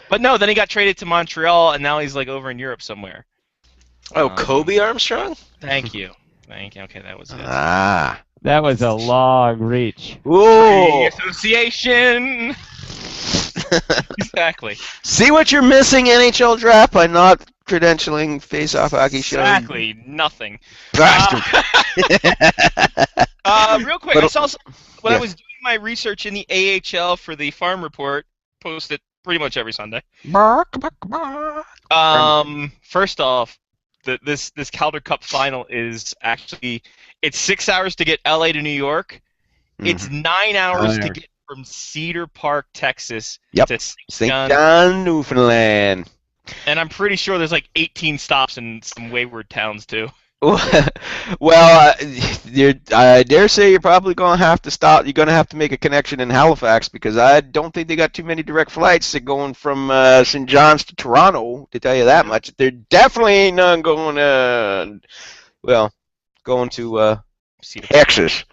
But no, then he got traded to Montreal, and now he's like over in Europe somewhere. Oh, Kobe Armstrong? Thank you. Okay, that was it. That was a long reach. Ooh. Association. Exactly. See what you're missing, NHL draft, by not credentialing Face-Off Hockey Show. Exactly, nothing. Bastard. Real quick, I saw when I was doing my research in the AHL for the Farm Report, post it pretty much every Sunday. First off, this Calder Cup final is actually it's 6 hours to get LA to New York. It's 9 hours to get from Cedar Park, Texas to St. John, Newfoundland. And I'm pretty sure there's like 18 stops in some wayward towns too. Well, I dare say you're probably going to have to stop. You're going to have to make a connection in Halifax because I don't think they got too many direct flights going from St. John's to Toronto, to tell you that much. There definitely ain't none going to Texas.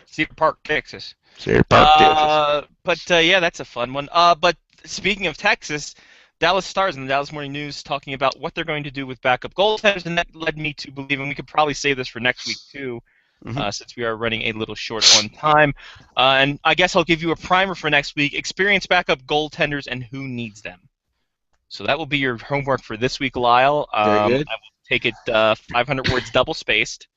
Cedar Park, Texas. Cedar Park, Texas. But yeah, that's a fun one. But speaking of Texas, Dallas Stars and the Dallas Morning News talking about what they're going to do with backup goaltenders, and that led me to believe, and we could probably save this for next week too, since we are running a little short on time. And I guess I'll give you a primer for next week. Experienced backup goaltenders and who needs them. So that will be your homework for this week, Lyle. Very good. I will take it 500 words double spaced.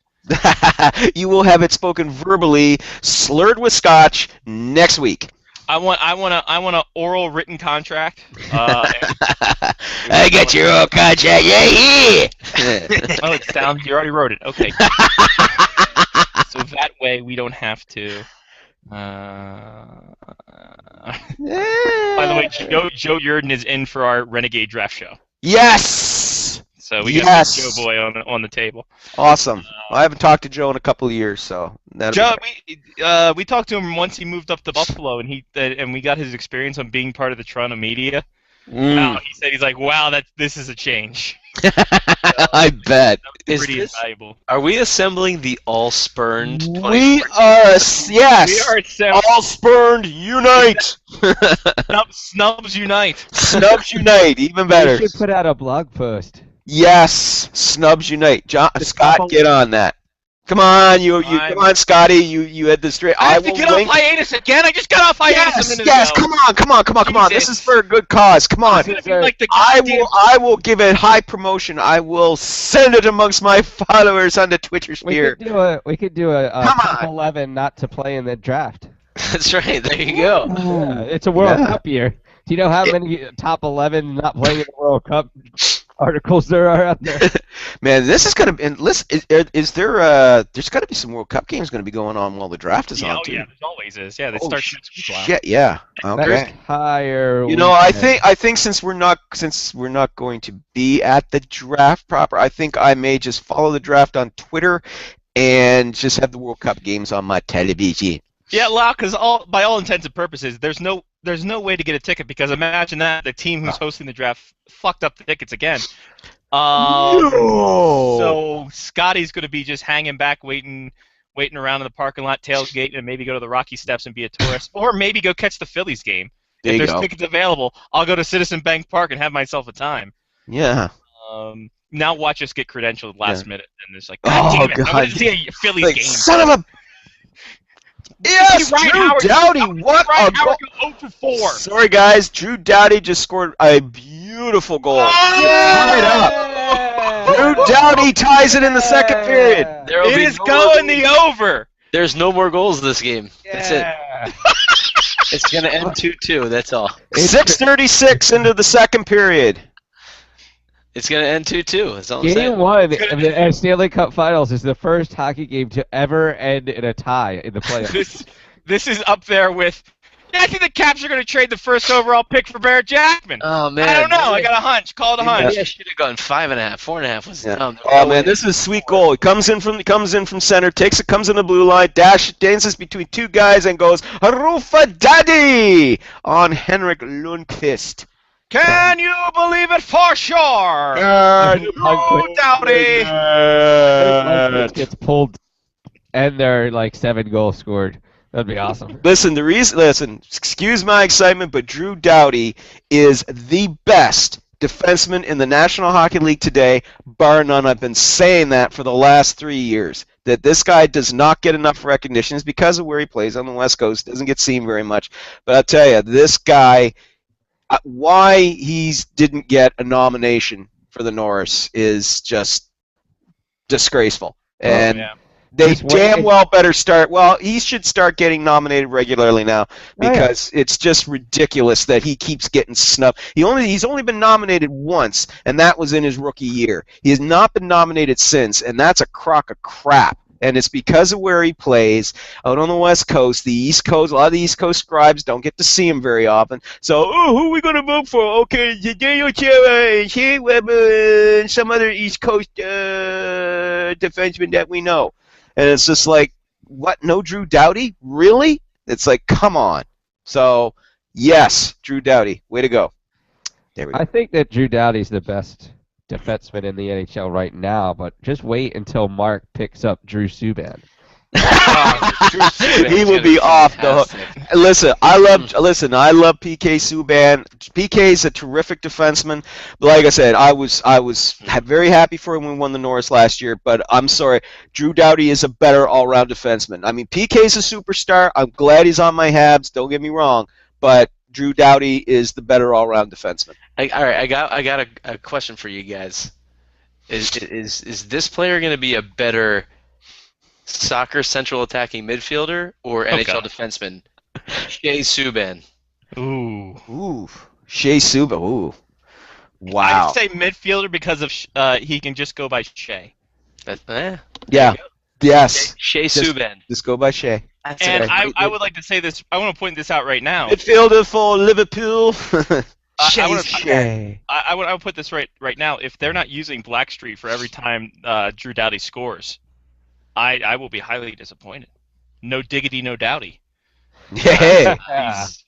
You will have it spoken verbally, slurred with scotch next week. I want a oral written contract. I got your oral contract. Yeah. Oh, it's down. You already wrote it. Okay. So that way we don't have to. By the way, Joe Yurden is in for our Renegade Draft Show. Yes. So we got Joe Boy on the table. Awesome. I haven't talked to Joe in a couple of years, so Joe, we talked to him once he moved up to Buffalo, and we got his experience on being part of the Toronto media. Wow, he said he's like, wow, this is a change. I bet. That's pretty invaluable. Are we assembling the all spurned? We are, yes. We are assembling. All spurned unite. Snubs unite. Snubs unite. Even better. We should put out a blog post. Yes, Snubs unite. Scott, get on that. Come on, come on, Scotty. You had the straight. I have to get off hiatus again. I just got off hiatus a minute ago. Yes, come on. This is for a good cause. Come on. I will give it high promotion. I will send it amongst my followers on the Twitter sphere. We could do a top 11 not to play in the draft. That's right. There you go. Yeah, it's a World Cup year. Do you know how many top 11 not playing in the World Cup articles there are out there? Man, this is gonna be. Listen, is there? There's got to be some World Cup games going to be going on while the draft is on too. Yeah, there always is. Yeah, they start next week. Shit, yeah. Okay. Higher. You know, I think since we're not going to be at the draft proper, I think I may just follow the draft on Twitter and just have the World Cup games on my television. Yeah, Lau, because by all intents and purposes, there's no way to get a ticket, because imagine that the team who's hosting the draft fucked up the tickets again. So Scotty's going to be just hanging back, waiting around in the parking lot, tailgate, and maybe go to the Rocky Steps and be a tourist, or maybe go catch the Phillies game. If there's tickets available, I'll go to Citizen Bank Park and have myself a time. Yeah. Now watch us get credentialed last minute, and it's like, God damn it, I want to see a Phillies game. Son of a... Yes, Drew Doughty, what a goal! 0 for 4. Sorry, guys, Drew Doughty just scored a beautiful goal. Right up. Drew Doughty ties it in the second period. It is going the over. There's no more goals this game. That's it. It's going to end 2-2, that's all. 6:36 into the second period. It's going to end 2-2, that's all I'm saying. Game 1 of the Stanley Cup Finals is the first hockey game to ever end in a tie in the playoffs. This is up there with... I think the Caps are going to trade the first overall pick for Barrett Jackman. Oh, man. I don't know. I got a hunch. Call it a hunch. I should have gone 5.5. 4.5 was dumb. Oh, man, this is a sweet goal. It comes in from center, comes in the blue line, dances between two guys, and goes Rufa Daddy on Henrik Lundqvist. Can you believe it for sure? Doughty. Gets pulled, and there are like 7 goals scored. That'd be awesome. Listen, excuse my excitement, but Drew Doughty is the best defenseman in the National Hockey League today, bar none. I've been saying that for the last 3 years. That this guy does not get enough recognition is because of where he plays on the West Coast. Doesn't get seen very much. But I'll tell you, this guy... why he didn't get a nomination for the Norris is just disgraceful. And they damn well better start. Well, he should start getting nominated regularly now, because it's just ridiculous that he keeps getting snubbed. He's only been nominated once, and that was in his rookie year. He has not been nominated since, and that's a crock of crap. And it's because of where he plays out on the West Coast. The East Coast, a lot of the East Coast scribes don't get to see him very often. So, who are we going to vote for? Okay, Daniel Chara, Shea Weber, and some other East Coast defenseman that we know. And it's just like, what? No Drew Doughty? Really? It's like, come on. So, yes, Drew Doughty. Way to go. There we go. I think that Drew Doughty's the best defenseman in the NHL right now, but just wait until Mark picks up Drew Subban. He will be off the hook. Listen, I love PK Subban. PK's a terrific defenseman. But like I said, I was very happy for him when we won the Norris last year, but I'm sorry, Drew Doughty is a better all-round defenseman. I mean, PK's a superstar. I'm glad he's on my Habs, don't get me wrong, but Drew Doughty is the better all-round defenseman. All right, I got a question for you guys. Is this player going to be a better soccer central attacking midfielder or NHL defenseman? Shea Subban. Ooh. Shea Subban. Ooh. Wow. I'd say midfielder because of he can just go by Shea. Yeah. Yes. Shea Subban. Just go by Shea. And I would like to say this. I want to point this out right now. Midfielder for Liverpool. Shea. I would put this right now. If they're not using Blackstreet for every time Drew Doughty scores, I will be highly disappointed. No diggity, no Doughty. Hey.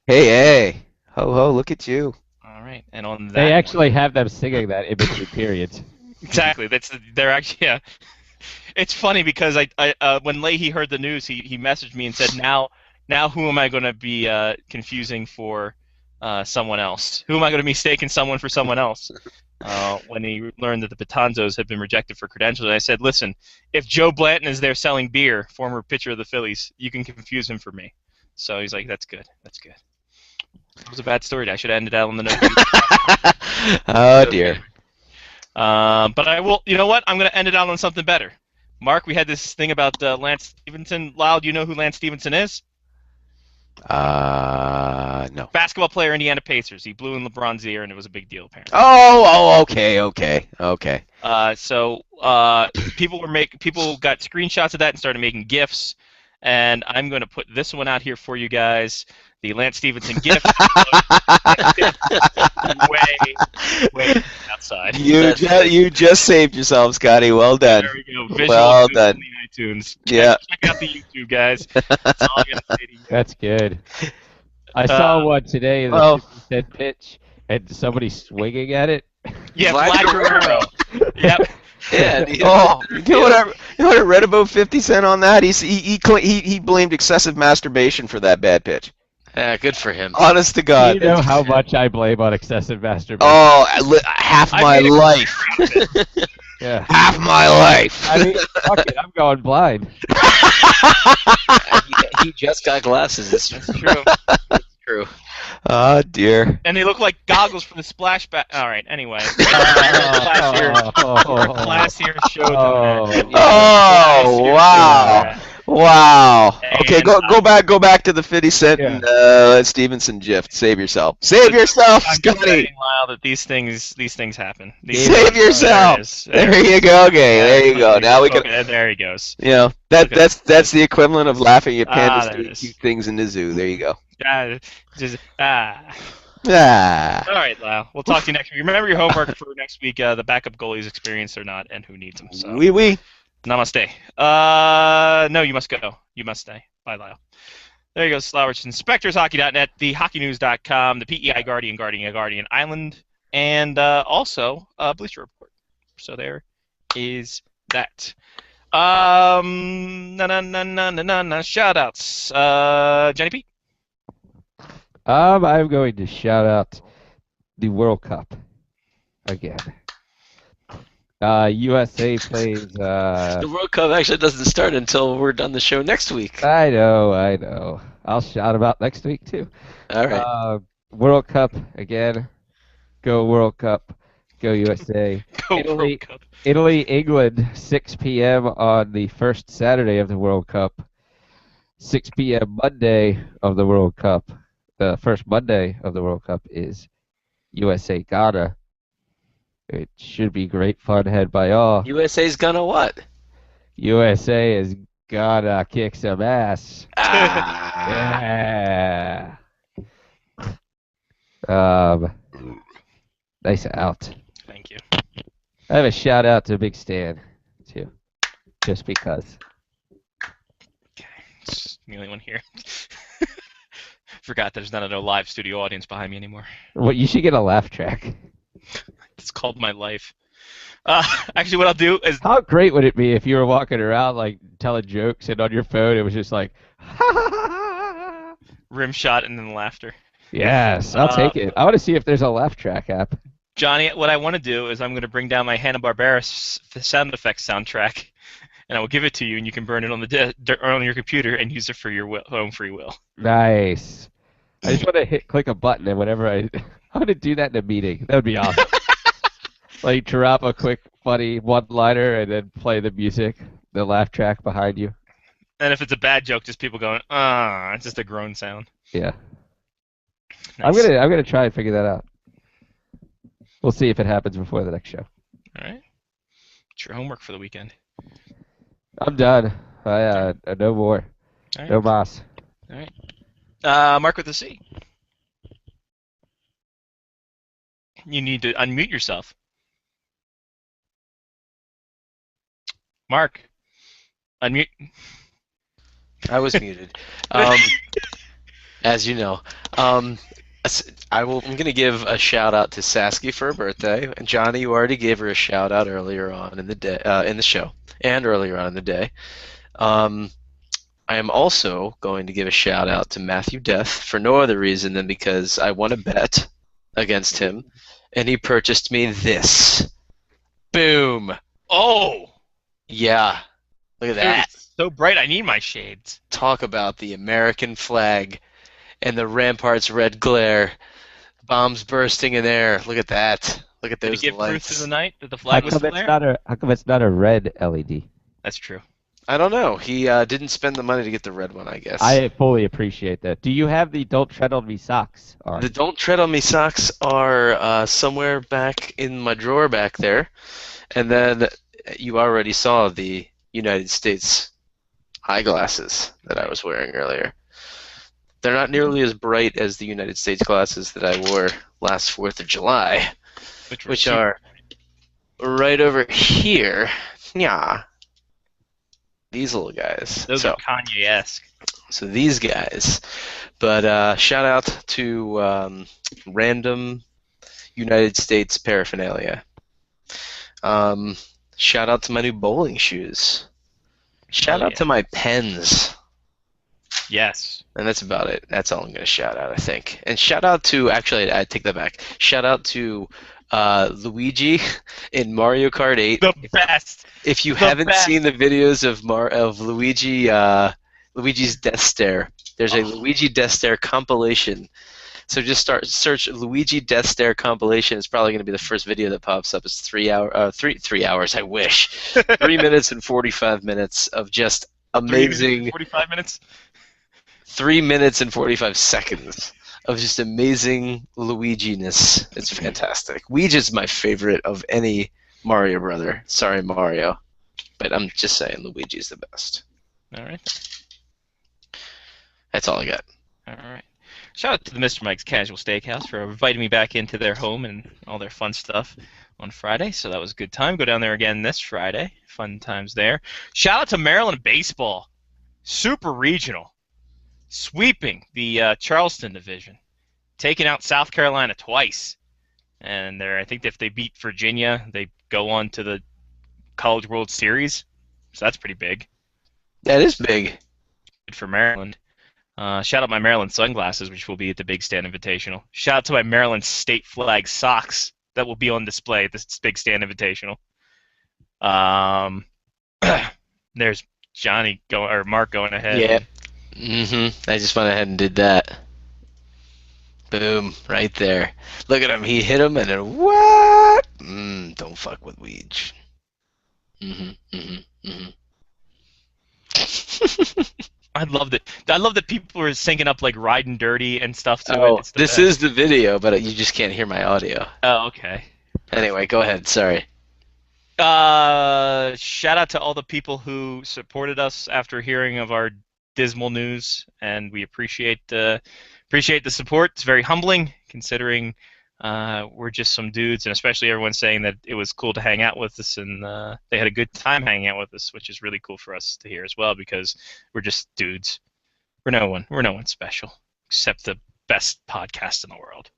Hey. Ho ho! Look at you. All right, and on that, They actually have them singing that in between periods. exactly. They're actually. Yeah. It's funny because when Leahy heard the news, he messaged me and said, now who am I going to be confusing for someone else? Who am I going to be mistaking someone for someone else? When he learned that the Betanzos had been rejected for credentials, and I said, listen, if Joe Blanton is there selling beer, former pitcher of the Phillies, you can confuse him for me. So he's like, that's good. That's good. It was a bad story. I should have ended out on the note. Oh dear. But I will. You know what? I'm going to end it out on something better. Mark, we had this thing about Lance Stevenson. Lyle, do you know who Lance Stevenson is? No. Basketball player, Indiana Pacers. He blew in LeBron's ear, and it was a big deal, apparently. Okay. So people got screenshots of that and started making GIFs, and I'm going to put this one out here for you guys. The Lance Stevenson GIF. way outside. You just saved yourself, Scotty. Well done. There we go. Visual well done. On the iTunes. Yeah. Check out the YouTube, guys. That's all I gotta say to you. That's good. I saw one today in the 50-cent pitch, and somebody swinging at it. Yeah, Vlad Guerrero. Yep. Yeah. You know what I read about 50 Cent on that? He blamed excessive masturbation for that bad pitch. Yeah, good for him. Honest to God. You know how much I blame on excessive masturbation. Oh, half my life. Yeah. Half my life. I mean, fuck it, I'm going blind. He just got glasses. It's true. It's true. Oh dear. And they look like goggles for the splashback. All right. Anyway. Classier show than that. Oh wow. Wow. Okay, go back to the 50 Cent and let Stevenson GIF. Save yourself. Save yourself, Scotty. Lyle, that these things happen. Save yourself. There you go. Okay, there you go. Now we can. Okay, there he goes. You know that's the equivalent of laughing at pandas doing cute things in the zoo. There you go. All right, Lyle. We'll talk to you next week. Remember your homework for next week: the backup goalies experienced or not, and who needs them. So. Oui. Namaste. No, you must go. You must stay. Bye, Lyle. There you go, Slow Richardson. SpectorsHockey.net, thehockeynews.com, the PEI Guardian Island, and also Bleacher Report. So there is that. Shout-outs. Jenny P? I'm going to shout out the World Cup again. USA plays. The World Cup actually doesn't start until we're done the show next week. I know. I'll shout about next week too. All right. World Cup again. Go World Cup. Go USA. Go World Cup. Italy, England, 6 p.m. on the first Saturday of the World Cup. 6 p.m. Monday of the World Cup. The first Monday of the World Cup is USA Ghana. It should be great fun had by all. USA's gonna what? USA is gonna kick some ass. Yeah. Nice out. Thank you. I have a shout out to Big Stan too, just because. Okay, it's the only one here. Forgot there's not a live studio audience behind me anymore. Well, you should get a laugh track. It's called my life. Actually, what I'll do is... How great would it be if you were walking around, like, telling jokes, and on your phone it was just like... rim shot and then laughter. Yes, I'll take it. I want to see if there's a laugh track app. Johnny, what I want to do is I'm going to bring down my Hanna-Barbera sound effects soundtrack, and I will give it to you, and you can burn it on on your computer and use it for your own free will. Nice. I just want to click a button, and whenever I want to do that in a meeting. That would be awesome. Like drop a quick, funny one-liner, and then play the music, the laugh track behind you. And if it's a bad joke, just people going, it's just a groan sound. Yeah. Nice. I'm gonna try and figure that out. We'll see if it happens before the next show. All right. It's your homework for the weekend. I'm done. No more. All right. No mas. All right. Mark with a C. You need to unmute yourself. Mark. Unmute. I was muted. As you know, I'm going to give a shout out to Saskia for her birthday. And Johnny, you already gave her a shout out earlier on in the day, in the show, and earlier on in the day. I am also going to give a shout out to Matthew Death for no other reason than because I won a bet against him, and he purchased me this. Boom. Oh. Yeah. Look at that. It's so bright, I need my shades. Talk about the American flag and the ramparts' red glare. Bombs bursting in air. Look at that. Look at Did those he give proof lights. to the night that the flag was still there? How come it's not a red LED? That's true. I don't know. He didn't spend the money to get the red one, I guess. I fully appreciate that. Do you have the Don't Tread on Me socks? The Don't Tread on Me socks are somewhere back in my drawer back there. And then you already saw the United States eyeglasses that I was wearing earlier. They're not nearly as bright as the United States glasses that I wore last 4th of July, which are right over here. Yeah. These little guys. Those are Kanye-esque. So these guys. But shout out to random United States paraphernalia. Shout out to my new bowling shoes. Shout out to my pens. Yes. And that's about it. That's all I'm going to shout out, I think. And shout out to, actually, I take that back. Shout out to Luigi in Mario Kart 8. The best. If you haven't seen the videos of Luigi, Luigi's Death Stare, there's a Luigi Death Stare compilation. So just search Luigi Death Stare compilation. It's probably going to be the first video that pops up. It's 3 hours. I wish 3 minutes and 45 minutes of just amazing. 45 minutes. 3 minutes and 45 seconds of just amazing Luigi-ness. It's fantastic. Luigi's my favorite of any Mario brother. Sorry, Mario, but I'm just saying Luigi's the best. All right. That's all I got. All right. Shout out to the Mr. Mike's Casual Steakhouse for inviting me back into their home and all their fun stuff on Friday. So that was a good time. Go down there again this Friday. Fun times there. Shout out to Maryland baseball. Super regional. Sweeping the Charleston division. Taking out South Carolina twice. And I think if they beat Virginia, they go on to the College World Series. So that's pretty big. That is big. Good for Maryland. Shout out my Maryland sunglasses, which will be at the Big Stand Invitational. Shout out to my Maryland state flag socks that will be on display at this Big Stand Invitational. There's Mark going ahead. Yeah. I just went ahead and did that. Boom, right there. Look at him. He hit him and then what? Don't fuck with Weege. I loved it. I love that people were syncing up like Riding Dirty and stuff to Oh, it. this is the video, but you just can't hear my audio. Oh, okay. Anyway, go ahead. Sorry. Shout out to all the people who supported us after hearing of our dismal news, and we appreciate the support. It's very humbling, considering we're just some dudes, and especially everyone saying that it was cool to hang out with us, and they had a good time hanging out with us, which is really cool for us to hear as well, because we're just dudes. We're no one special, except the best podcast in the world.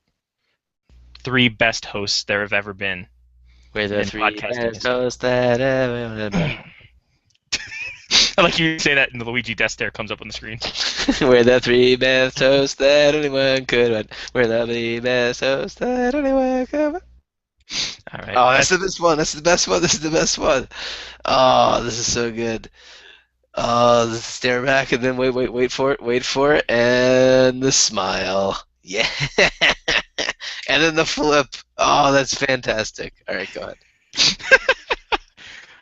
3 best hosts there have ever been. We're the 3 best hosts that ever been. I like you say that, and the Luigi Death Stare comes up on the screen. We're the 3 best hosts that anyone could want. We're the 3 best hosts that anyone could want. All right. Oh, that's the best one. That's the best one. This is the best one. Oh, this is so good. Stare back and then wait for it, and the smile. Yeah. And then the flip. Oh, that's fantastic. All right, go ahead.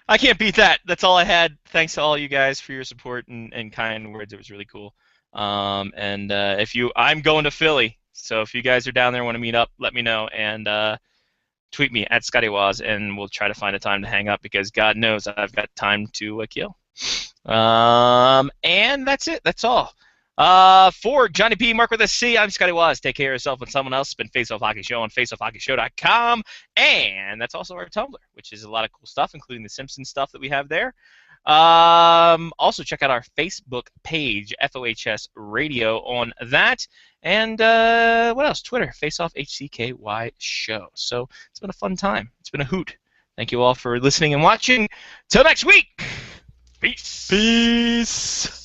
I can't beat that. That's all I had. Thanks to all you guys for your support and kind words. It was really cool. I'm going to Philly, so if you guys are down there and want to meet up, let me know and tweet me at ScottyWaz, and we'll try to find a time to hang up because God knows I've got time to kill. And that's it. That's all. For Johnny P. Mark with a C, I'm Scotty Waz. Take care of yourself and someone else. It's been Face Off Hockey Show on faceoffhockeyshow.com. And that's also our Tumblr, which is a lot of cool stuff, including the Simpsons stuff that we have there. Also, check out our Facebook page, FOHS Radio, on that. And what else? Twitter, Face Off HCKY Show. So it's been a fun time. It's been a hoot. Thank you all for listening and watching. Till next week. Peace. Peace.